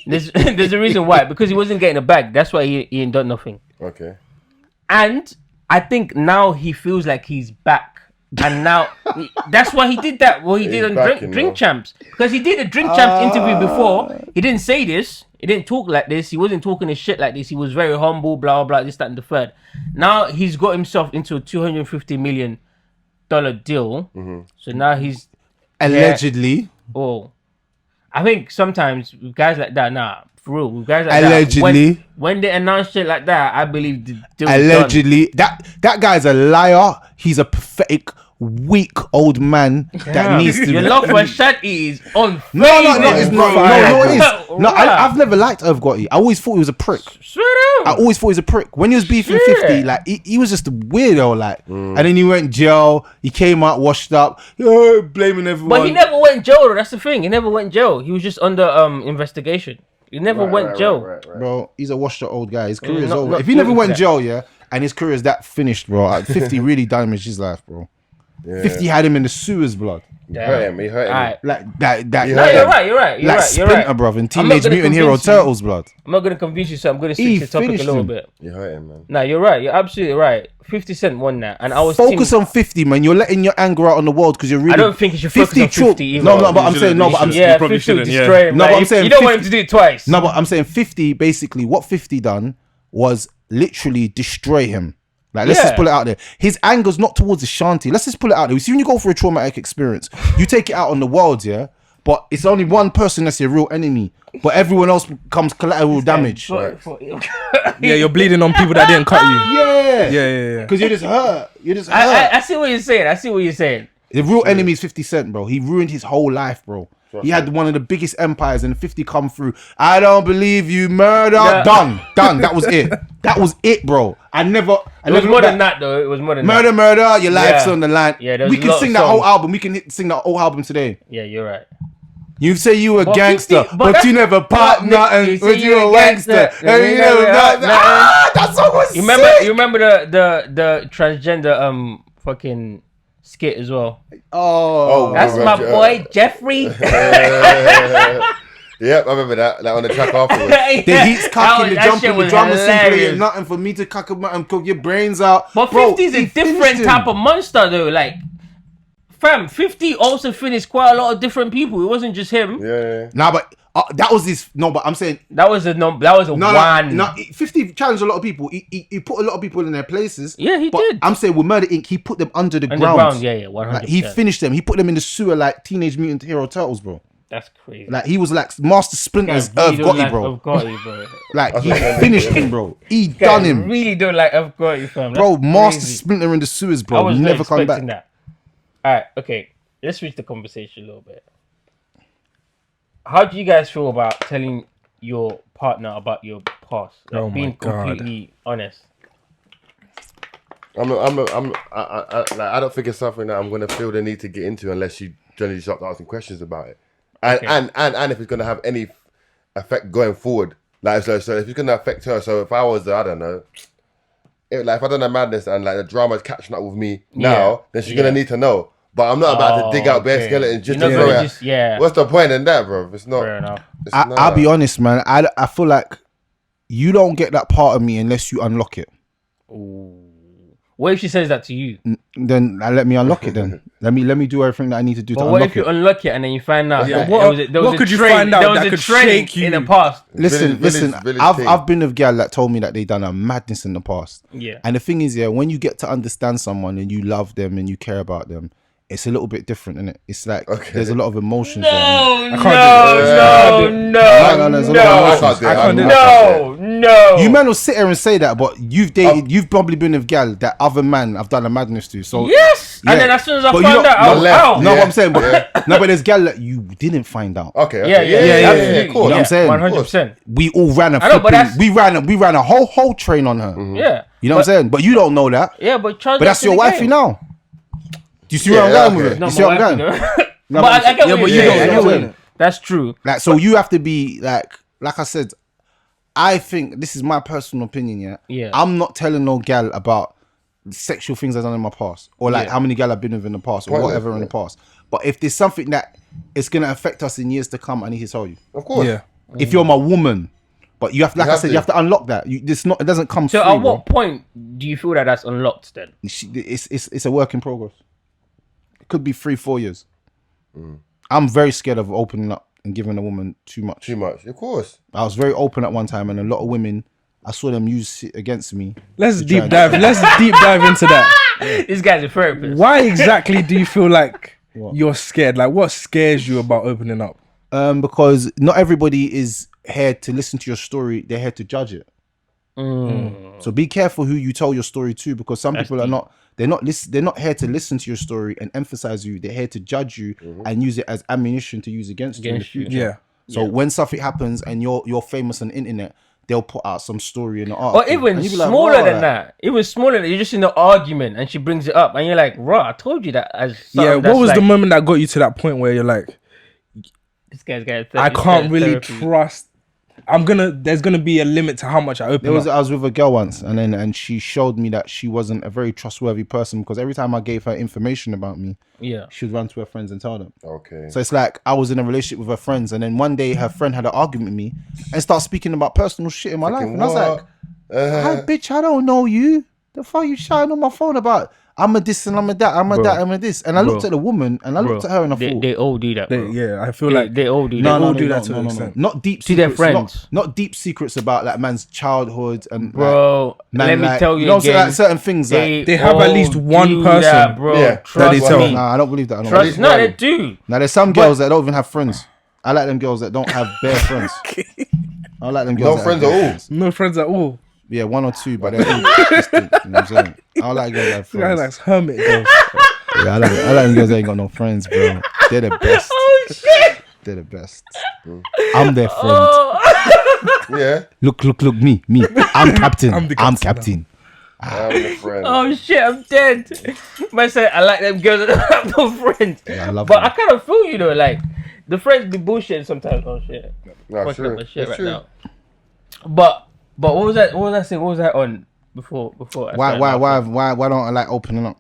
there's a reason why, because he wasn't getting a bag. That's why he ain't done nothing. Okay. And I think now he feels like he's back. And now that's why he did that. What he did on back, you Drink know. Champs, because he did a Drink Champs interview before. He didn't say this. He didn't talk like this. He wasn't talking his shit like this. He was very humble, blah blah, this, that, and the third. Now he's got himself into a $250 million deal. So now he's Allegedly. I think sometimes with guys like that, for real, with guys like Allegedly. that, when they announce shit like that, I believe the deal is done. Allegedly. That guy's a liar. He's a pathetic, weak old man that needs to. Your love for Shanti is on. No, it's not. No, it is. No, Right. I've never liked Irv Gotti. I always thought he was a prick. Straight up. I always thought he was a prick. When he was beefing Shit. 50, like he was just a weirdo, like. And then he went jail. He came out washed up, blaming everyone. But he never went jail. Though. That's the thing. He never went jail. He was just under investigation. He never went jail. Right. Bro, he's a washed up old guy. His career's not- over. not If he never doing went that. jail, yeah, and his career's that finished, bro. At 50 really damaged his life, bro. Yeah. 50 had him in the sewers, blood. He hurt him. Alright. Like that. Yeah. No, you're right. You're Like right. Splinter, You're right. bruv, in I'm not Teenage gonna Mutant Hero convince you. Turtles, blood. I'm not gonna convince you, so I'm gonna He switch the topic a finished little him. bit. You hurt him, man. No, you're right. You're absolutely right. 50 Cent won that, and I was Focus on 50, man. You're letting your anger out on the world because you're really. I don't think you should focus on 50 either. No, but You I'm saying no, but I'm shouldn't. saying Yeah, probably 50 will shouldn't, yeah. destroy him. No, like, but I'm saying you don't want 50 him to do it twice. no, but I'm saying 50. Basically, what 50 done was literally destroy him. Like, let's Yeah. just pull it out there. His anger's not towards Ashanti. Let's just pull it out there. You see, when you go through a traumatic experience, you take it out on the world, yeah. But it's only one person that's your real enemy. But everyone else becomes collateral damage. Yeah, you're bleeding on people that didn't cut you. Yeah. Yeah. Because you're just hurt. You're just hurt. I see what you're saying. The real enemy is 50 Cent, bro. He ruined his whole life, bro. He had one of the biggest empires, and 50 come through. I don't believe you, murder. Yeah. Done. That was it. That was it, bro. It was more than that, though. It was more than Murder, that. murder. Your life's Yeah. on the line. Yeah, there was we a can lot sing of that whole songs. album. We can sing that whole album today. Yeah, you're right. You say you a But gangster, 50 but that's- you never pop nothing. You But say you you a a gangster. gangster, And you never nothing. that song was You remember? sick. You remember the transgender fucking skit as well. Oh, That's my boy Jeffrey. Yep, I remember that. Like on the track afterwards. the heat's cocking, the That jumping, shit the was drummer simply hilarious. ain't nothing for me to cock up and cook your brains out. But Bro, 50 is a he finished different him. type of monster, though. Like, fam, 50 also finished quite a lot of different people. It wasn't just him. Yeah. Nah, but that was his. No, but I'm saying That was a one. No, 50 challenged a lot of people. He put a lot of people in their places. Yeah, he but did. I'm saying with Murder Inc., he put them under the ground. Underground, yeah, 100%. Like, he finished them. He put them in the sewer like Teenage Mutant Hero Turtles, bro. That's crazy. Like, he was like Master Splinter's Guy Irv really don't Gotti, like bro. Irv Gotti, bro. Like, he finished him, bro. He Guy done him. really don't like Irv Gotti, fam. Bro, That's Master crazy. Splinter in the sewers, I bro. was Never not come back. expecting that. All right, okay. Let's switch the conversation a little bit. How do you guys feel about telling your partner about your past? Like, Oh my being God. completely honest. I don't think it's something that I'm gonna feel the need to get into unless you generally start asking questions about it. And and if it's gonna have any effect going forward. Like so if it's gonna affect her, so if I was I don't know. If I done a madness and like the drama's catching up with me now, then she's gonna need to know. But I'm not about to dig out bare skeletons just You're to not throw gonna it. just What's the point in that, bro? It's not. Fair enough. It's I'll be honest, man. I feel like you don't get that part of me unless you unlock it. What if she says that to you? Then let me unlock it. Then let me do everything that I need to do But to what unlock if you it. unlock it and then you find out that what- there was what a could you trend- find out there was that a could trend shake you? in the past? Listen. Village I've team. I've been with gal that told me that they done a madness in the past. Yeah. And the thing is, yeah, when you get to understand someone and you love them and you care about them, it's a little bit different, isn't it? It's like there's a lot of emotions there. No. You man will sit here and say that, but you've dated, you've probably been with gal that other man have done a madness to. So Yes. And then as soon as I But you found don't- out, I no, was left. out. No, what I'm saying, but no, but there's gal that you didn't find out. Okay. Yeah, Of course. You know what I'm saying? 100%. We all ran a I know, but flipping, that's- we ran a whole train on her. Yeah. You know what I'm saying? But you don't know that. Yeah, but Charles. But that's your wifey now. Do you see where I'm Yeah, going with okay. it? Not You see my what I'm wifey, going? though. No, But I get yeah, what but you're you saying. don't I know get what it. you're- That's true. Like, so you have to be like I said, I think this is my personal opinion. Yeah. Yeah. I'm not telling no gal about sexual things I've done in my past, or like Yeah. how many gal I've been with in the past, or Pointless, whatever in yeah. the past. But if there's something that is gonna affect us in years to come, I need to tell you. Of course. Yeah. If you're my woman, but you have, like I have said, to. you have to unlock that. It doesn't come. So free, at bro. what point do you feel that that's unlocked then? It's a work in progress. It could be 3-4 years. I'm very scared of opening up and giving a woman too much. Too much. Of course. I was very open at one time, and a lot of women, I saw them use it against me. Let's to try deep and- dive. Let's deep dive into that. This guy's a therapist. Why exactly do you feel like you're scared? Like, what scares you about opening up? Because not everybody is here to listen to your story; they're here to judge it. So be careful who you tell your story to, because some people are not. They're not here to listen to your story and emphasize you. They're here to judge you and use it as ammunition to use against you in the Against you. future. Yeah. So when something happens and you're famous on the internet, they'll put out some story in the art. Or even smaller than that. Even smaller than you're just in the argument and she brings it up and you're like, "Raw, I told you that." As Yeah. What was the moment that got you to that point where you're like, This guy's got. I can't really trust. There's gonna be a limit to how much I open up. I was with a girl once, and she showed me that she wasn't a very trustworthy person, because every time I gave her information about me, Yeah. she'd run to her friends and tell them. Okay. So it's like I was in a relationship with her friends, and then one day her friend had an argument with me and started speaking about personal shit in my life, and I was like, "Hi, bitch, I don't know you. The fuck you shouting on my phone about? I'm a this and I'm a that, I'm a that, I'm a this." And I looked at the woman and I looked at her and I thought, They all do that. Bro. Yeah, I feel like they all do that. No, all do that to an extent. Not deep See their secrets, friends. not deep secrets about like man's childhood and Bro, man, let me like, tell you know, so, again. like, certain things like They have at all least one do person. that, bro. Yeah, Trust that they tell. me. Nah, I don't believe that. Trust. No, they do. Now there's some girls that don't even have friends. I like them girls that don't have bare friends. I like them girls. No friends at all. No friends at all. Yeah, 1 or 2, but they're all distant. You know what I'm saying? I like girls that have This guy friends. likes hermit girls. Yeah, I like them girls that ain't got no friends, bro. They're the best. Oh shit! They're the best. I'm their friend. Oh, Yeah. Look, me. I'm captain. I'm the I'm captain. captain. I'm a friend. oh shit! I'm dead. Man said I like them girls that don't have no friends. Yeah, I love but them. I kind of feel you though. Like the friends be bullshit sometimes. Oh shit! Nah, Fucking true. up my shit That's right true. now. But what was that? What was I saying? What was that on before? I Why started laughing? don't I like opening up?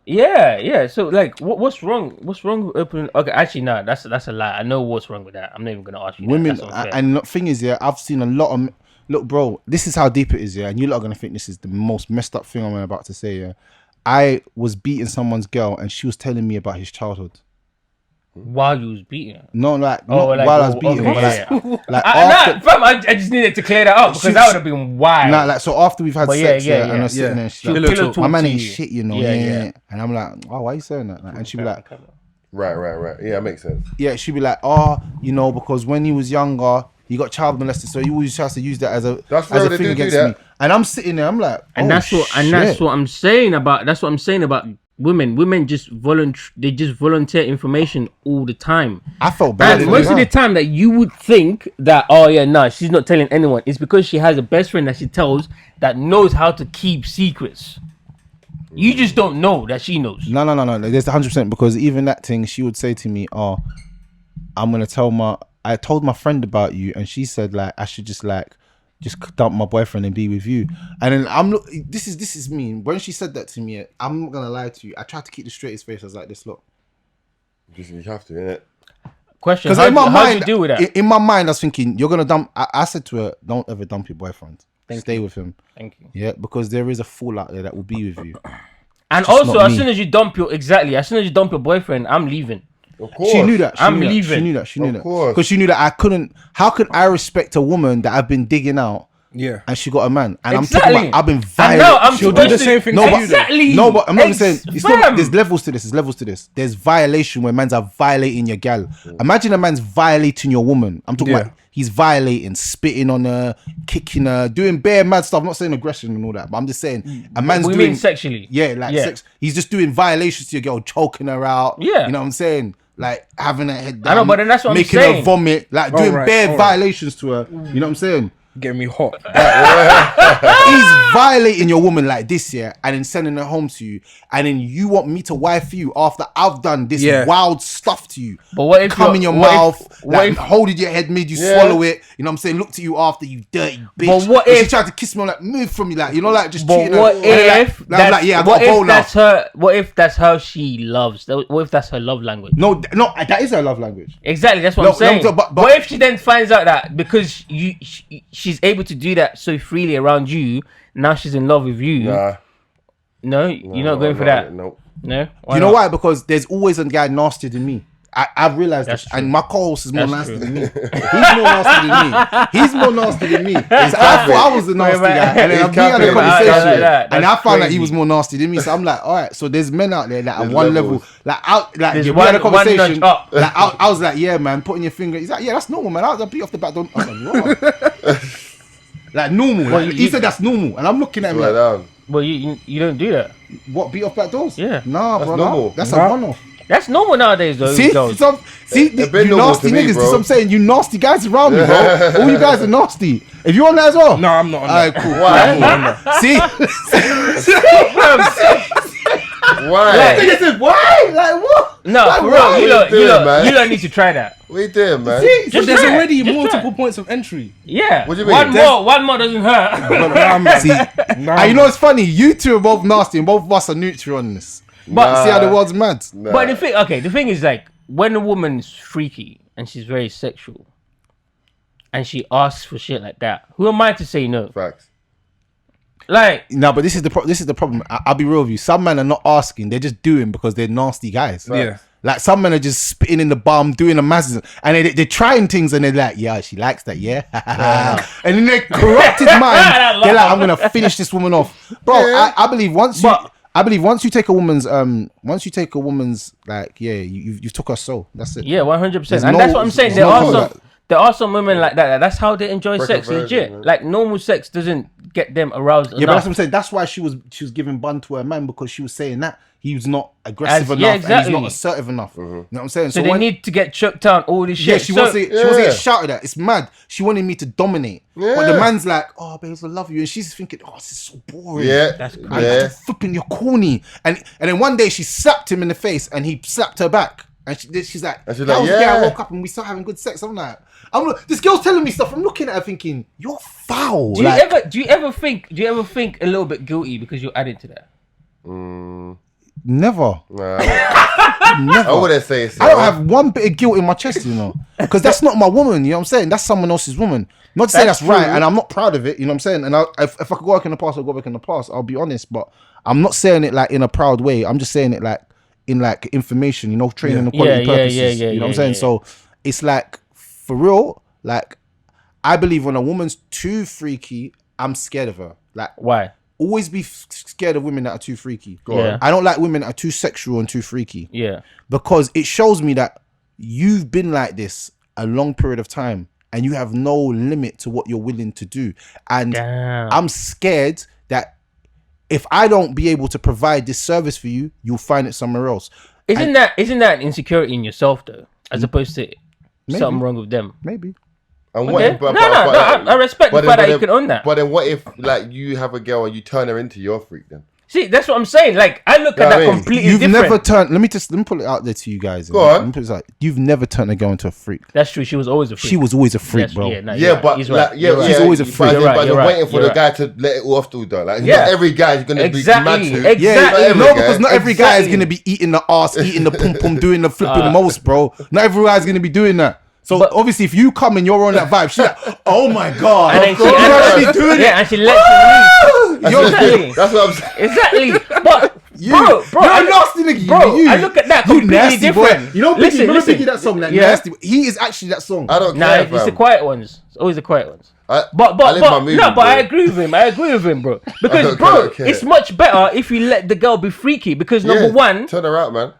Yeah. So like, what's wrong? What's wrong with opening? Okay, actually, no, that's a lie. I know what's wrong with that. I'm not even gonna ask you. Women, That. That's unfair. and the thing is, yeah, I've seen a lot of. Look, bro, this is how deep it is, yeah, and you lot are gonna think this is the most messed up thing I'm about to say, yeah. I was beating someone's girl, and she was telling me about his childhood. While you was beating her. No, like, Oh, not like, while I was beating, okay, but like Nah, fam, I just needed to clear that up because She- that would have been wild. Nah, like, so after we've had But sex, yeah, yeah, yeah, and I was sitting there, she's She'll like, pillow talk. talk my man to ain't you. shit, you know, Yeah, yeah. yeah. And I'm like, oh, why are you saying that? Like, and she'd be like, Right. Yeah, makes sense. yeah, she'd be like, oh, you know, because when he was younger, he got child molested, so he always tries to use that as a That's as real, a they thing do against that. me. And I'm sitting there, I'm like, and oh, that's what I'm saying about. That's what I'm saying about women. Women just they just volunteer information all the time. I felt bad. And most of the time that you would think that, oh yeah, no, she's not telling anyone. It's because she has a best friend that she tells that knows how to keep secrets. You just don't know that she knows. No. There's 100%, because even that thing, she would say to me, "Oh, I told my friend about you, and she said like I should just dump my boyfriend and be with you." And then this is me. When she said that to me, I'm not gonna lie to you. I tried to keep the straightest face. I was like, "This look." You have to, innit? Question: Because in my how do mind, you deal with that? in my mind, I was thinking, "You're gonna dump." I said to her, "Don't ever dump your boyfriend. Stay with him." Thank you. Yeah, because there is a fool out there that will be with you. And just also, not as me. soon as you dump your boyfriend, I'm leaving. Of course. She knew that. I'm She leaving. knew that. Of course. Because she knew that I couldn't. How could I respect a woman that I've been digging out Yeah. and she got a man, and Exactly. I'm talking about I've been And violent. now I'm She'll do the supposed same to- thing No, to but- you. Then. Exactly. No, but I'm not even saying it's not. Fam. There's levels to this. There's levels to this. There's violation where mans are violating your gal. Imagine a man's violating your woman. I'm talking Yeah. about he's violating, spitting on her, kicking her, doing bare mad stuff. I'm not saying aggression and all that, but I'm just saying a man's We doing mean sexually. Yeah, like sex. He's just doing violations to your girl, choking her out. Yeah. You know what I'm saying? Like having her head down. I know, but then that's what I'm making saying. her vomit, like doing Alright, bare alright. violations to her. You know what I'm saying? Getting me hot. He's violating your woman like this, yeah, and then sending her home to you, and then you want me to wife you after I've done this Yeah. wild stuff to you. But what if come in your what if- mouth, what like if- holding your head, made you Yeah. swallow it. You know what I'm saying? Looked at you after, you dirty bitch. But what And she if- tried to kiss me? I'm like, move from me, like, you know, like just But cheating. what her. And then, if like, I'm like, yeah, I got what a bowl if now. that's her? What if that's how she loves? What if that's her love language? No, that is her love language. Exactly, that's what No, I'm saying. no, but- what if she then finds out that because she's able to do that so freely around you, now she's in love with you? Nah. No, you're not going for that. No. No, You know why? Because there's always a guy nastier than me. I've realized That's this, true. and my co-host is more That's nasty true. than me. He's more nasty than me. He's more nasty than me. So I thought I was the nasty man. guy, and then He's I'm being capping. a I conversation, like that. and I That's found that he crazy. was more nasty than me. So I'm like, all right. So there's men out there that at There's one levels. level, like There's we had a one nudge conversation. up. Like I was like, yeah, man, putting your finger. He's like, yeah, that's normal, man. I beat off the back. Don't. I was like, "Raw." Like normal. Well, Like, you- he said that's normal, and I'm looking at him Right like, down. Well, you don't do that. what? Beat off back doors? Yeah. Nah, That's bro. normal. Nah. That's Nah. a one-off. That's normal nowadays, though. See, girls. see, They've been you normal nasty to me, niggas. This bro. what I'm saying. You nasty guys around me, bro. All you guys are nasty. If you on that as well, No, I'm not on Alright, that. cool. Why? See, Why? Like- niggas said, why? Like what? No, Like, for why? real. What you doing, man? You don't need to try that. What you doing, man? See, But Just there's try it. already Just multiple try it. points of entry. Yeah. What do you mean? One more doesn't hurt. see, and you know what's funny? You two are both nasty, and both of us are neutral on this. But see how the world's mad. Nah. But the thing is like when a woman's freaky and she's very sexual, and she asks for shit like that, who am I to say no? Facts. Like, No, but this is the problem. I'll be real with you. Some men are not asking; they're just doing because they're nasty guys. Yeah. Like some men are just spitting in the bum, doing a massive, and they're trying things, and they're like, "Yeah, she likes that, yeah." And in their corrupted mind, they're like, "I'm gonna finish this woman off, bro." Yeah. I believe once you take a woman's like, yeah, you took her soul. That's it. yeah, 100%. There's And no- that's what I'm saying. there's There no are call some. that. There are some women like that. That's how they enjoy Break sex, a virgin, legit. man. Like normal sex doesn't get them aroused Yeah, but enough. that's what I'm saying. That's why she was giving bun to her man because she was saying that he was not aggressive enough Yeah, and exactly. he's not assertive enough. You know what I'm saying? So they need to get choked down, all this shit. Yeah, she wants to Yeah. get shouted at. It's mad. She wanted me to dominate. But the Yeah. man's like, oh, babes, I love you. And she's thinking, oh, this is so boring. Yeah. That's crazy. Yeah. Flipping, you're corny. And then one day she slapped him in the face and he slapped her back. And she's like, And she's that like, was the day I yeah. woke up and we started having good sex. I'm like, this girl's telling me stuff. I'm looking at her thinking, you're foul. Do you ever think a little bit guilty because you're adding to that? Never. Nah, Never. I wouldn't say so. I don't have one bit of guilt in my chest, you know, because that's not my woman. You know what I'm saying? That's someone else's woman. Not to say That's that's right, true. and I'm not proud of it. You know what I'm saying? And if I could go back in the past, I'll go back in the past. I'll be honest, but I'm not saying it like in a proud way. I'm just saying it like in like information, you know, training and quality purposes. You know what I'm saying? So it's like for real. Like I believe when a woman's too freaky, I'm scared of her. Like Why? always be scared of women that are too freaky. Yeah. I don't like women that are too sexual and too freaky. Yeah. Because it shows me that you've been like this a long period of time and you have no limit to what you're willing to do. And Damn. I'm scared that if I don't be able to provide this service for you, you'll find it somewhere else. Isn't that an insecurity in yourself though, as opposed to something wrong with them? Maybe. And Okay. if- but- No, but- I respect the but fact then- that you can own that. But then what if like you have a girl and you turn her into your freak then? See, that's what I'm saying. Like, I look Yeah, at that I mean, completely You've different. never turned. Let me put it out there to you guys. Go on. Let me put this out. You've never turned a girl into a freak. That's true. She was always a freak. She was always a freak, Yes, bro. Yeah, no, Yeah, you're right. but He's like, right. yeah, You're right. She's always a freak. But You're right, you're you're right, waiting for you're the right. guy to let it off though. Like, Yeah. not every guy is gonna Exactly, be mad to. exactly. Yeah, Exactly. Not no, every because guy. not every guy is Exactly. gonna be eating the ass, eating the pum pum, doing the flipping the most, bro. Not every guy's gonna be doing that. So But- obviously, if you come and you're on that vibe, she's like, "Oh my god, And then you're actually she, doing yeah, and she lets you You're exactly. That's what I'm saying. Exactly. But You, bro, you're a nasty nigga, bro, you. I look at that You completely nasty different. boy. You know, Listen, Biggie, listen. Biggie, that song, like Yeah. nasty. He is actually that song. I don't Nah, care. it's the fam. quiet ones. It's always the quiet ones. I But live my movie, no, but bro. I agree with him, bro. Because don't care. it's much better if you let the girl be freaky. Because number one, turn her out, man.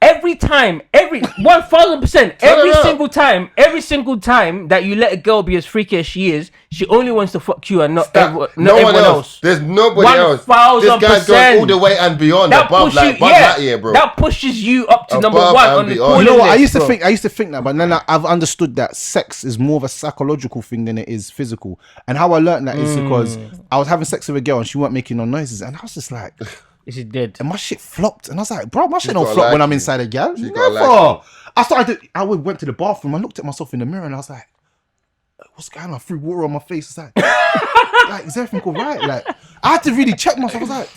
every time, 1000%, around. every single time that you let a girl be as freaky as she is, she only wants to fuck you and not No everyone one else. There's nobody else. This guy's going all the way and beyond. Above, like Buzz Lightyear, bro. That pushes you up to number Above one and on the beyond. calling You know what? list, I used to think that, but then I've understood that sex is more of a psychological thing than it is physical. And how I learned that is because I was having sex with a girl and she weren't making no noises, and I was just like, Is it dead? and my shit flopped, and I was like, bro, my shit don't gotta flop like when I'm you. inside a gal. gotta Never. like I went to the bathroom. I looked at myself in the mirror and I was like, what's going on? I threw water on my face. It's like, like, is everything all right? Like, I had to really check myself. I was like,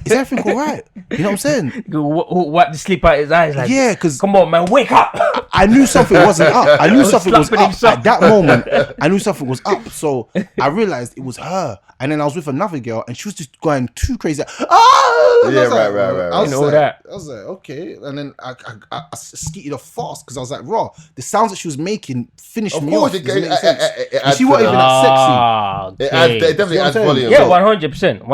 is everything all right? You know what I'm saying? Wipe the sleep out his eyes. Like, Yeah, because come on, man, wake up. I knew something wasn't up. I knew something was slapping up himself. at that moment. I knew something was up. So I realized it was her. And then I was with another girl and she was just going too crazy. Ah! And I was like, right. I was You know like, that. I was like, okay. And then I skeeted off fast because I was like, raw. The sounds that she was making finished Of me course, off. it Does it make adds sense? to And she the- wasn't even that sexy. It Okay. definitely adds volume. Yeah, bro. 100%.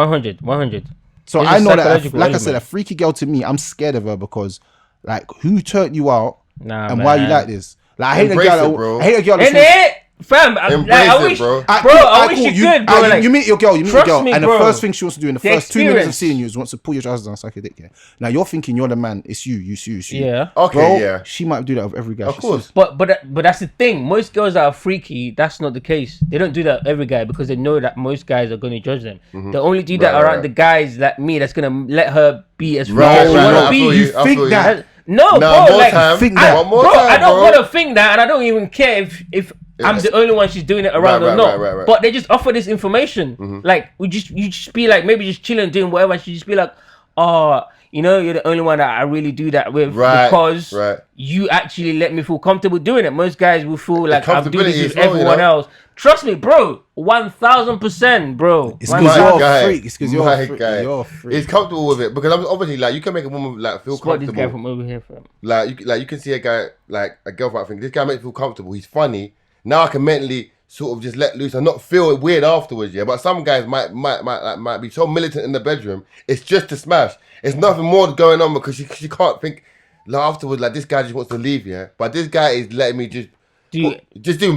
100. So There's I a know that, psychological like I said, a element. freaky girl to me, I'm scared of her because, like, who turned you out Nah, and why you man. like this? Like, I hate Embrace a girl. it, bro. I hate a girl. that's Ain't it? Fam, Embrace I it, wish, bro. I wish you could, bro. Like, you meet your girl, and trust the me, and bro. the first thing she wants to do in the The first 2 minutes of experience. seeing you is wants to pull your trousers down, suck your dick. Yeah. Now you're thinking you're the man. It's you. Yeah. Okay, Bro, yeah. she might do that with every guy. Of she course. sees. But that's the thing. Most girls that are freaky, that's not the case. They don't do that with every guy because they know that most guys are going to judge them. They only do that Right, around right. the guys like me that's going to let her be as freaky Right, as she right, want right. to I be. feel You I think feel that? No, No, bro, more like, time. think that. One more bro, time, I don't bro. want to think that, and I don't even care if I'm the only one she's doing it around or not. Right. But they just offer this information. Like, you just be like, maybe just chilling, doing whatever. And she just be like, oh, you know, you're the only one that I really do that with Right, because right. you actually let me feel comfortable doing it. Most guys will feel like I'm doing this comfortability with as well, you everyone know? else. Trust me, bro. 1000%, bro. It's My because you're guy. a freak. It's because you're My a freak. guy. You're a freak. He's comfortable with it because obviously, like, you can make a woman like feel Spot this guy comfortable. from over here, fam. You can see a guy like a girl might think this guy makes me feel comfortable. He's funny. Now I can mentally sort of just let loose and not feel weird afterwards. Yeah, but some guys might be so militant in the bedroom. It's just to smash. It's nothing more going on because she can't think like, afterwards. Like, this guy just wants to leave. Yeah, but this guy is letting me just do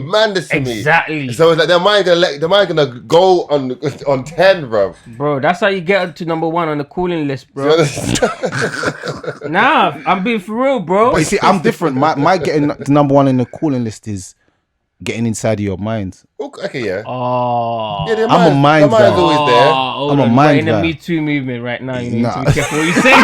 madness to me. Exactly. So it's like the mind gonna go on 10, bro. Bro, that's how you get to number one on the cooling list, You bro. understand? Nah, I'm being for real, bro. But you see, I'm different. My getting to number one in the calling list is getting inside of your mind. Okay, yeah. Oh. Yeah, I'm a mind the mind's guy. always there. Oh, I'm a hold on, mind we're in the guy. Me Too movement right now. You need Nah. to be careful what you say.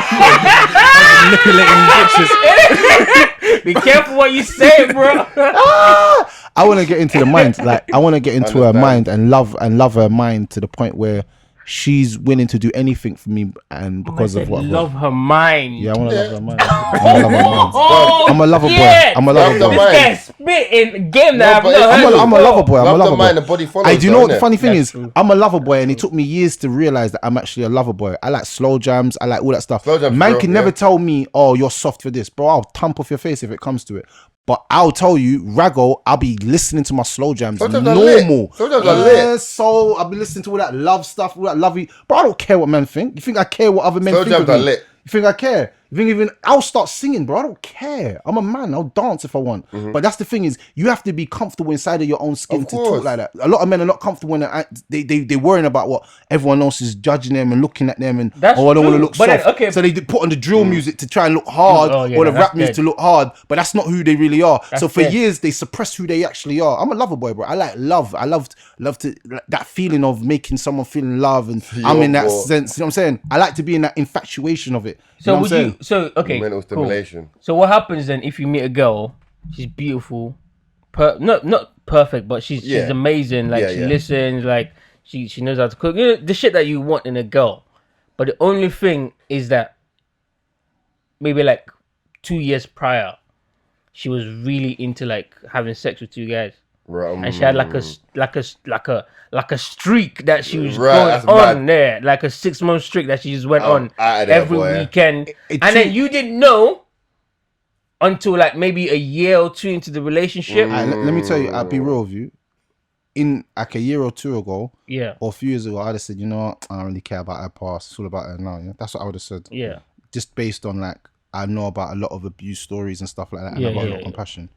Manipulating bitches. Be careful what you say, bro. I want to get into the mind. Like, I want to get into her Understand. mind and love her mind to the point where she's willing to do anything for me, and because of what. Love her mind. Yeah, I want to love her mind. I wanna love her mind. Oh, I'm a lover boy. yeah. I'm a lover Love boy. the This mind. guy spit in a game that I've but not it's- heard I'm a of. lover boy. I'm a Love lover the boy. mind, the body follows. I do you know what the innit? funny thing That's is? true. I'm a lover boy, and it took me years to realize that I'm actually a lover boy. I like slow jams. I like all that stuff. Slow jams, Man bro, can yeah. never tell me, "Oh, you're soft for this, bro." I'll thump off your face if it comes to it. But I'll tell you, Raggo, I'll be listening to my slow jams. Slow jams are lit. Normal. Slow jams are lit. So I'll be listening to all that love stuff, all that lovey. But I don't care what men think. You think I care what other men Slow think jams of are me? lit. You think I care? You think even I'll start singing, bro? I don't care. I'm a man. I'll dance if I want. But that's the thing is, you have to be comfortable inside of your own skin Of to talk course. like that. A lot of men are not comfortable when they're worrying about what everyone else is judging them and looking at them and That's I don't want to true. look But then, soft. okay. So they put on the drill music to try and look hard, Oh, yeah, or the that's rap music dead. to look hard. But that's not who they really are. So for dead. years they suppressed who they actually are. I'm a lover boy, bro. I like love. I love to that feeling of making someone feel in love, and I'm in that bro. sense. You know what I'm saying? I like to be in that infatuation of it. So know what would I'm saying? you? So okay. Mental cool. stimulation. So what happens then if you meet a girl? She's beautiful, not perfect, but she's Yeah. amazing. Like Yeah, she yeah. listens. Like she knows how to cook. You know, the shit that you want in a girl. But the only thing is that maybe like 2 years prior, she was really into like having sex with two guys, and she had like a streak that she was Right, that's going on mad. there, like a 6 month streak that she just went Oh, on outta there, every boy. weekend, and then you didn't know until like maybe a year or two into the relationship. Let me tell you, I'll be real with you. in like a year or two ago, Yeah. or a few years ago, I'd have said, you know what, I don't really care about her past. It's all about her now. Yeah? That's what I would have said. Yeah. Just based on like I know about a lot of abuse stories and stuff like that, and Yeah, I've got a yeah, lot of yeah. compassion.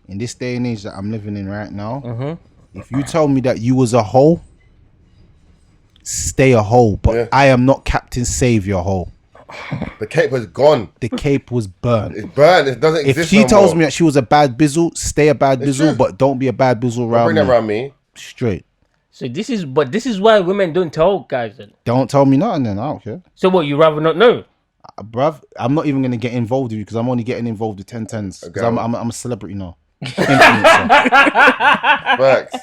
In this day and age that I'm living in right now, Mm-hmm. if you tell me that you was a hoe, stay a hoe. But Yeah. I am not Captain Savior hoe. The cape was gone. The cape was burnt. It's burned. It doesn't If exist she no tells more. me that she was a bad bizzle, stay a bad It's bizzle, true. but don't be a bad bizzle Don't around bring me. that around me. Straight. So this is why women don't tell guys then. Don't tell me nothing then. I don't care. So what, you rather not know? Bruv, I'm not even gonna get involved with you because I'm only getting involved with 1010s. Because Okay. I'm a celebrity now. Influencer. Facts.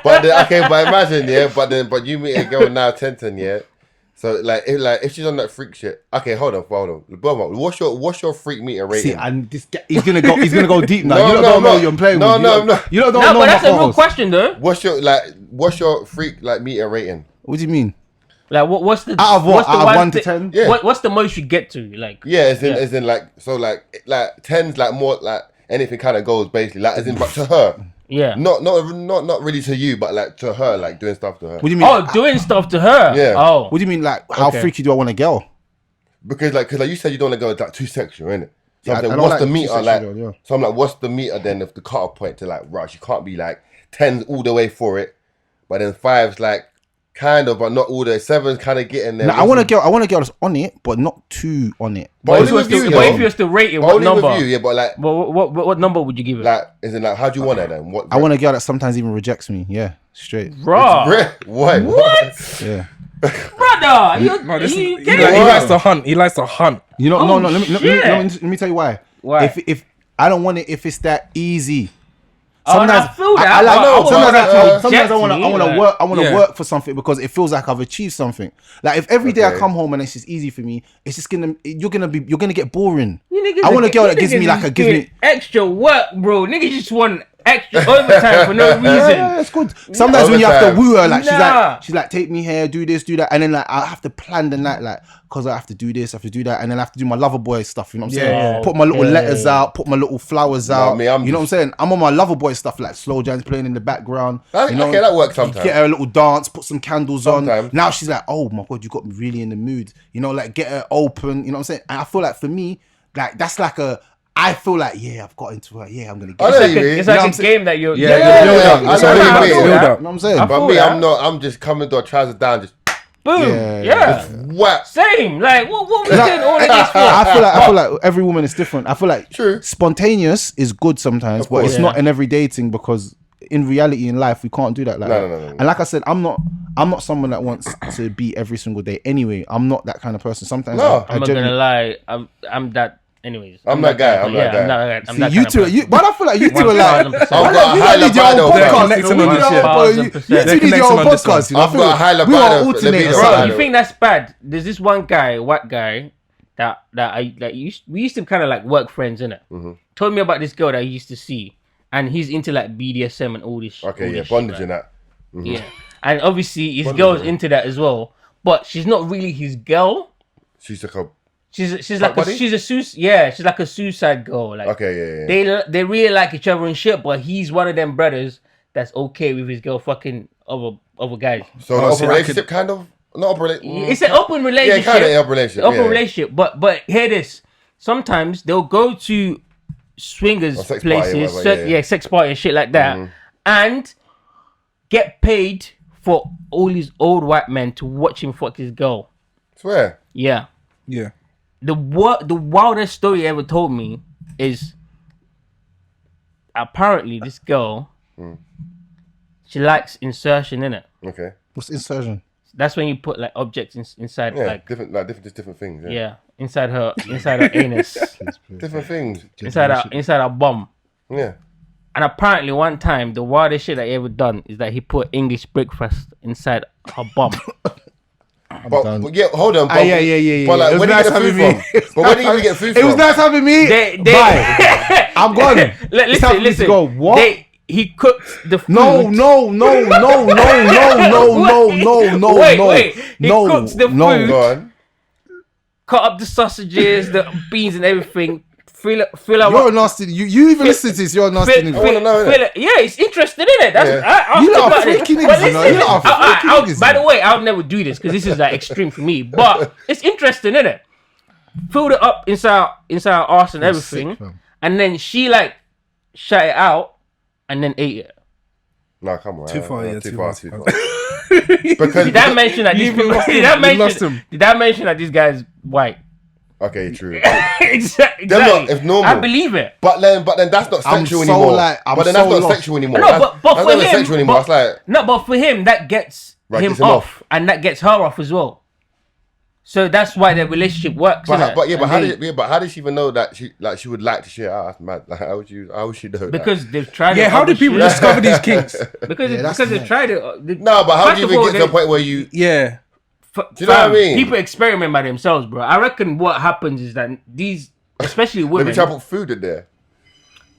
But imagine, but you meet a girl now, 10, yeah. So like if she's on that freak shit, okay, hold on. What's your freak meter rating? See, and this guy, he's gonna go deep now. No, You no, don't know no. you're playing No, with. no, You no. don't- You don't No, know but my that's a real photos. question though. What's your freak like meter rating? What do you mean? Like what's the Out of what? what's the Out of 1 to thi- 10? Yeah. What's the most you get to? Like Yeah, as in like so like 10's like more like anything kind of goes basically like as in but to her. yeah. Not really to you, but like to her, like doing stuff to her. What do you mean? Oh, doing stuff to her. Yeah. Oh. What do you mean? Like, how Okay. freaky do I want a girl? Because you said you don't want to go like too sexual, innit? So Yeah, I'm saying, I don't what's like the too meter sexual, like? girl, yeah. So I'm like, what's the meter then of the cut-off point to like rush? You can't be like 10's all the way for it, but then 5's like kind of, but not all the 7's kind of getting there. Now, I want a girl that's on it, but not too on it. But only with you, if though. you was to rate it, But what only number? with you, yeah, but like What number would you give it? like is in like how do you want it then? What I want a girl that sometimes even rejects me. Yeah, straight. Bruh. What? Yeah. Brother, No, this you is, get he it? likes to hunt. He likes to hunt. You know, Oh, no. Let me tell you why. Why? If I don't want it, if it's that easy. Oh, and I feel that. I like. but Sometimes, but sometimes I want reject me, to like- work. I want to Yeah. work for something because it feels like I've achieved something. Like if every day I Okay. come home and it's just easy for me, it's just you're gonna get boring. You niggas I want a are- girl you that gives me niggas like is doing extra work, bro. Niggas just want extra overtime for no reason. Yeah, it's good. Sometimes when you have to Overtime. woo her, like Nah. she's like, take me here, do this, do that, and then like I have to plan the night, like, cause I have to do this, I have to do that, and then I have to do my lover boy stuff. You know what I'm saying? Yeah. Put my little Okay. letters out, put my little flowers out. me, I'm you know what I'm saying? I'm on my lover boy stuff, like slow jams playing in the background. Okay, that works sometimes. Get her a little dance, put some candles on. Sometimes. Now she's like, oh my god, you got me really in the mood. You know, like get her open. You know what I'm saying? And I feel like for me, like that's like I feel like I've got into her. Yeah, I'm gonna I get. know It's like, you mean. it's You know like what a I'm saying? game that you're. Yeah, Yeah, build yeah, up. I It's know all what about you mean. build You up. know what I'm saying? I But feel me, that. I'm just coming to a trousers down, just Boom. Yeah. Yeah. whack. Same. Like what we doing all of this for? I feel like every woman is different. I feel like True. spontaneous is good sometimes, but course. it's Yeah. not in every dating because in reality in life we can't do that. Like No, that. no. And like I said, I'm not someone that wants to be every single day. Anyway, I'm not that kind of person. Sometimes No. I I'm not genuinely- gonna lie. I'm that. Anyways, I'm that guy, I'm that guy. I'm that See, kind you of two, person. but I feel like you two are like. 1000%. I've got a You high don't need your own libido, They're podcast. connecting You on know, this shit. you 1000%. two need They're your own connecting on this one. podcast. You know, I've got a high we are libido, alternating. libido. Bro, I you know. think that's bad? There's this one guy, white guy, that I like. We used to kind of like work friends, innit? Told me about this girl that he used to see, and he's into like BDSM and all this. Okay, all yeah, this bondage shit, and right? that. Yeah, and obviously his Bondage, girl's yeah. into that as well, but she's not really his girl. She's like a She's Fuck like buddy? she's like a suicide girl. Like okay, yeah. they really like each other and shit, but he's one of them brothers that's okay with his girl fucking other guys. So Oh, an see, open I relationship, kind of. Not open relationship. It's an open relationship. Yeah, kind of open relationship. Open yeah. relationship, but hear this. Sometimes they'll go to swingers Or sex party, places, whatever, yeah. sex party and shit like that, and get paid for all these old white men to watch him fuck his girl. Swear. Yeah. Yeah. The wildest story he ever told me is apparently this girl, she likes insertion in it. Okay. What's insertion? That's when you put like objects inside, Yeah, like different things. Yeah. yeah, inside her anus, Different things. inside her bum. Yeah. And apparently one time the wildest shit that he ever done is that he put English breakfast inside her bum. But yeah, hold on. But, yeah. But like, It was where do you nice get the having food me. from? But where do you get food It from? was nice having me. They- Bye. I'm gone. It's time for me to go. What? He cooked the food. No. Wait. He cooks the no. food. Go on. Cut up the sausages, the beans and everything. Feel it. You're nasty. You even listen to this. You're a nasty nigga. I wanna know, innit? Yeah, it's interesting, isn't it? That's Yeah. You lot are freaky niggas, you know. You lot are freaky niggas. By the way, I would never do this because this is like extreme for me. But it's interesting, isn't it? Filled it up inside her arse and everything, sick, fam. and then she like shut it out and then ate it. No, come on. Too far, yeah, Too too far. far. Because Did I mention that these people? Did I mention that this guy's white? okay, true. Exactly. not- it's normal. I believe it. But then that's not I'm sexual so anymore. like- I'm but then so that's not lost. sexual anymore. No, That's but not for even him, sexual anymore. but, It's like no, but for him that gets Right, him gets him off, off. and that gets her off as well. So that's why their relationship works. But, innit? but And how did she even know that she would like to share out? That's mad. Like, how would she know that? because they've tried. Yeah, it how other do people shit. discover these kinks? Because Yeah, that's they've mad. tried it. No, but how First do you of even all, get to a point where you? Yeah. Do you know what I mean? People experiment by themselves, bro. I reckon what happens is that these, especially Let women, me try to put food in there.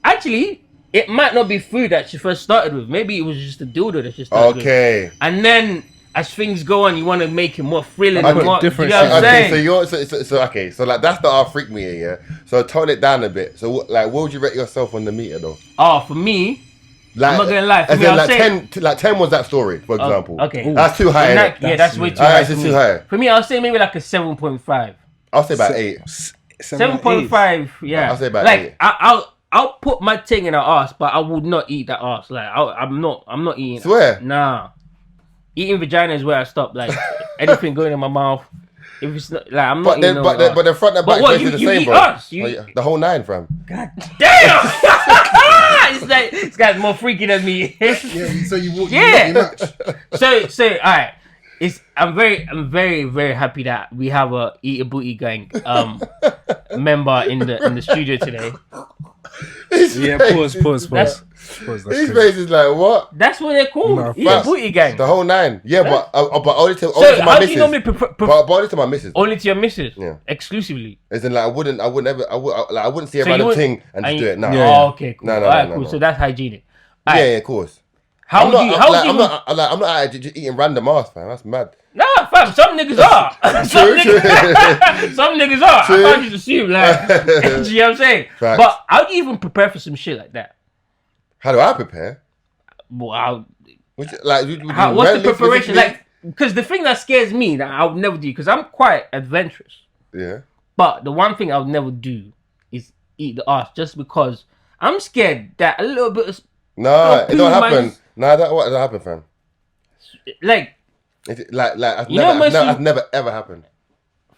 actually, it might not be food that she first started with. Maybe it was just a dildo that she started with. Okay. And then as things go on, you want to make it more thrilling Okay, and more different You know what I'm Okay, saying? so like that's the freak meter, yeah. So tone it down a bit. So like, what would you rate yourself on the meter though? Oh, for me, Like, I'm not gonna lie, for as me, in, I'll like say- 10 was that story, for example. okay. That's too high. That- innit? that's way too Alright, high. it's For too me. high. For me, I'll say maybe like a 7.5. I'll say about 8. 7.5, yeah. I'll say about like 8. I'll put my thing in her ass, but I would not eat that ass. Like I'm not eating. Swear? Nah. Eating vagina is where I stop. Like anything going in my mouth. If it's not like I'm not But then, eating but the front and But back what, face you- is the you same, eat bro. us, you- Oh, yeah, the whole 9, fam. God damn! It's like this guy's more freaky than me. Yeah, so you Yeah. match. So all right. I'm very very happy that we have a Eat a Booty Gang member in the studio today. Yeah, pause. That's Pause. His face is like, what? that's what they're called. No, Eat a facts. Booty Gang. The whole 9. Yeah, but only to So my how do missus. you normally prefer But only to my missus. only to your missus? Yeah. Exclusively. As in, like, I wouldn't see a So you random would- thing and just and do it. No. Yeah. Oh, okay, cool. No, Alright, no, cool. no. So that's hygienic. Yeah, Alright. yeah, of course. How I'm would you? not, How would like, you? I'm not out just eating random ass, fam. That's mad. Nah, fam. Some niggas are. True. Some niggas are. True. I can't just assume. Like, do you know what I'm saying? Facts. But how do you even prepare for some shit like that? How do I prepare? Wow. What's the What's the preparation like? Because the thing that scares me that I would never do, because I'm quite adventurous. Yeah. But the one thing I would never do is eat the ass, just because I'm scared that a little bit of No, it don't poo happen. might- No, that don't happen, fam. like. Like You know, that's never ever happened.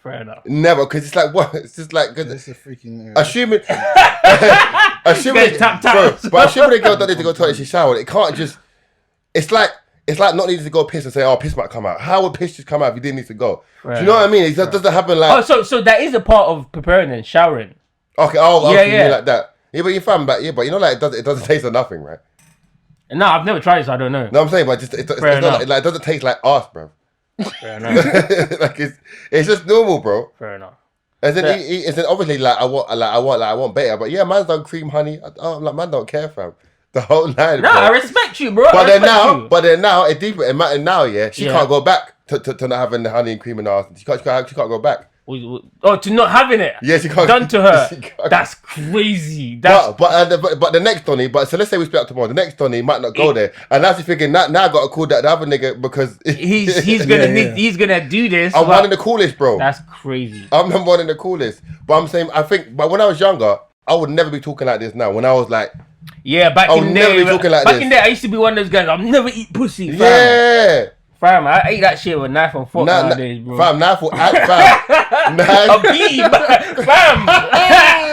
Fair enough. Never, because it's like what? It's just like This is a freaking. assuming Guys, tap. but assuming a girl don't need to go to the toilet, she showered. It can't just. It's like not needing to go piss and say, "Oh, piss might come out." How would piss just come out if you didn't need to go? Do you know what I mean? It doesn't happen like. Oh, so that is a part of preparing and showering. Okay. Yeah, You yeah. mean like that. Yeah, but you're fam, but you know, like it doesn't taste of nothing, right? No, I've never tried it, so I don't know. No, I'm saying, but it's Fair not enough. like it doesn't taste like arse, bro. Fair enough. Like it's just normal, bro. Fair enough. As in, as in obviously, like I want better, but yeah, man's done cream honey. I'm like, man, don't care, fam. The whole night, No, bro. I respect you, bro. But I then respect you. now, it deeper. It matters now, yeah. She Yeah. can't go back to not having the honey and cream and arse. She can't go back. Oh, to not having it. Yeah, she can't. Done to her. She can't- That's crazy. That's But the next Donny, so let's say we split up tomorrow. The next Donny might not go there, and now she's thinking now I got to call that the other nigga because he's gonna he's gonna do this. I'm but one of the coolest, bro. That's crazy. I'm number one in the coolest. But I'm saying but when I was younger, I would never be talking like this now. When I was like, Yeah, back I'll in never there, be talking like back this. in there, I used to be one of those guys. I'll never eat pussy. Fam. yeah, Fam, I ate that shit with knife and fork nowadays, bro. fam, now for fam, A bee, fam.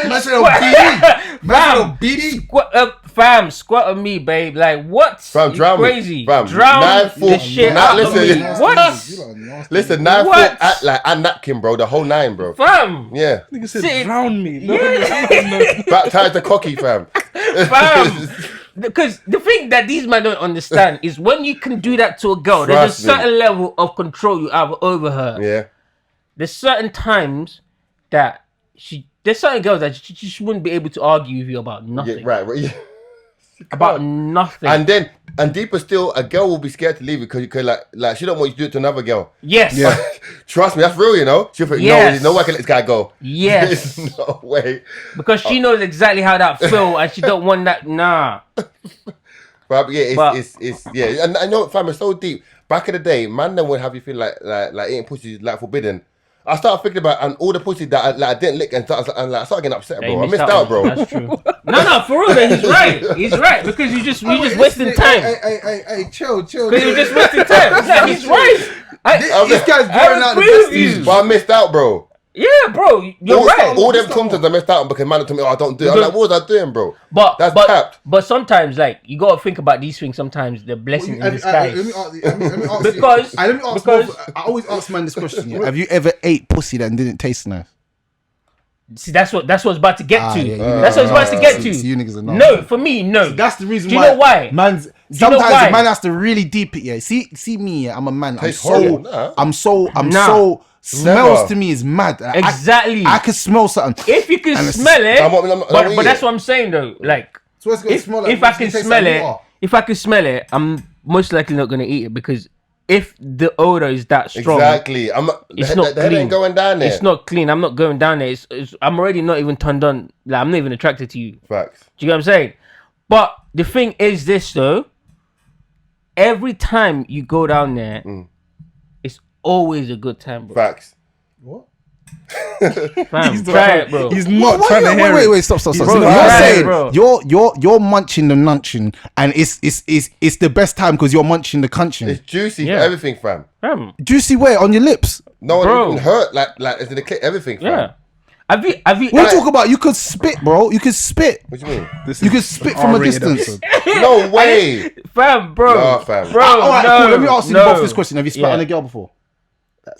Man said, "Oh, BD." Man said, "Oh, BD." Fam, squat on me, babe. Like what? Fam, You drown me. crazy. Fam, Drown knife, the fork, shit knife- out of listen, me. you What? listen, knife, What? fork, and napkin, bro. The whole 9, bro. Fam. Yeah, Nigga said, Sit- drown me. No, Yeah. baptized the cocky, fam. Fam. Because the thing that these men don't understand is when you can do that to a girl, there's Trust a me. certain level of control you have over her. Yeah, There's certain times that there's certain girls that she just wouldn't be able to argue with you about yeah, nothing. right. Yeah. about nothing. And deeper still, a girl will be scared to leave because like she don't want you to do it to another girl. Yes. Yeah. Trust me, that's real, you know. She'll think, Yes. no way I can let this guy go. Yes. There's no way. Because she knows exactly how that feel and she don't want that. Nah. But yeah, it's yeah. And I know, fam, it's so deep. Back in the day, man, then would have you feel like eating pussy is like forbidden. I started thinking about and all the pussy that I didn't lick and I started getting upset, bro. I missed out, bro. That's true. No, for real, he's right. He's right because you just wasting time. Hey, chill. Because you're just wasting time. Yeah, he's right. This guy's blowing out the agree with best you. news. But I missed out, bro. Yeah, bro, you're right. All them content I missed out on because man told me, "Oh, don't do it." I'm like, "What was I doing, bro?" That's capped. But sometimes, like, you gotta think about these things. Sometimes the blessing in disguise. Let me ask Because I always ask man this question. Yeah. Have you ever ate pussy that didn't taste nice? see, that's what it's about to get to. Yeah, That's what it's about to get to. So you niggas are No, for me, no. That's the reason Do you why. know why? Man's you know sometimes why? a man has to really deep it. Yeah. See me. Yeah, I'm a man. Tastes horrible, nah. I'm so. Nah. Smells Never. to me is mad. Like, Exactly. I can smell something. If you can And it's- smell it, I'm not but eating that's it. what I'm saying though. Like, So it's gonna if smell like I it's can gonna taste smell like it, water. if I can smell it, I'm most likely not gonna eat it because if the odor is that strong, Exactly. I'm not. It's the not head, the head clean. ain't going down there. it's not clean. I'm not going down there. It's I'm already not even turned on. Like, I'm not even attracted to you. Facts. Do you get what I'm saying? But the thing is this though. Every time you go down there, it's always a good time, bro. Facts. What? Fam, try it, bro. He's not trying to hear it. Wait, stop. Bro, You're right, saying bro. you're munching the nunching, and it's the best time because you're munching the cunching. It's juicy Yeah. for everything, fam. Fam, Juicy where on your lips. No one Bro. even hurt. Like it's in the clip. Everything, fam. yeah. Have you? What are you talking about? You could spit, bro. You could spit. What do you mean? You could spit from a R-rated distance. episode. No way. Fam, bro. Nah, fam. Bro, All right, no, cool. Let me ask you no. both this question. Have you spat Yeah. on a girl before?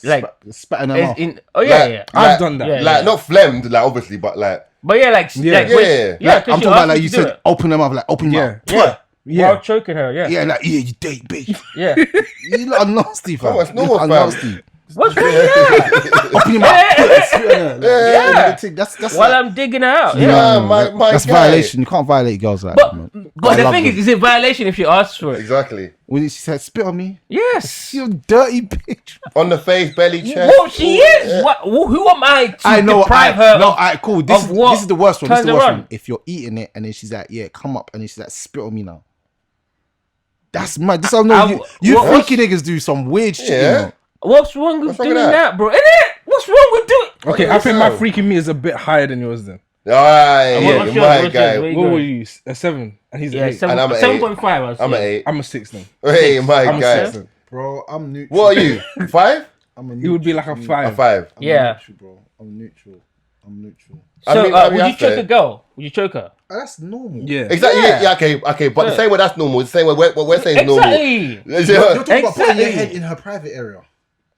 Like, Spat in her it's mouth. oh yeah, Like- yeah. I've done that. Yeah. Like not phlegmed, like obviously, but like But yeah, like Yeah. like, Yeah. when- yeah. I'm 'cause talking she about asked like me you to do said, it. open them up, like open Yeah. mouth. Yeah. Yeah. While choking her, yeah. Yeah, like you date, bitch. Yeah. You lot are nasty, fam. Oh, it's normal, You lot are fam. nasty. What's wrong with that? Open your mouth. Put it, spit on her. Like, Yeah. That's While like, I'm digging her out. Yeah. Yeah, my that's guy. violation. You can't violate girls like that, man. But I the love thing them. is it violation if she asks for it? Exactly. When she said, spit on me, Yes. you dirty bitch. On the face, belly, chest. Well, she is. What? Who am I to I know. deprive her? No, of- alright, cool. This of what is the worst one. This is the turns worst her on? one. If you're eating it and then she's like, yeah, come up, and then she's like, spit on me now. That's mad. This I know. You what's- freaky niggas do some weird shit. Yeah. You know? What's wrong with What's wrong doing with that? bro? Innit? What's wrong with doing? Okay, Okay, I think my so- freaking meat is a bit higher than yours then. Alright, What's yeah, yours? my What's guy. yours? Where you What going? were you? A 7, and he's Yeah, an 8. And I'm an 7.5. I was I'm an saying. 8. I'm a 6 then. Hey, my I'm a guy. 6 then. Bro, I'm neutral. What are you? 5? I'm a He would be like a 5. A 5. Yeah. neutral, bro. I'm neutral. I So, mean, would you have choke to- a girl? Would you choke her? That's normal. Yeah. Exactly. Yeah. Yeah. Okay. But the Yeah. same way that's normal. The same way what we're saying is normal. Exactly. You're talking about putting your Exactly. head in her private area.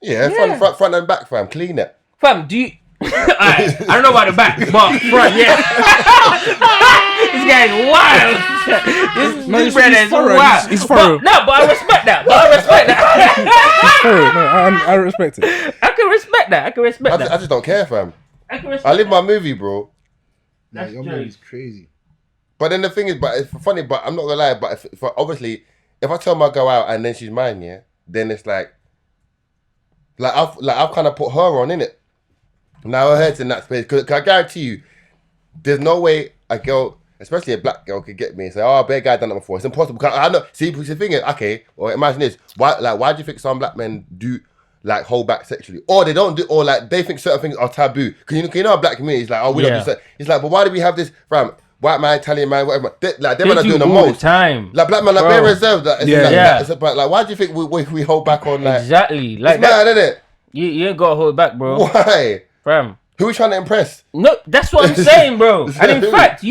Yeah. Front and back, fam. Clean it. Fam, do you? Alright, I don't know about the back, but front, yeah. This guy's wild. This brother is thorough. wild. He's thorough. But I respect that. I respect it. I can respect that. I can respect I that. just don't care, fam. I can respect I live my movie, bro. Nah, That's your true. movie's crazy. But then the thing is, but it's funny. But I'm not gonna lie. But if obviously, if I tell my girl out and then she's mine, yeah, then it's like I've kind of put her on, innit? Now her head's in that space because I guarantee you, there's no way a girl, especially a black girl, could get me and say, "Oh, a bad guy done that before." It's impossible. 'Cause I know. See, the thing is, okay. Or imagine this: why do you think some black men do like hold back sexually, or they don't do, or like they think certain things are taboo? Because you know, our black community is like, "Oh, we don't do sex." It's like, but why do we have this, fam? White man, Italian man, whatever. They're They not doing the all most. the time. Like black man, like Bro. very reserved. Like, Yeah. It's about like, why do you think we hold back on like? Exactly. Like It's that. mad, isn't it? You ain't gotta hold back, bro. Why? Fam. Who are we trying to impress? No, that's what I'm saying, bro. And in fact,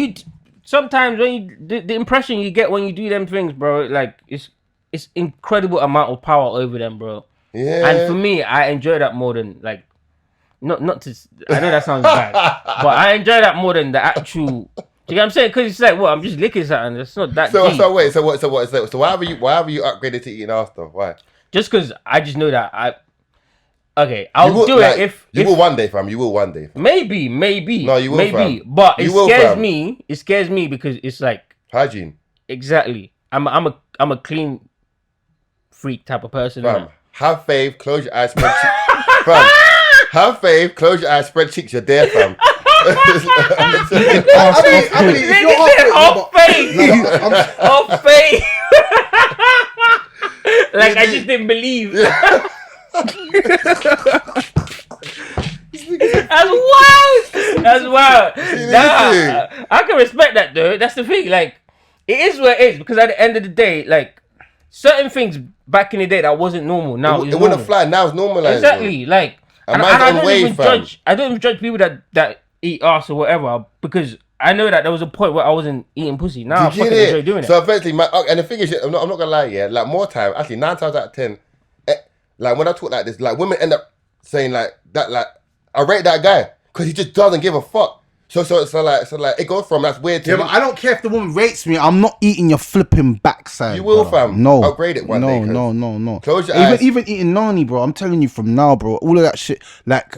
sometimes when you the impression you get when you do them things, bro, like it's incredible amount of power over them, bro. Yeah. And for me, I enjoy that more than like not to. I know that sounds bad, but I enjoy that more than the actual. Do you get what I'm saying? Because it's like, well, I'm just licking something. It's not that deep. So wait. So why have you upgraded to eating ass though? Why? Just because I just know that I'll You will, do like, it if you will one day, fam. You will one day. maybe. No, you will, maybe, fam. but it You will, scares fam. me. It scares me because it's like Hygiene. Exactly. I'm a clean freak type of person. Fam, innit? have faith, close your eyes, spread cheeks. Fam, have faith, close your eyes, spread cheeks. You're there, fam. I mean, if Nigga you're said half off faith. Like I just didn't believe. That's wild. That's wild. Nah, I can respect that though. That's the thing. Like, it is what it is because at the end of the day, like certain things back in the day that wasn't normal. Now it wouldn't fly. Now it's normalized. Exactly. Bro. Like, and I don't even judge. I don't even judge people that eat ass or whatever because I know that there was a point where I wasn't eating pussy. Now I fucking enjoy doing it. So eventually, and the thing is, I'm not gonna lie, yeah. Like more time, actually 9 times out of 10, like when I talk like this, like women end up saying like that, like I rate that guy because he just doesn't give a fuck. So like it goes from that's weird to but I don't care if the woman rates me. I'm not eating your flipping backside. You will, bro. fam. No, Upgrade it one day. No. Close your eyes. Even eating nani, bro. I'm telling you from now, bro. All of that shit, like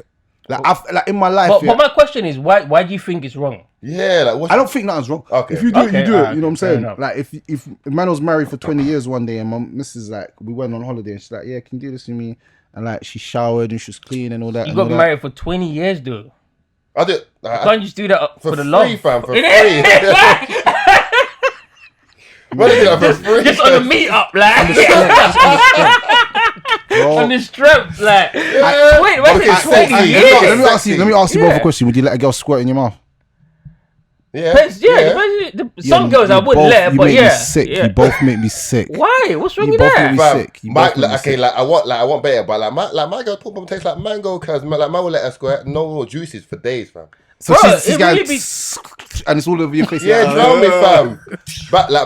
in my life. But my question is, why do you think it's wrong? Yeah, like I don't think nothing's wrong. Okay. If you do it, you do it. You know what I'm saying? enough. Like if a man was married for 20 years one day and my missus like we went on holiday and she's like, yeah, can you do this with me? And like she showered and she was clean and all that. You got married for 20 years, though. I do. Can't you just do that for the free, love? fam, for free. What is it for free? Just on the meet up, like on the strength, like. Wait, wait, Okay, 20 years. Let me ask you both a question. Would you let a girl squirt in your mouth? Yeah. Some girls I wouldn't let, but make yeah. me sick. Yeah. You both make me sick. Why? What's wrong You with both that? make me Fam, sick. You both make me sick. like I want better, but like my girl put tastes like mango, cause like man will let her squirt no juices for days, fam. So Bro, she's it going, really and it's all over your face. Yeah, drown me, fam.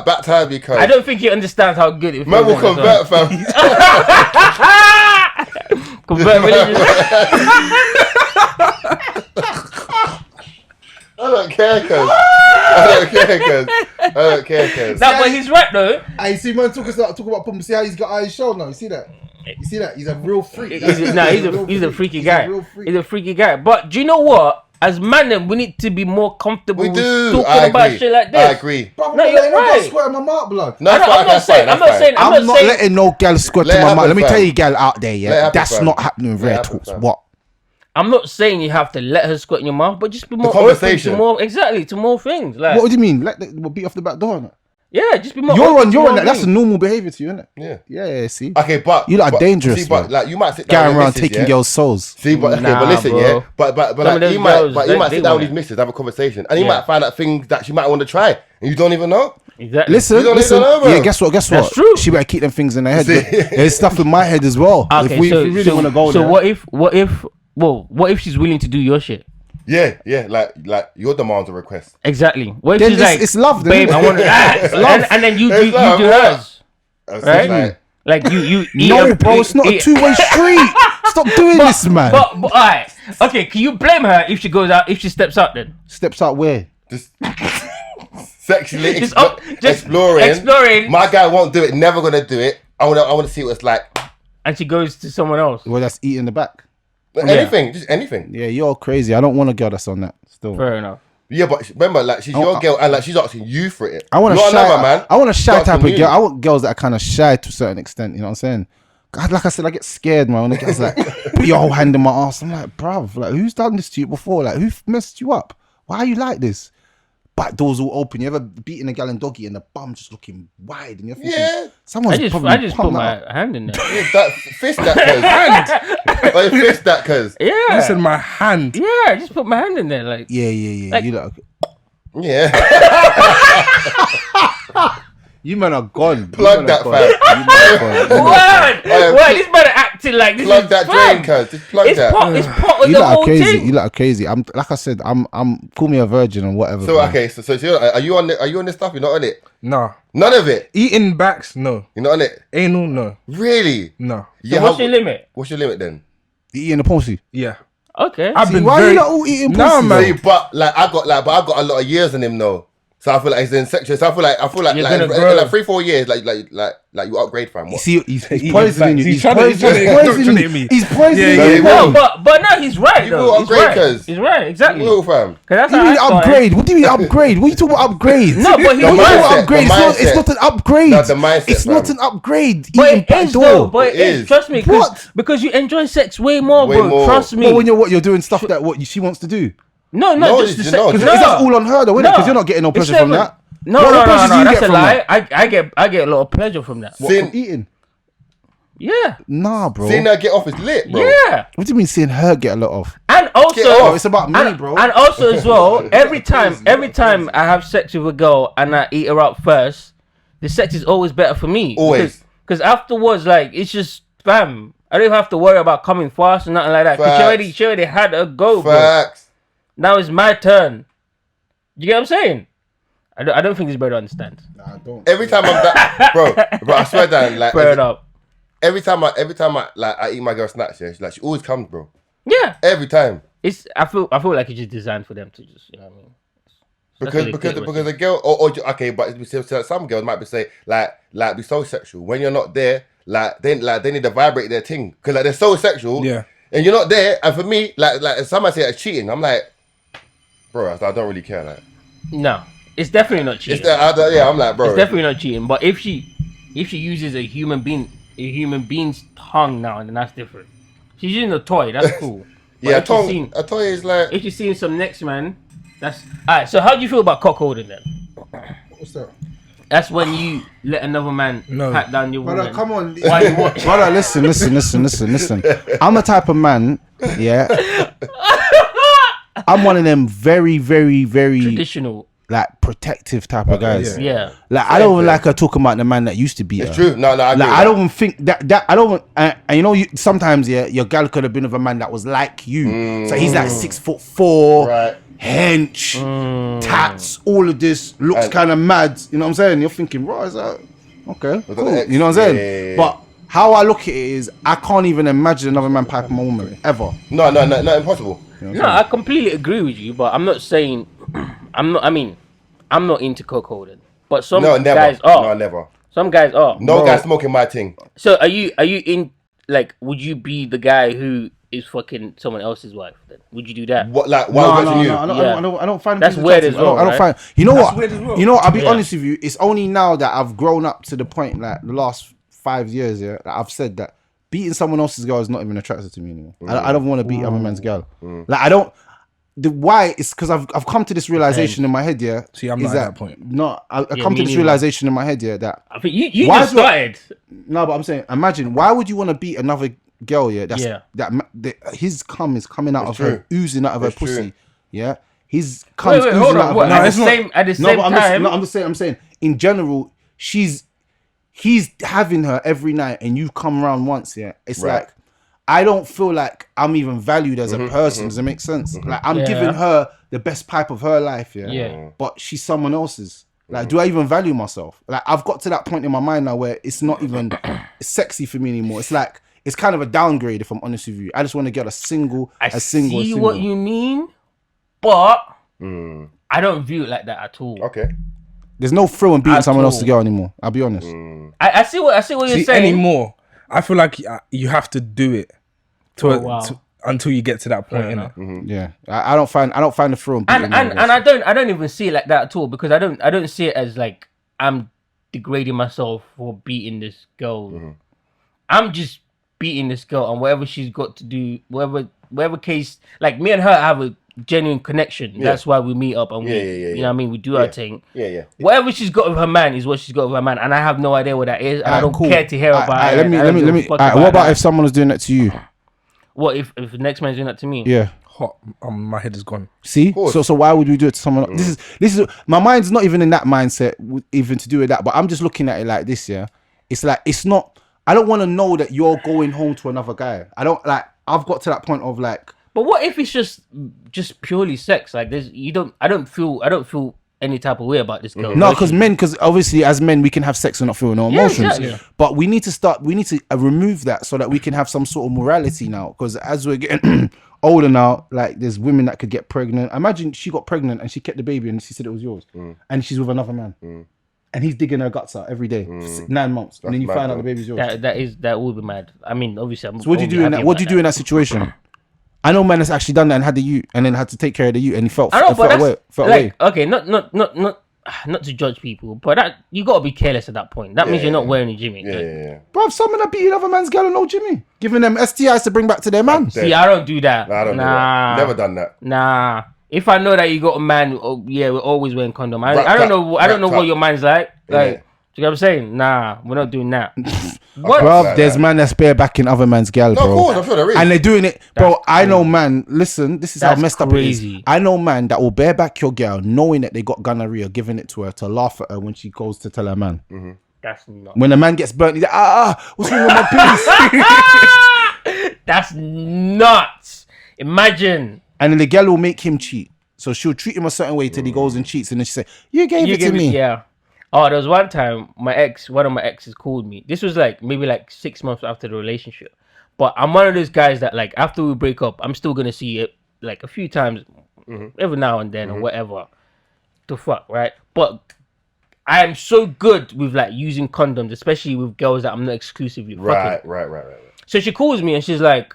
Back time because I don't think he understands how good it feels. man will convert, fam. Convert religion. I don't care, cuz. No, but he's right though. I see man talk about pump. See how he's got eyes show now. You see that? He's a real freak. He's a freaky guy. A real freak. He's a freaky guy. But do you know what? As men, then we need to be more comfortable We with do. talking I about agree. shit like this. I agree. Bro, No, you're right. Squirt my mouth, blood. No, I'm not saying. I'm I'm not saying. letting no gal squirt Let in it my mouth. happen, Let me fam. tell you, gal out there, Let it yeah, happen, that's fam. not happening with Let it rare happen, talks. fam. What? I'm not saying you have to let her squirt in your mouth, but just be more conversation. open to more things. Like, What do you mean? We'll beat off the back door. Innit? yeah, just be more. You're open on to more that. That's a things. normal behavior to you, isn't it? Yeah. Yeah. See, Okay, but You lot are dangerous, See, but man. like you might sit down going with around missus, taking yeah? girls' souls. See, but okay, Nah, but listen, bro. yeah, but Some of like those you might, girls, but you might they sit down want with it. his missus, have a conversation, and you Yeah. might find out things that she might want to try, and you don't even know. Exactly. Listen. You don't even know, bro. Yeah, guess what? That's true. She better keep them things in her head. See? There's stuff in my head as well. Okay, if we really want to go so there. what if she's willing to do your shit? Yeah, like your demands or requests. Exactly. What if Then she's it's- like, it's love, then, babe, isn't I it? want to, and then you It's do love, hers, Right? right? Like you No, bro, it's not a two-way street. Stop doing this, man. But alright, okay. Can you blame her if she goes out? If she steps out, then Steps out where? Just sexually Just exploring. exploring. My guy won't do it. Never gonna do it. I want to see what it's like. and she goes to someone else. Well, that's eating the back. Anything, just anything. Yeah, you're crazy. I don't want a girl that's on that. Still, Fair enough. Yeah, but remember, like she's your girl, and like she's asking you for it. I want a Not shy another man. I want a shy She's type of asking girl. you. I want girls that are kind of shy to a certain extent. You know what I'm saying? God, like I said, I get scared, man. When the girl's like, put your whole hand in my ass. I'm like, bruv, like who's done this to you before? Like who messed you up? Why are you like this? Back doors all open. You ever beaten a gal and doggy and the bum just looking wide and you're thinking, Yeah. someone's I probably just put pumped my that up. hand in there. Yeah, that fist that cuz. Like, fist that cuz. Yeah. I said my hand. Yeah, I just put my hand in there, like. Yeah. Like- you look. Yeah. You man are gone. Plug that, fam. Word, this man acting like this. Plug is that fun. drain, cuz. Just plug It's that. part of You the lot whole are crazy. thing. You lot are crazy. I'm like I said. I'm call me a virgin or whatever. So bro. okay, so are you on this stuff? You're not on it. Nah. None of it. Eating backs, no. You're not on it. Anal, no. Really? No. So what's your limit? What's your limit then? Eating the pussy. Yeah. Okay. I've been Why are very... you not all eating pussy? Nah, man. See, but I got a lot of years on him though. So I feel like it's insecure. So I feel like You're like, gonna in grow. like 3-4 years, like you upgrade, fam. You What? see, he's He poisoning you. he's He's trying to poisoning indoctrinate me. He's poisoning Yeah, you. yeah. No, will. but no, he's right You though. will He's upgrade, right. cuz. He's right, exactly. Will, fam. 'Cause that's What do how you I mean started. upgrade? What do you mean upgrade? What are you talking about upgrade? No, but he The was What do you mean mindset, upgrade? the It's not an upgrade. No, the mindset, It's not fam. an upgrade. But Eating it back is door. though. But It it is. is. Trust me. What? Because you enjoy sex way more, Way bro. more. Trust me. But when you're doing stuff that what she wants to do. No, No, just the it's sex. not. Because No. that's all on her though, isn't it? Because you're not getting no It's pleasure from seven. that. No, What no, pleasures do no, you that's get a from lie. I get a lot of pleasure from that. What, Seeing- from eating? Yeah, Nah, bro. Seeing her get off is lit, bro. yeah. What do you mean seeing her get a lot of? And also, Get off. Oh, it's about me, and, bro. and also as well, every time I have sex with a girl and I eat her out first, the sex is always better for me. Always. Because afterwards, like, it's just bam. I don't even have to worry about coming fast or nothing like that. 'Cause Facts. she already had a go, bro. Facts. Now it's my turn. You get what I'm saying? I don't think this brother understands. Nah, I don't. Every time I'm that, bro, I swear down, like Fair enough. every time I like I eat my girl snacks, yeah, she always comes, bro. Yeah. Every time. I feel like it's just designed for them to just, you know what I mean? Because the girl or okay, but some girls might be say like be so sexual when you're not there, like they need to vibrate their thing because like they're so sexual, Yeah. and you're not there. And for me, like if somebody say it's cheating, I'm like, bro, I don't really care. Like No. It's definitely not cheating. I'm like, bro, It's definitely not cheating. But if she uses a human being's tongue now, then that's different. She's using a toy, that's cool. But yeah, if she's seen- a toy is like if you're seeing some next man, that's alright. So how do you feel about cuckolding then? What's that? That's when you let another man No. pat down your woman. Brother, come on. While you watch. Brother, listen. I'm the type of man, yeah. I'm one of them very, very, very Traditional. like protective type of guys. Yeah. Like I don't even like her talking about the man that used to beat her. it's true. No, I agree Like with I that. don't even think that I don't. And you know, sometimes your gal could have been with a man that was like you. So he's like 6'4", Right. hench, tats, all of this looks And- kind of mad. You know what I'm saying? You're thinking, right? Is that okay? that Cool. the ex? You know what I'm saying? Yeah. But how I look at it is, I can't even imagine another man piping my woman ever. No, impossible. No, I completely agree with you, but I'm not saying I'm not into cuckolding. But some No, never. guys are. No, never. Some guys are. No Bro. guy smoking my thing. So are you in like would you be the guy who is fucking someone else's wife then? Would you do that? What like why watching you? I don't find That's things weird attractive. as well, I don't right? find. You know That's what? weird as well. You know, I'll be Yeah. honest with you. It's only now that I've grown up to the point, like the last 5 years, yeah, that I've said that beating someone else's girl is not even attractive to me anymore. I don't want to beat other man's girl. Like I don't. The why is because I've come to this realization in my head, yeah. See, I'm is not at that point. No, I come me to this neither. realization in my head, yeah, that I think you Why just do I- started. no, but I'm saying, imagine why would you want to beat another girl? Yeah, that's Yeah. that his cum is coming out of true. her, oozing out of It's her pussy. true. Yeah, his cum Wait, is hold oozing out on. of What, her. at it's the not- same No, time? but I'm saying in general, he's having her every night, and you come around once. Yeah, it's Right. like I don't feel like I'm even valued as a person. Does it make sense? Like I'm Yeah. giving her the best pipe of her life. Yeah, Yeah. but she's someone else's. Like, do I even value myself? Like, I've got to that point in my mind now where it's not even sexy for me anymore. It's like it's kind of a downgrade. If I'm honest with you, I just want to get a single. I see what you mean, but I don't view it like that at all. Okay. There's no thrill in beating At someone all. else's girl anymore. I'll be honest. I see what you're See, saying. anymore, I feel like you have to do it wow. until you get to that point. Fair Innit? enough. Yeah, I don't find the thrill in beating. and another and girl. I don't even see it like that at all because I don't see it as like I'm degrading myself for beating this girl. I'm just beating this girl and whatever she's got to do, whatever case, like me and her have a genuine connection. That's why we meet up and we, you know what I mean, we do our thing. Yeah. Whatever she's got with her man is what she's got with her man, and I have no idea what that is, and I don't Cool. care to hear about Alright, it. let me. I don't give a fuck What about that. if someone was doing that to you? What if the next man's doing that to me? Yeah. Hot. My head is gone. See, course. so why would we do it to someone else? This is my mind's not even in that mindset, even to do with that. But I'm just looking at it like this. Yeah, it's like it's not. I don't want to know that you're going home to another guy. I don't like. I've got to that point of like. But what if it's just purely sex? Like I don't feel any type of way about this girl. No, because obviously as men we can have sex and not feel no emotions. exactly. But we need to remove that so that we can have some sort of morality now. Because as we're getting older now, like there's women that could get pregnant. Imagine she got pregnant and she kept the baby and she said it was yours, and she's with another man, and he's digging her guts out every day for 9 months, and then you find out the baby's yours. That would be mad. I mean, obviously. So what do you do in that? What do you do in that situation? I know man that's actually done that and had the youth, and then had to take care of the youth, and he felt away. Okay, not to judge people, but that you gotta be careless at that point. That means you're not wearing a Jimmy. Yeah. Bro, some men are beating other man's girl and no Jimmy, giving them STIs to bring back to their man. See, I don't do that. I don't do that. Never done that. Nah. If I know that you got a man, we're always wearing condom. I don't know what your man's like. Like, do you know what I'm saying? Nah, we're not doing that. What? Bro, there's man that's barebacking other man's gal, bro. No, of course, I'm sure there is. And they're doing it, bro. I know man. Listen, this is how messed up it is. I know man that will bareback your girl, knowing that they got gonorrhea, giving it to her to laugh at her when she goes to tell her man. Mm-hmm. That's not. When the man gets burnt, he's like, what's wrong with my piece? That's nuts. Imagine. And then the girl will make him cheat. So she'll treat him a certain way till he goes and cheats, and then she say, "You gave it to me." Yeah. Oh, there was one time one of my exes called me. This was maybe 6 months after the relationship. But I'm one of those guys that after we break up, I'm still gonna see it a few times, every now and then or whatever. The fuck, right? But I am so good with using condoms, especially with girls that I'm not exclusively fucking. Right. So she calls me and she's like,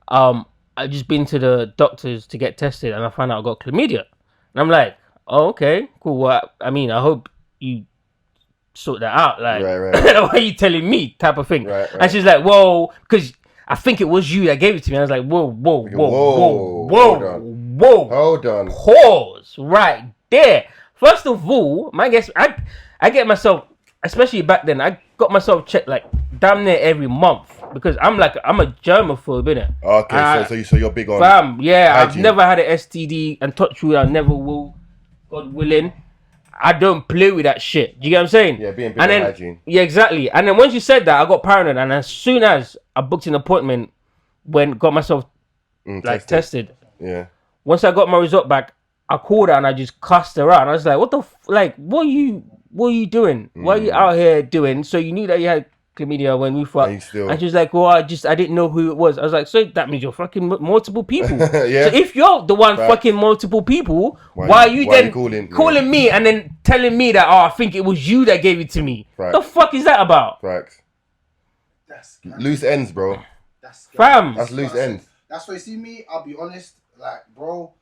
I just been to the doctors to get tested and I found out I got chlamydia. And I'm like, oh, okay, cool. Well, I mean, I hope you sort that out. Right. Why are you telling me? Type of thing. Right. And she's like, whoa, because I think it was you that gave it to me. I was like, whoa. Hold on. Pause right there. First of all, my guess, I get myself, especially back then, I got myself checked damn near every month because I'm a germaphobe, innit? Okay, so you're big on fam, yeah, hygiene. I've never had an STD and touch wood, I never will, God willing. I don't play with that shit. Do you get what I'm saying? Yeah, being big on hygiene. Yeah, exactly. And then once you said that, I got paranoid, and as soon as I booked an appointment, got myself tested. Yeah. Once I got my result back, I called her and I just cussed her out. And I was like, what are you doing? What are you out here doing? So you knew that you had chlamydia when we fucked. And she was like, well, I didn't know who it was. I was like, so that means you're fucking multiple people. Yeah. So if you're the one fucking multiple people, why are you calling me and then telling me that, I think it was you that gave it to me? Right. The fuck is that about? Facts. That's loose ends, bro. Fam. That's loose ends. That's why you see me, I'll be honest, bro,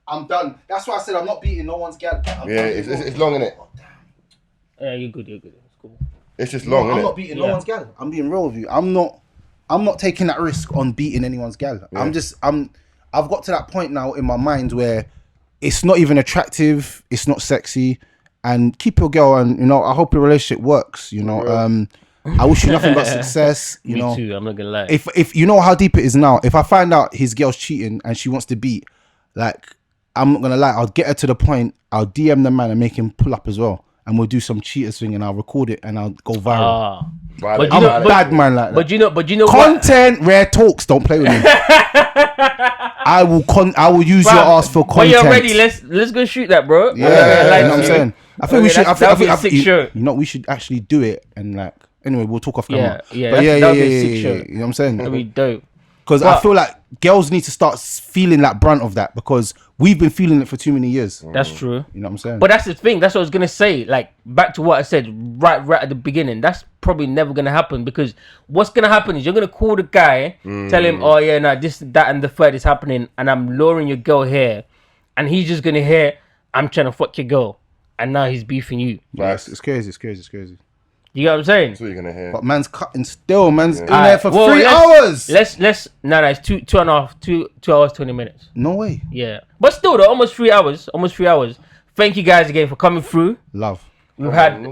I'm done. That's why I said I'm not beating no one's gal. It's long, innit? Yeah, you're good. It's cool. It's just long, innit? I'm not beating no one's gal. I'm being real with you. I'm not taking that risk on beating anyone's gal. Yeah. I've got to that point now in my mind where it's not even attractive, it's not sexy, and keep your girl, and I hope your relationship works, I wish you nothing but success, Me too, I'm not gonna lie. If you know how deep it is now, if I find out his girl's cheating and she wants to beat, I'm not gonna lie, I'll get her to the point, I'll DM the man and make him pull up as well. And we'll do some cheaters thing and I'll record it and I'll go viral. But I'm a bad man like that. But you know content, rare talks, don't play with me. I will use your ass for content. When you're ready, let's go shoot that, bro. Yeah, you know what I'm saying? I think we should. I think we should actually do it and anyway, we'll talk off camera. Yeah. But That'd be a sick show. You know what I'm saying? That'd be dope. Because I feel like girls need to start feeling that brunt of that because we've been feeling it for too many years. That's true. You know what I'm saying? But that's the thing. That's what I was going to say. Back to what I said right at the beginning. That's probably never going to happen because what's going to happen is you're going to call the guy, tell him, oh, yeah, no, this, that, and the third is happening and I'm luring your girl here. And he's just going to hear, I'm trying to fuck your girl. And now he's beefing you. Right. It's crazy. You know what I'm saying? That's what you're gonna hear. But man's cutting still. Man's in there for 3 hours. Let's. No, it's 2 hours 20 minutes. No way. Yeah, but still though, almost 3 hours. Thank you guys again for coming through. Love. We've had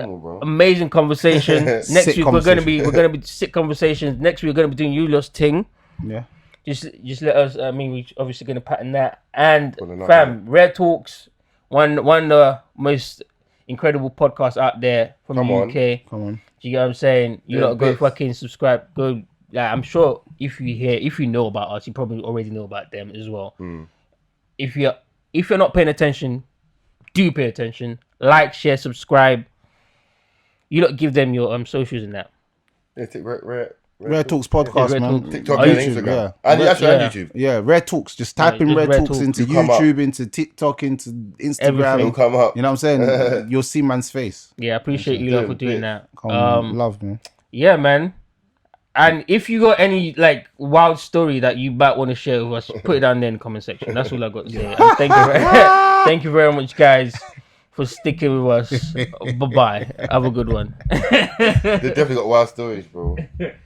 amazing conversation. Next week we're gonna be sick conversations. Next week we're gonna be doing you lost ting. Yeah. Just let us. I mean, we're obviously gonna pattern that and fam. Rare Talks, one of the most incredible podcast out there from the UK. Come on. Do you get what I'm saying? You lot go fucking subscribe. Go. I'm sure if you know about us, you probably already know about them as well. If you're not paying attention, do pay attention like, share, subscribe. You lot give them your socials and that. Yeah, Rare Talks podcast, Rare man. Talks. TikTok On and YouTube, Instagram. yeah. And actually on Yeah. YouTube. Yeah, Rare Talks. Just type in just Rare Rare Talks Talks. into It'll come up. YouTube, into TikTok, into Everything. Instagram. It'll come up. You know what I'm saying? You'll see man's face. Yeah, I appreciate you lot for doing that. Come on, love, man. Yeah, man. And if you got any like wild story that you might want to share with us, put it down there in the comment section. That's all I got to say. And thank you very much, guys, for sticking with us. Bye bye. Have a good one. They definitely got wild stories, bro.